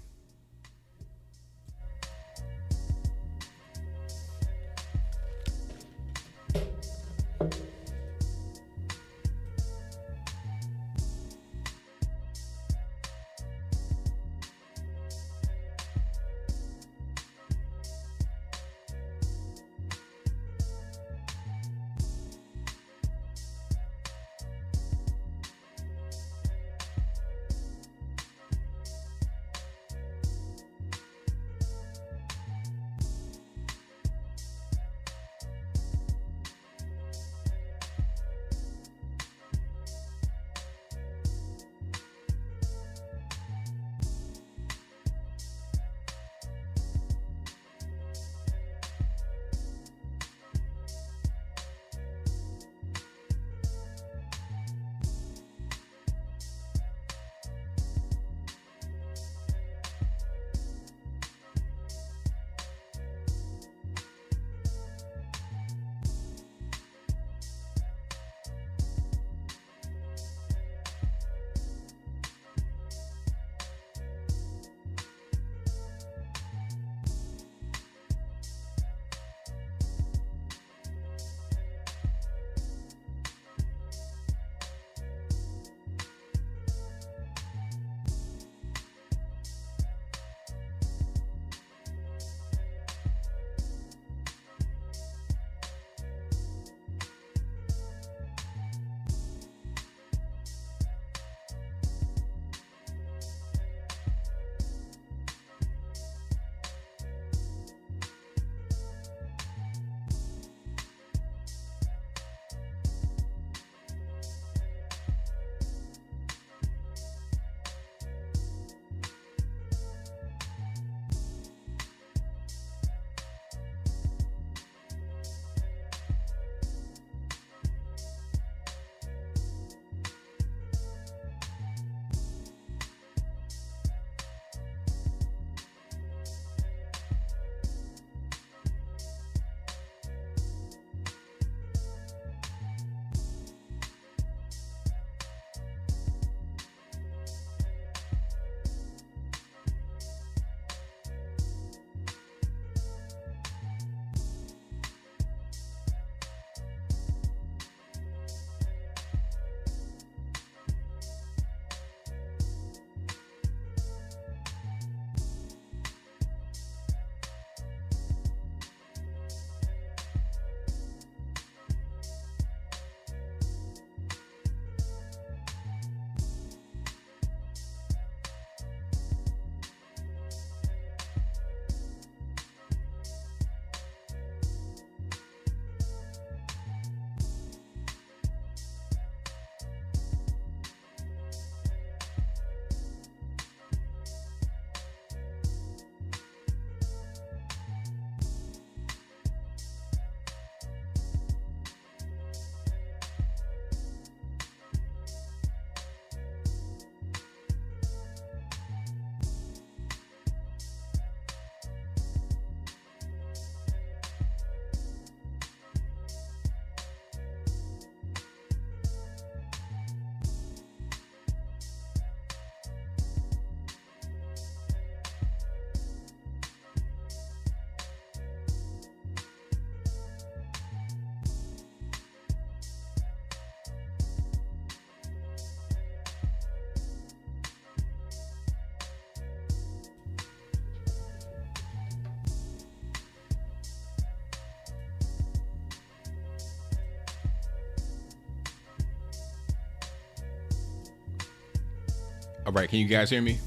All right, can you guys hear me?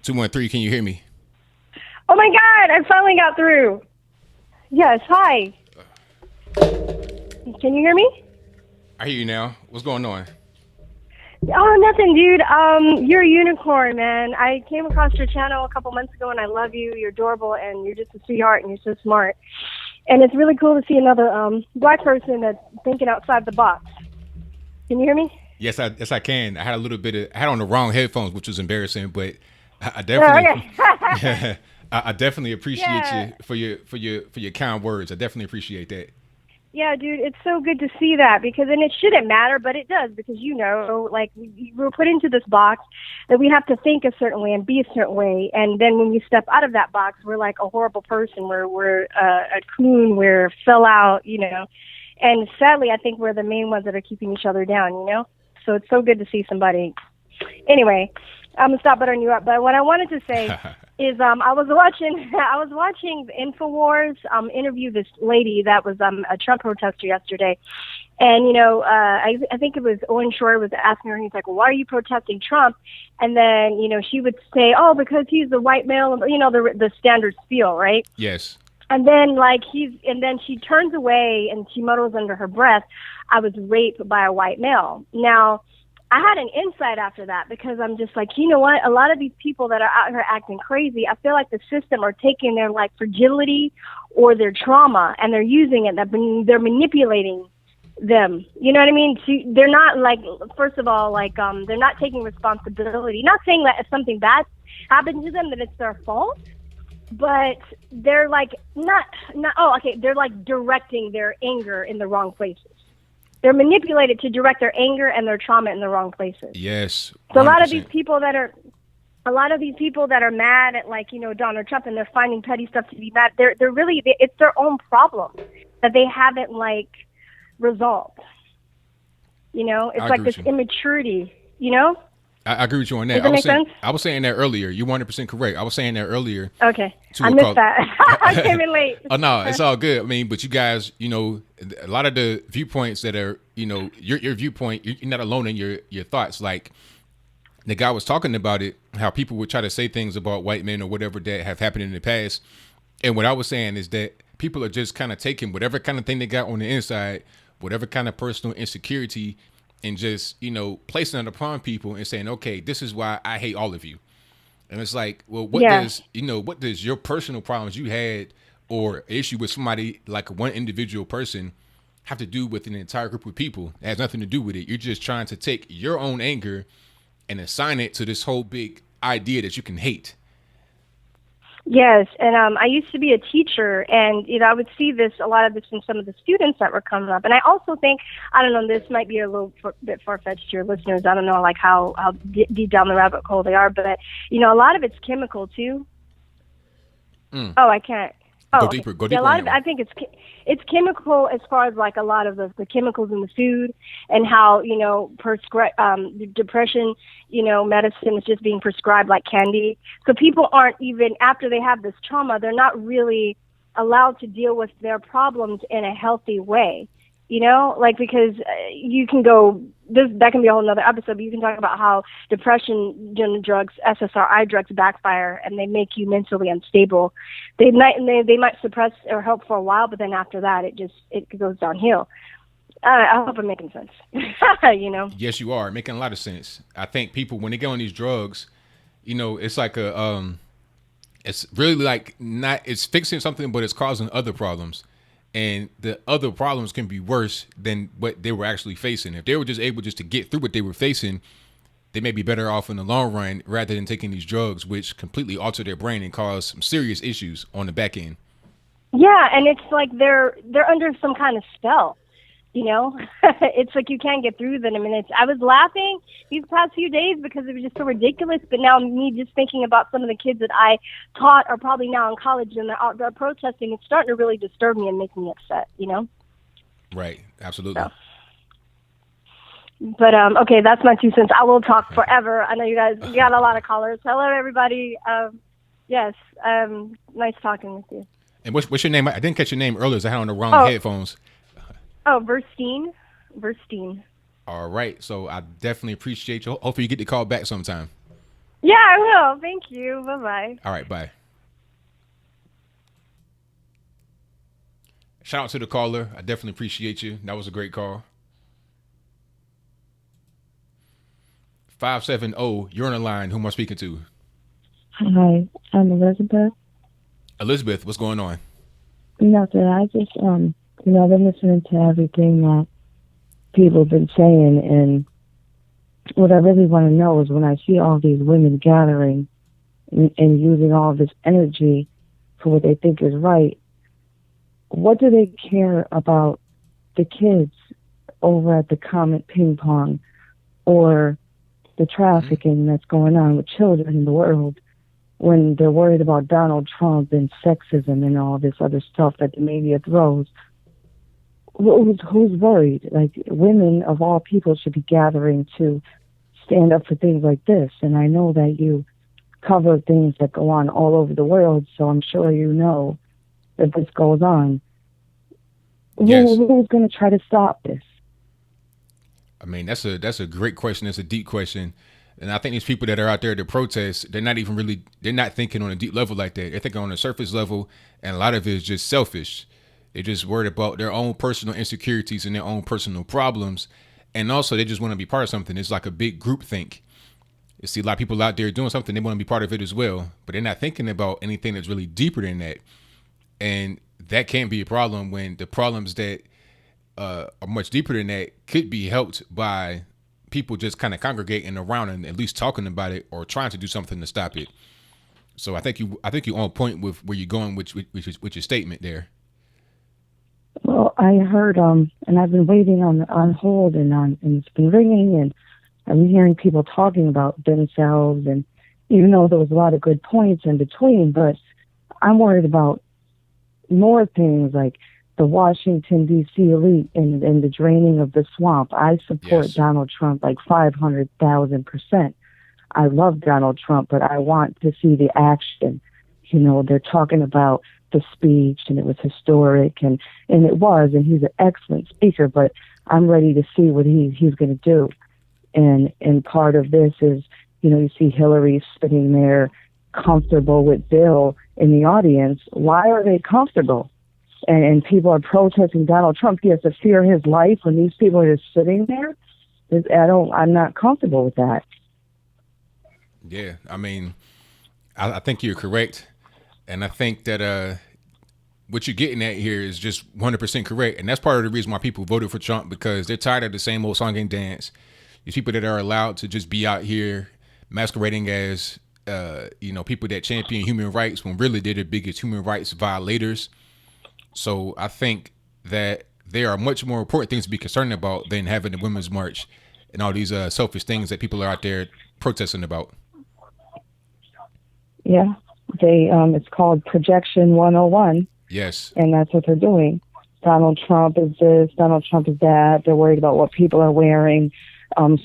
Two 1-3. Can you hear me? Oh my God! I finally got through. Yes. Hi. Can you hear me? I hear you now. What's going on? Oh, nothing, dude. You're a unicorn, man. I came across your channel a couple months ago, and I love you. You're adorable, and you're just a sweetheart, and you're so smart. And it's really cool to see another black person that's thinking outside the box. Can you hear me? Yes, I can. I had on the wrong headphones, which was embarrassing, but I definitely, okay. I definitely appreciate you for your kind words. I definitely appreciate that. Yeah, dude, it's so good to see that and it shouldn't matter, but it does because, like we're put into this box that we have to think a certain way and be a certain way. And then when we step out of that box, we're like a horrible person. We're a coon. We're fell out, And sadly, I think we're the main ones that are keeping each other down, So it's so good to see somebody. Anyway, I'm gonna stop buttering you up. But what I wanted to say is, I was watching the Infowars interview this lady that was a Trump protester yesterday, and I think it was Owen Shore was asking her. He's like, "Well, why are you protesting Trump?" And then she would say, "Oh, because he's the white male," the standard spiel, right? Yes. And then she turns away and she mutters under her breath, "I was raped by a white male." Now, I had an insight after that because I'm just like, you know what? A lot of these people that are out here acting crazy, I feel like the system are taking their like fragility or their trauma and they're using it. They're manipulating them. You know what I mean? They're not like, first of all, like they're not taking responsibility. Not saying that if something bad happened to them that it's their fault, but they're like they're like directing their anger in the wrong places. They're manipulated to direct their anger and their trauma in the wrong places. Yes. 100%. So a lot of these people that are mad at Donald Trump and they're finding petty stuff to be mad, they're really it's their own problem that they haven't resolved. It's like this immaturity. I agree with you on that. Does that make sense? I was saying that earlier. You're 100% correct. I was saying that earlier. Okay. I missed that. I came in late. Oh, no, it's all good. I mean, but you guys, a lot of the viewpoints that are, your viewpoint, you're not alone in your thoughts. Like the guy was talking about it, how people would try to say things about white men or whatever that have happened in the past. And what I was saying is that people are just kind of taking whatever kind of thing they got on the inside, whatever kind of personal insecurity, and just, placing it upon people and saying, okay, this is why I hate all of you. And it's like, well, what does your personal problems you had or issue with somebody like one individual person have to do with an entire group of people? It has nothing to do with it. You're just trying to take your own anger and assign it to this whole big idea that you can hate. Yes, and I used to be a teacher, and I would see a lot of this in some of the students that were coming up. And I also think, I don't know, this might be a little bit far-fetched to your listeners. I don't know, how deep down the rabbit hole they are, but a lot of it's chemical too. Oh, I can't. Go deeper. Yeah, a lot of I think it's chemical as far as a lot of the chemicals in the food and how depression medicine is just being prescribed like candy. So people aren't even after they have this trauma, they're not really allowed to deal with their problems in a healthy way. Because you can go, that can be a whole nother episode, but you can talk about how depression drugs, SSRI drugs backfire and they make you mentally unstable. They might suppress or help for a while, but then after that, it goes downhill. I hope I'm making sense. Yes, you are making a lot of sense. I think people, when they get on these drugs, it's like it's really it's fixing something, but it's causing other problems. And the other problems can be worse than what they were actually facing. If they were just able to get through what they were facing, they may be better off in the long run rather than taking these drugs, which completely alter their brain and cause some serious issues on the back end. Yeah, and it's like they're under some kind of spell. It's like you can't get through them. I mean, I was laughing these past few days because it was just so ridiculous. But now me just thinking about some of the kids that I taught are probably now in college and they're out there protesting. It's starting to really disturb me and make me upset. Right. Absolutely. But okay, that's my 2 cents. I will talk forever. I know you got a lot of callers. Hello, everybody. Yes, nice talking with you. And what's your name? I didn't catch your name earlier. I had on the wrong headphones. Oh, Verstein. All right. So I definitely appreciate you. Hopefully you get the call back sometime. Yeah, I will. Thank you. Bye-bye. All right. Bye. Shout out to the caller. I definitely appreciate you. That was a great call. 570, you're on the line. Who am I speaking to? Hi, I'm Elizabeth. Elizabeth, what's going on? Nothing. I just, I've been listening to everything that people have been saying, and what I really want to know is when I see all these women gathering and using all this energy for what they think is right, what do they care about the kids over at the Comet Ping Pong or the trafficking that's going on with children in the world when they're worried about Donald Trump and sexism and all this other stuff that the media throws? Who's worried? Like, women of all people should be gathering to stand up for things like this. And I know that you cover things that go on all over the world, so I'm sure you know that this goes on. Yes. Who's going to try to stop this? I mean, that's a great question. That's a deep question. And I think these people that are out there to protest, they're not thinking on a deep level like that. They're thinking on a surface level, and a lot of it is just selfish. They're just worried about their own personal insecurities and their own personal problems. And also, they just want to be part of something. It's like a big group think. You see a lot of people out there doing something, they want to be part of it as well. But they're not thinking about anything that's really deeper than that. And that can be a problem when the problems that are much deeper than that could be helped by people just kind of congregating around and at least talking about it or trying to do something to stop it. So I think you're on point with where you're going with your statement there. Well, I heard, and I've been waiting on hold, and it's been ringing, and I've been hearing people talking about themselves, and even though there was a lot of good points in between, but I'm worried about more things like the Washington, D.C. elite and the draining of the swamp. I support Donald Trump like 500,000%. I love Donald Trump, but I want to see the action. You know, they're talking about the speech, and it was historic, and it was, and he's an excellent speaker, but I'm ready to see what he's going to do. And part of this is, you know, you see Hillary sitting there comfortable with Bill in the audience. Why are they comfortable? And people are protesting Donald Trump. He has to fear his life when these people are just sitting there. I'm not comfortable with that. Yeah, I mean, I think you're correct. And I think that what you're getting at here is just 100% correct. And that's part of the reason why people voted for Trump, because they're tired of the same old song and dance. These people that are allowed to just be out here masquerading as, people that champion human rights when really they're the biggest human rights violators. So I think that there are much more important things to be concerned about than having the Women's March and all these selfish things that people are out there protesting about. Yeah, it's called Projection 101. Yes. And that's what they're doing. Donald Trump is this, Donald Trump is that. They're worried about what people are wearing.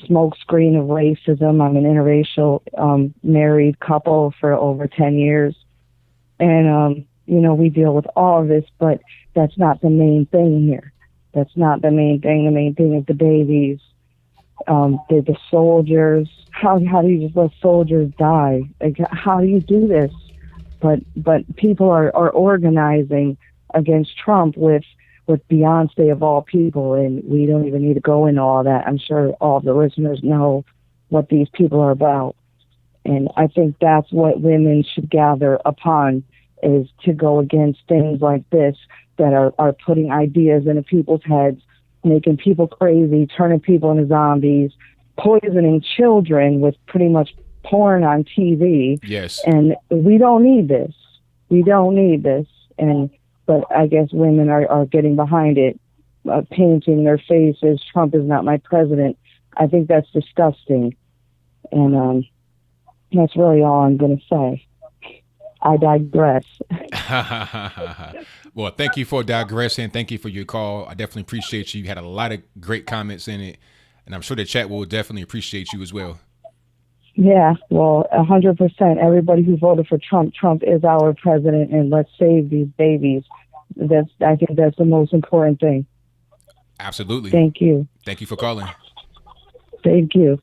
Smoke screen of racism. I'm an interracial married couple for over 10 years. And, we deal with all of this, but that's not the main thing here. That's not the main thing. The main thing is the babies, the soldiers. How do you just let soldiers die? Like, how do you do this? But people are organizing against Trump with Beyonce of all people, and we don't even need to go into all that. I'm sure all the listeners know what these people are about. And I think that's what women should gather upon, is to go against things like this that are putting ideas into people's heads, making people crazy, turning people into zombies, poisoning children with pretty much porn on TV. Yes. And we don't need this. We don't need this. But I guess women are getting behind it, painting their faces, Trump is not my president. I think that's disgusting. And that's really all I'm going to say. I digress. Well, thank you for digressing. Thank you for your call. I definitely appreciate you. You had a lot of great comments in it. and I'm sure the chat will definitely appreciate you as well. Yeah, well, 100%. Everybody who voted for Trump, Trump is our president, and let's save these babies. I think that's the most important thing. Absolutely. Thank you. Thank you for calling. Thank you.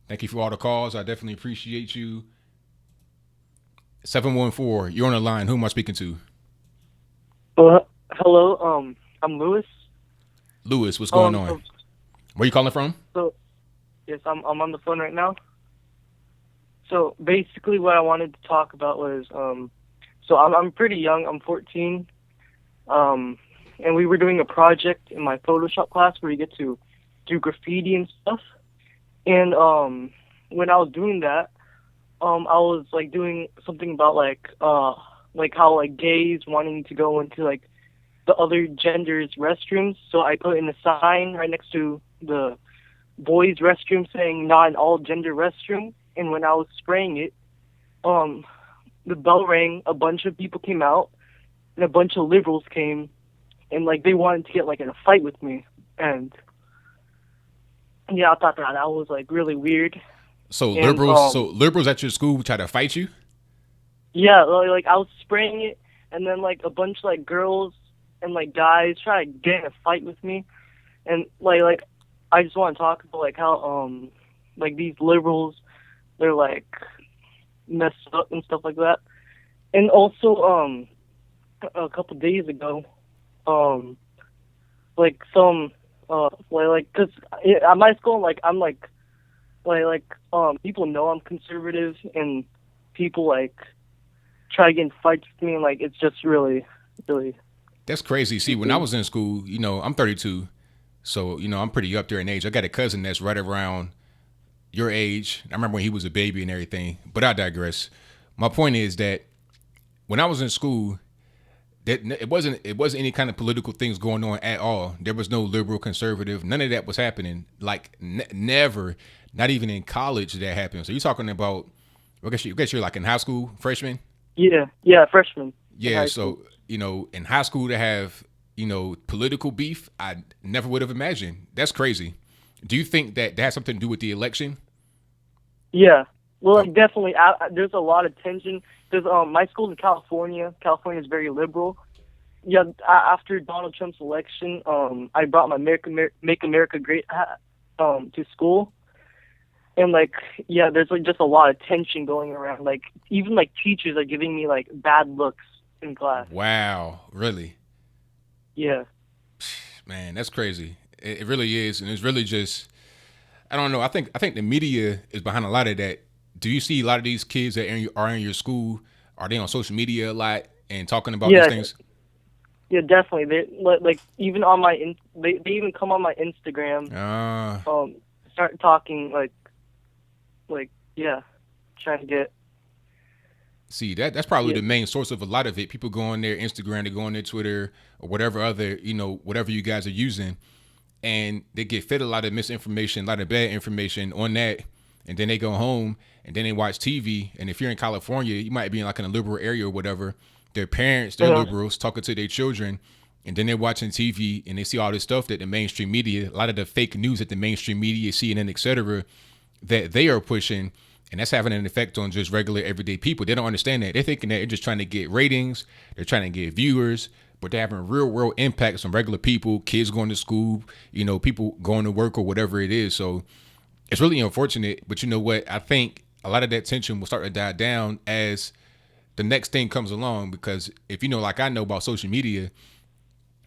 Thank you for all the calls. I definitely appreciate you. 714, you're on the line. Who am I speaking to? Hello, I'm Lewis. Lewis, what's going on? Where you calling from? So, yes, I'm on the phone right now. So basically, what I wanted to talk about was, so I'm pretty young. I'm 14, and we were doing a project in my Photoshop class where you get to do graffiti and stuff. And when I was doing that, I was like doing something about like how like gays wanting to go into like the other gender's restrooms. So I put in a sign right next to the boys' restroom saying not an all gender restroom. And when I was spraying it, the bell rang, a bunch of people came out, and a bunch of liberals came, and like they wanted to get like in a fight with me. And yeah, I thought that was like really weird. So liberals at your school try to fight you? Yeah, like I was spraying it, and then like a bunch of like girls and like guys try to get in a fight with me, and like I just want to talk about like how like these liberals, they're like messed up and stuff like that. And also a couple days ago, like some like cause at my school, like I'm like people know I'm conservative, and people like try to get in fights with me, and like it's just really. That's crazy. See, when I was in school, you know, I'm 32, so you know I'm pretty up there in age. I got a cousin that's right around your age. I remember when he was a baby and everything, but I digress. My point is that when I was in school, that it wasn't any kind of political things going on at all. There was no liberal, conservative, none of that was happening. Like never, not even in college that happened. So you're talking about, I guess you're like in high school, freshman? Yeah, freshman. Yeah, so you know, in high school to have, you know, political beef, I never would have imagined. That's crazy. Do you think that has something to do with the election? Yeah, well, like definitely. There's a lot of tension. There's my school's in California. California is very liberal. Yeah, after Donald Trump's election, I brought my Make America Great hat to school, and like yeah, there's like just a lot of tension going around. Like even like teachers are giving me like bad looks in class. Wow, really? Yeah. Man, that's crazy. It really is, and it's really just, I don't know. I think the media is behind a lot of that. Do you see a lot of these kids that are in your school? Are they on social media a lot and talking about these things? Yeah, definitely. They like even on my they even come on my Instagram. Start talking like yeah, trying to get. See, that's probably the main source of a lot of it. People go on their Instagram, they go on their Twitter or whatever other, you know, whatever you guys are using, and they get fed a lot of misinformation, a lot of bad information on that, and then they go home and then they watch TV. And if you're in California, you might be in like in a liberal area or whatever. Their parents, they're liberals, talking to their children, and then they're watching TV and they see all this stuff that the mainstream media, a lot of the fake news that the mainstream media, CNN, et cetera, that they are pushing. And that's having an effect on just regular everyday people. They don't understand that. They're thinking that they're just trying to get ratings. They're trying to get viewers, but they're having real world impacts on regular people, kids going to school, you know, people going to work or whatever it is. So it's really unfortunate. But you know what? I think a lot of that tension will start to die down as the next thing comes along. Because if you know, like I know about social media,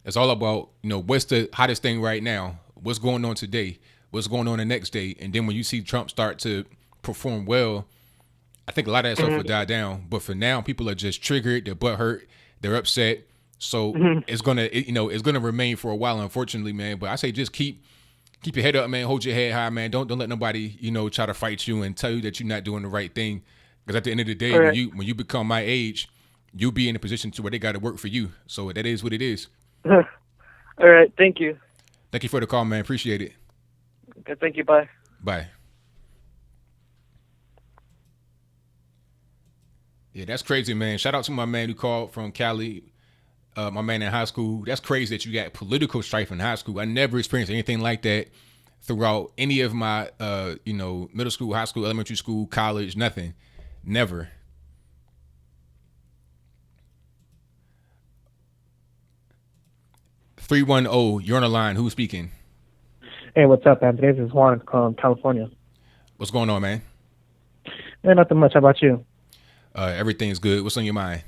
it's all about, you know, what's the hottest thing right now? What's going on today? What's going on the next day? And then when you see Trump start to perform well, I think a lot of that stuff will die down. But for now, people are just triggered, their butt hurt, they're upset. So it's gonna remain for a while, unfortunately, man. But I say just keep your head up, man. Hold your head high, man. Don't let nobody, you know, try to fight you and tell you that you're not doing the right thing. Because at the end of the day, when you become my age, you'll be in a position to where they got to work for you. So that is what it is. All right, thank you. Thank you for the call, man. Appreciate it. Okay, thank you. Bye. Bye. Yeah, that's crazy, man. Shout out to my man who called from Cali. my man in high school. That's crazy that you got political strife in high school. I never experienced anything like that throughout any of my, middle school, high school, elementary school, college, nothing. Never. (310), you're on the line. Who's speaking? Hey, what's up, Anthony? This is Juan from California. What's going on, man? Man, nothing much. How about you? Everything's good. What's on your mind?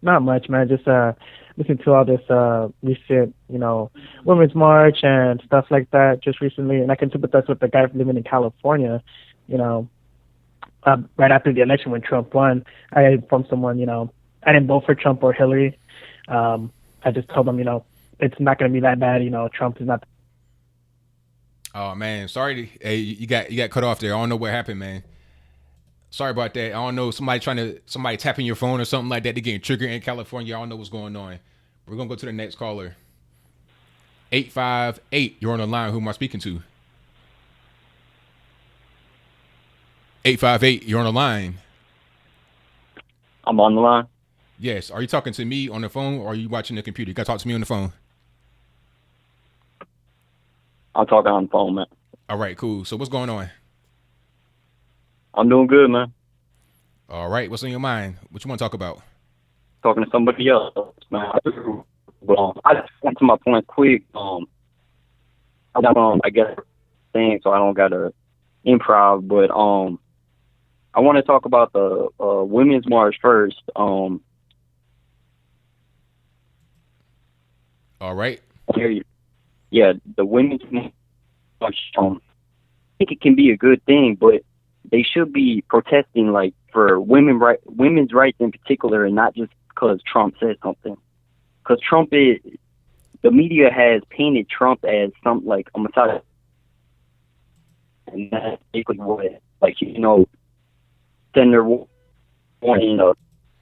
Not much, man. Just listening to all this recent, Women's March and stuff like that just recently, and I can sympathize with the guy living in California. Right after the election when Trump won, I informed someone, I didn't vote for Trump or Hillary. I just told them, it's not going to be that bad. Trump is not. Oh man, sorry. Hey, you got cut off there. I don't know what happened, man. Sorry about that. I don't know. Somebody tapping your phone or something like that. They're getting triggered in California. I don't know what's going on. We're gonna go to the next caller. 858. You're on the line. Who am I speaking to? 858. You're on the line. I'm on the line. Yes. Are you talking to me on the phone or are you watching the computer? You gotta talk to me on the phone. I'm talking on the phone, man. All right, cool. So what's going on? I'm doing good, man. All right. What's on your mind? What you want to talk about? Talking to somebody else, man. But I just went to my point quick. I guess thing, so I don't got to improv. But I want to talk about the Women's March first. All right. Yeah, the Women's March. I think it can be a good thing, but they should be protesting like for women's rights in particular, and not just because Trump said something. Because the media has painted Trump as something like a messiah, and that's basically what, like, Senator Warren,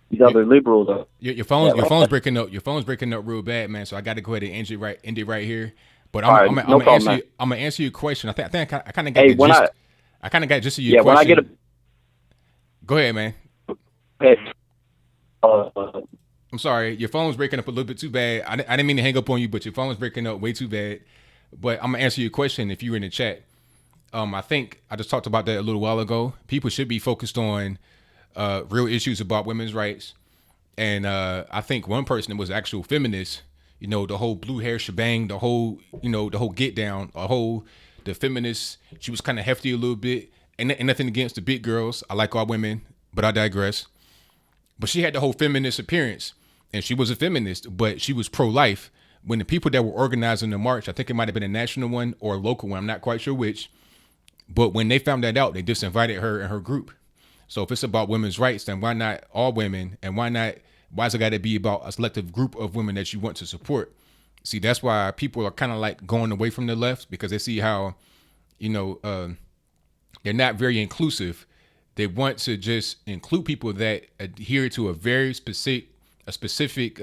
these other liberals are. Your phone's breaking up. Your phone's breaking up real bad, man. So I got to go ahead and end it right here. But I'm gonna answer your question. I think I kind of got the gist. I kind of got just your question. When I get Go ahead, man. Hey, I'm sorry. Your phone's breaking up a little bit too bad. I didn't mean to hang up on you, but your phone's breaking up way too bad. But I'm going to answer your question if you were in the chat. I think I just talked about that a little while ago. People should be focused on real issues about women's rights. And I think one person was actual feminist, the whole blue hair shebang, the whole get down, the feminist. She was kind of hefty a little bit. And nothing against the big girls. I like all women, but I digress. But she had the whole feminist appearance, and she was a feminist, but she was pro-life. When the people that were organizing the march, I think it might have been a national one or a local one, I'm not quite sure which, but when they found that out, they disinvited her and her group. So if it's about women's rights, then why not all women? And why's it got to be about a selective group of women that you want to support? See, that's why people are kind of like going away from the left, because they see how, they're not very inclusive. They want to just include people that adhere to a very specific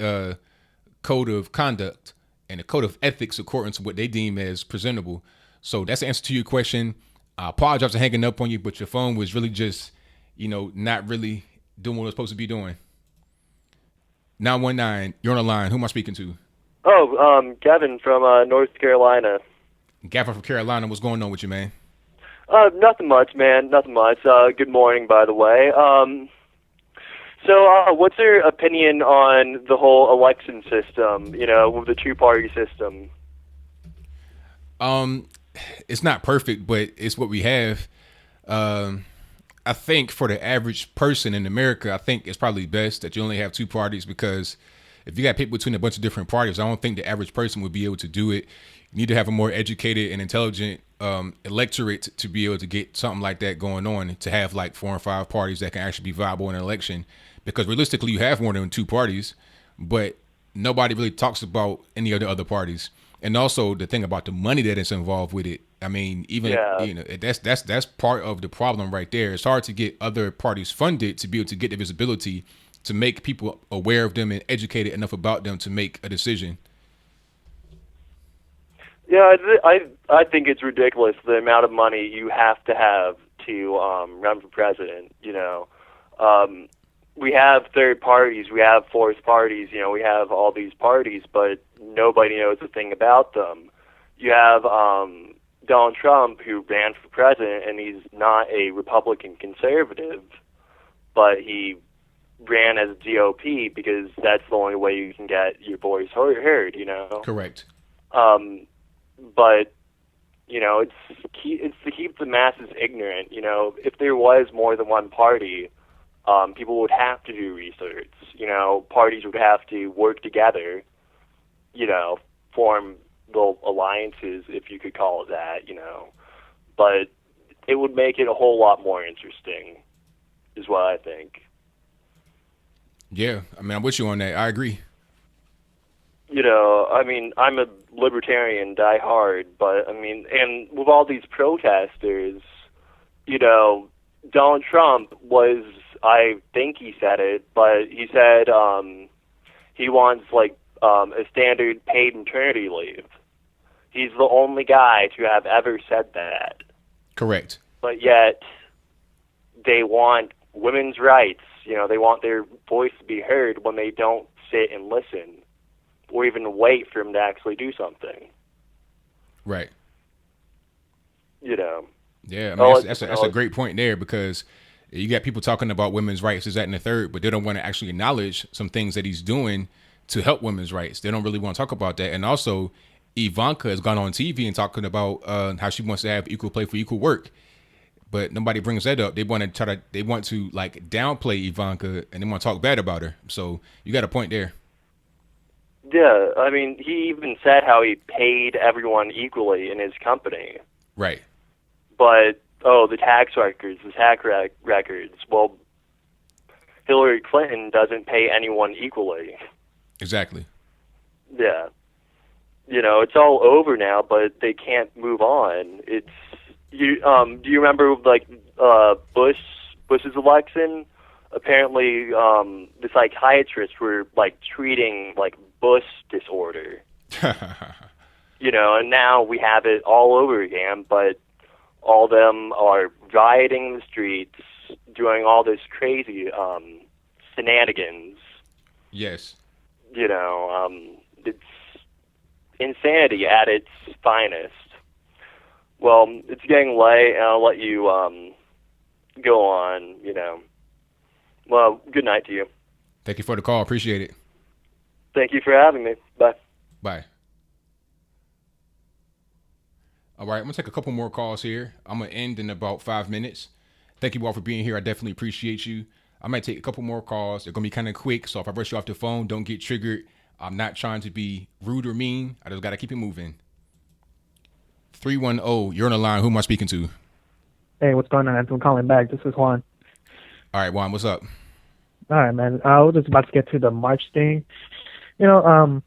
code of conduct and a code of ethics according to what they deem as presentable. So that's the answer to your question. I apologize for hanging up on you, but your phone was really just, not really doing what it was supposed to be doing. 919, you're on the line. Who am I speaking to? Oh, Gavin from North Carolina. Gavin from Carolina, what's going on with you, man? Nothing much, man. Nothing much. Good morning, by the way. So what's your opinion on the whole election system, with the two-party system? It's not perfect, but it's what we have. I think for the average person in America, I think it's probably best that you only have two parties, because if you got people between a bunch of different parties, I don't think the average person would be able to do it. You need to have a more educated and intelligent electorate to be able to get something like that going on, to have like 4 or 5 parties that can actually be viable in an election. Because realistically, you have more than 2 parties, but nobody really talks about any of the other parties. And also the thing about the money that is involved with it. I mean, even that's part of the problem right there. It's hard to get other parties funded to be able to get the visibility, to make people aware of them and educated enough about them to make a decision. Yeah, I think it's ridiculous the amount of money you have to run for president. we have third parties, we have fourth parties, we have all these parties, but nobody knows a thing about them. You have Donald Trump, who ran for president, and he's not a Republican conservative, but he ran as a GOP because that's the only way you can get your voice heard, Correct. But, it's to keep the masses ignorant. If there was more than one party, people would have to do research. Parties would have to work together, form the alliances, if you could call it that, But it would make it a whole lot more interesting, is what I think. Yeah, I'm with you on that. I agree. I'm a libertarian, die hard, but, and with all these protesters, Donald Trump was, I think he said it, but he said he wants, a standard paid maternity leave. He's the only guy to have ever said that. Correct. But yet, they want women's rights. They want their voice to be heard when they don't sit and listen or even wait for him to actually do something. Right. Yeah, that's a great point there, because you got people talking about women's rights, is that and the third, but they don't want to actually acknowledge some things that he's doing to help women's rights. They don't really want to talk about that. And also, Ivanka has gone on TV and talking about how she wants to have equal pay for equal work, but nobody brings that up. They want to downplay Ivanka, and they want to talk bad about her. So you got a point there. Yeah, he even said how he paid everyone equally in his company. Right. But, the tax records. Well, Hillary Clinton doesn't pay anyone equally. Exactly. Yeah. It's all over now, but they can't move on. Do you remember, Bush's election? Apparently, the psychiatrists were, treating, Bush disorder. And now we have it all over again, but all of them are rioting in the streets, doing all this crazy shenanigans. Yes. It's insanity at its finest. Well, it's getting late, and I'll let you go on, Well, good night to you. Thank you for the call. Appreciate it. Thank you for having me. Bye. Bye. All right, I'm going to take a couple more calls here. I'm going to end in about 5 minutes. Thank you all for being here. I definitely appreciate you. I might take a couple more calls. They're going to be kind of quick, so if I brush you off the phone, don't get triggered. I'm not trying to be rude or mean. I just got to keep it moving. 310, you're on the line. Who am I speaking to? Hey, what's going on? I'm calling back. This is Juan. All right, Juan, what's up? All right, man. I was just about to get to the march thing. I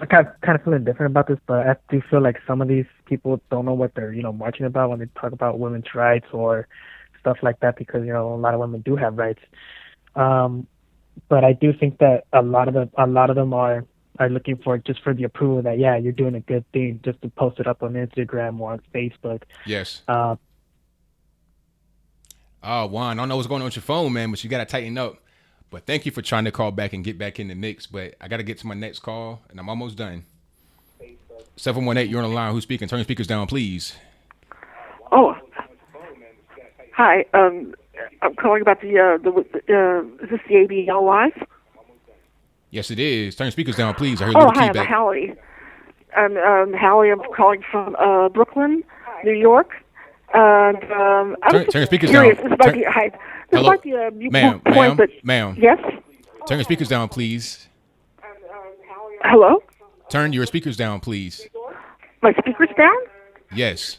kind of feeling different about this, but I do feel like some of these people don't know what they're, marching about when they talk about women's rights or stuff like that, because, a lot of women do have rights. But I do think that a lot of them are looking for just for the approval that, yeah, you're doing a good thing, just to post it up on Instagram or on Facebook. Yes. Juan, I don't know what's going on with your phone, man, but you got to tighten up. But thank you for trying to call back and get back in the mix. But I got to get to my next call, and I'm almost done. 718, you're on the line. Who's speaking? Turn your speakers down, please. Oh, hi. I'm calling about is this the ABL Live? Yes, it is. Turn your speakers down, please. I heard hi, feedback. I'm Hallie. I'm Hallie. I'm calling from Brooklyn, New York. And turn your speakers curious. down. This might be a ma'am, point, but ma'am. Yes. Turn your speakers down, please. Hello. Turn your speakers down, please. My speakers down? Yes.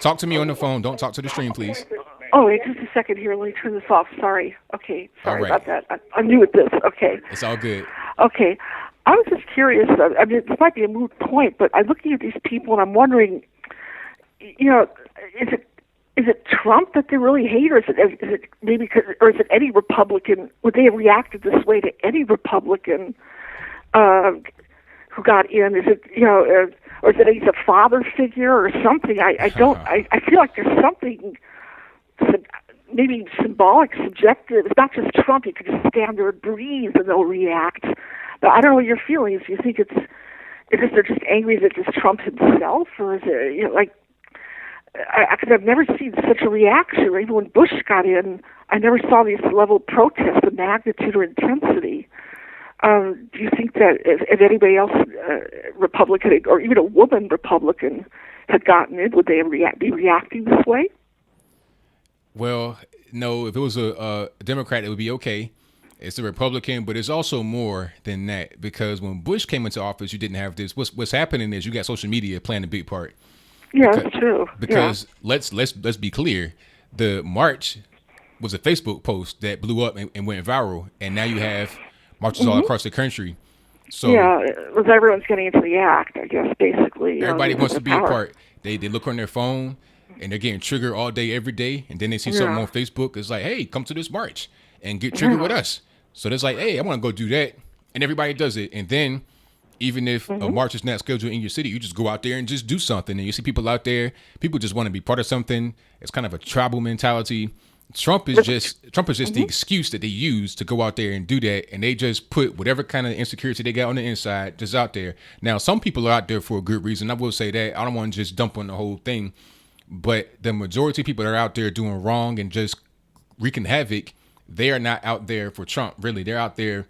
Talk to me on the phone. Don't talk to the stream, please. Oh, wait, just a second here. Let me turn this off. Sorry. Okay. Sorry All right. about that. I'm new at this. Okay. It's all good. Okay. I was just curious. This might be a moot point, but I'm looking at these people and I'm wondering, is it Trump that they really hate, or is it maybe or is it any Republican? Would they have reacted this way to any Republican who got in? Is it or is it he's a father figure or something? I feel like there's something maybe symbolic, subjective. It's not just Trump. You could just stand there and breathe and they'll react. But I don't know what your feelings. Do you think is it they're just angry that it's Trump himself, or is it, you know, like, because I've never seen such a reaction. Even when Bush got in, I never saw this level of protest, the magnitude or intensity. Do you think that if anybody else, Republican or even a woman Republican, had gotten in, would they be reacting this way? Well, no. If it was a Democrat, it would be okay. It's a Republican, but it's also more than that, because when Bush came into office, you didn't have this. What's happening is you got social media playing a big part. Yeah, that's true. Because let's be clear, the march was a Facebook post that blew up and went viral, and now you have marches all across the country. So yeah, it was everyone's getting into the act, I guess, basically. Everybody wants to be a part. They look on their phone and they're getting triggered all day, every day, and then they see something on Facebook. It's like, hey, come to this march and get triggered with us. So it's like, hey, I want to go do that, and everybody does it. And then even if a march is not scheduled in your city, you just go out there and just do something. And you see people out there, people just want to be part of something. It's kind of a tribal mentality. Trump is just the excuse that they use to go out there and do that, and they just put whatever kind of insecurity they got on the inside just out there. Now, some people are out there for a good reason. I will say that. I don't want to just dump on the whole thing, but the majority of people that are out there doing wrong and just wreaking havoc, they are not out there for Trump. Really, they're out there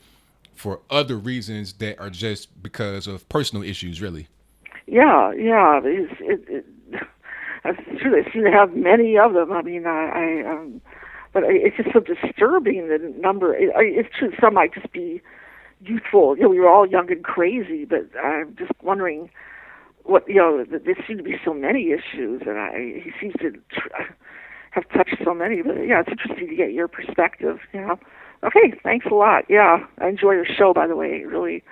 for other reasons that are just because of personal issues. Really. Yeah. That's true. They seem to have many of them. I mean, but it's just so disturbing, the number. It's true. Some might just be youthful. You know, we were all young and crazy, but I'm just wondering what, you know, there seem to be so many issues, and he seems to have touched so many. But yeah, it's interesting to get your perspective. Yeah. Okay. Thanks a lot. Yeah, I enjoy your show, by the way. Really.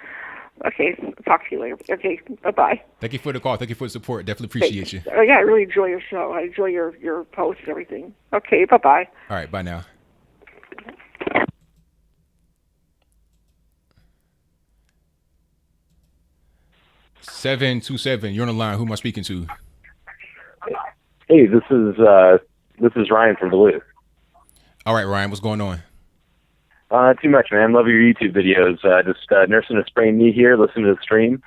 Okay, talk to you later. Okay, bye-bye. Thank you for the call. Thank you for the support. Definitely appreciate you. Yeah, I really enjoy your show. I enjoy your posts and everything. Okay, bye-bye. All right, bye now. (727) You're on the line. Who am I speaking to? Hey, this is Ryan from Duluth. All right, Ryan, what's going on? Too much, man. Love your YouTube videos. Just nursing a sprained knee here, listening to the stream.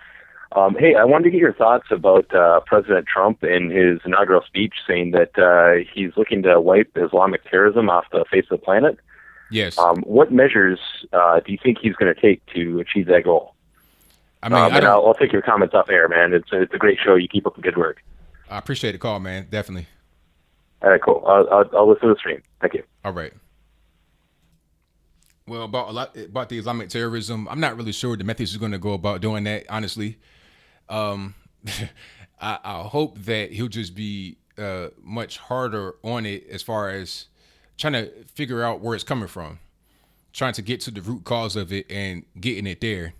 Hey, I wanted to get your thoughts about President Trump in his inaugural speech, saying that he's looking to wipe Islamic terrorism off the face of the planet. Yes. What measures do you think he's going to take to achieve that goal? I mean, I'll take your comments off air, man. It's a great show. You keep up the good work. I appreciate the call, man. Definitely. All right, cool. I'll listen to the stream. Thank you. All right. Well, about the Islamic terrorism, I'm not really sure the methods he's going to go about doing that, honestly. I hope that he'll just be much harder on it as far as trying to figure out where it's coming from, trying to get to the root cause of it and getting it there,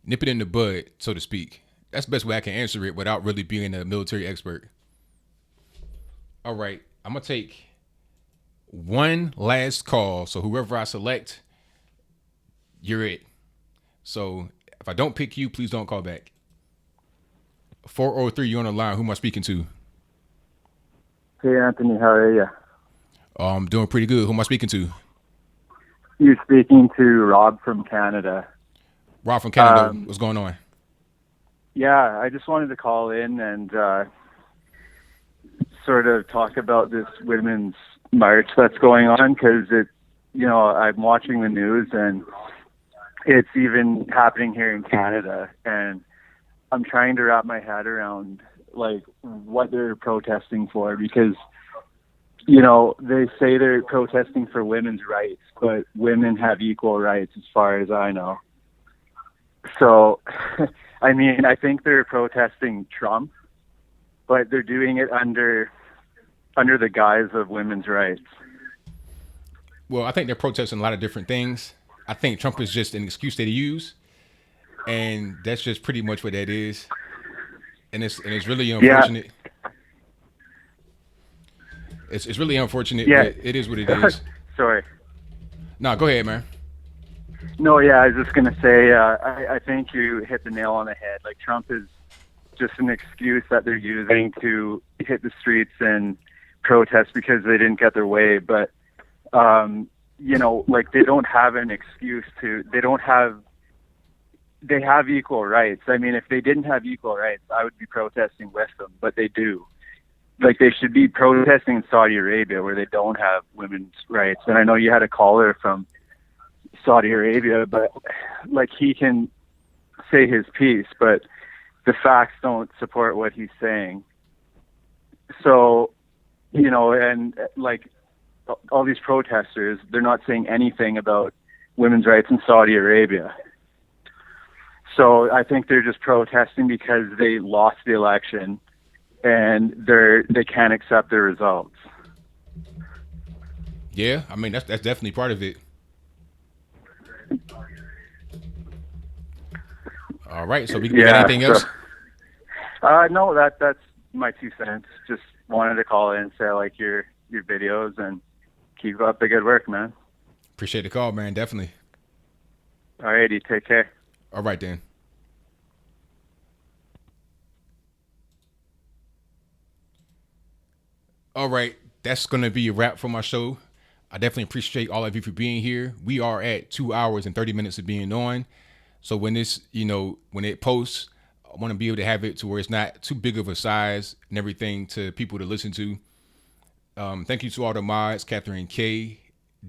nip it in the bud, so to speak. That's the best way I can answer it without really being a military expert. All right, I'm going to take one last call. So whoever I select, you're it. So if I don't pick you, please don't call back. 403, you're on the line. Who am I speaking to? Hey, Anthony, how are you? I'm doing pretty good. Who am I speaking to? You're speaking to Rob from Canada. Rob from Canada, what's going on? Yeah, I just wanted to call in and sort of talk about this women's march that's going on, because I'm watching the news and it's even happening here in Canada, and I'm trying to wrap my head around like what they're protesting for, because they say they're protesting for women's rights, but women have equal rights as far as I know. So I mean, I think they're protesting Trump, but they're doing it under the guise of women's rights. Well, I think they're protesting a lot of different things. I think Trump is just an excuse that he use, and that's just pretty much what that is. And it's really unfortunate. Yeah. It's really unfortunate, yeah. But it is what it is. Sorry. No, go ahead, man. No, yeah, I was just gonna say, I think you hit the nail on the head. Like, Trump is just an excuse that they're using to hit the streets and protest because they didn't get their way, but you know, like they don't have an excuse to. They have equal rights. I mean, if they didn't have equal rights, I would be protesting with them, but they do. Like they should be protesting in Saudi Arabia where they don't have women's rights. And I know you had a caller from Saudi Arabia, but like he can say his piece, but the facts don't support what he's saying. So, you know, and like all these protesters, they're not saying anything about women's rights in Saudi Arabia. So I think they're just protesting because they lost the election and they can't accept the results. Yeah, I mean that's definitely part of it. All right, so we got anything else? No, that's my 2 cents. Just wanted to call in and say I like your videos and keep up the good work, man. Appreciate the call, man. Definitely. All righty, take care. All right, then. All right, that's going to be a wrap for my show. I definitely appreciate all of you for being here. We are at 2 hours and 30 minutes of being on. So when this, you know, when it posts, I want to be able to have it to where it's not too big of a size and everything to people to listen to. Thank you to all the mods, Catherine K,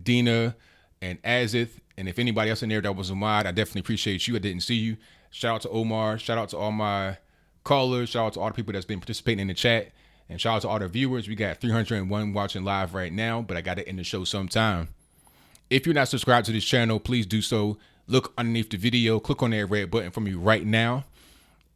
Dina, and Azith. And if anybody else in there that was a mod, I definitely appreciate you. I didn't see you. Shout out to Omar. Shout out to all my callers. Shout out to all the people that's been participating in the chat. And shout out to all the viewers. We got 301 watching live right now, but I got to end the show sometime. If you're not subscribed to this channel, please do so. Look underneath the video. Click on that red button for me right now.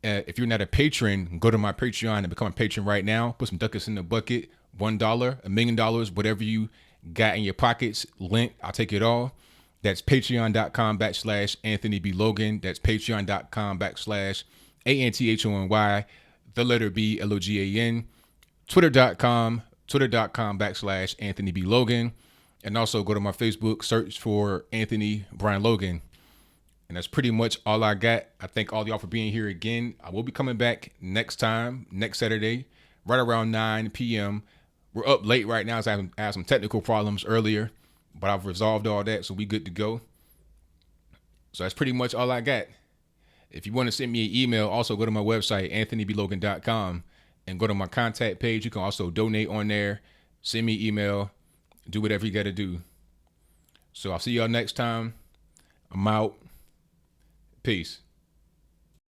If you're not a patron, go to my Patreon and become a patron right now. Put some ducats in the bucket. $1, $1 million, whatever you got in your pockets. Link, I'll take it all. That's patreon.com/Anthony B. Logan. That's patreon.com/ANTHONY, the letter B, LOGAN. Twitter.com/Anthony B. Logan. And also go to my Facebook, search for Anthony Brian Logan. And that's pretty much all I got. I thank all y'all for being here again. I will be coming back next Saturday, right around 9 p.m. We're up late right now, so I had some technical problems earlier, but I've resolved all that, so we good to go. So that's pretty much all I got. If you want to send me an email, also go to my website, anthonyblogan.com, and go to my contact page. You can also donate on there, send me an email, do whatever you got to do. So I'll see y'all next time. I'm out. Peace.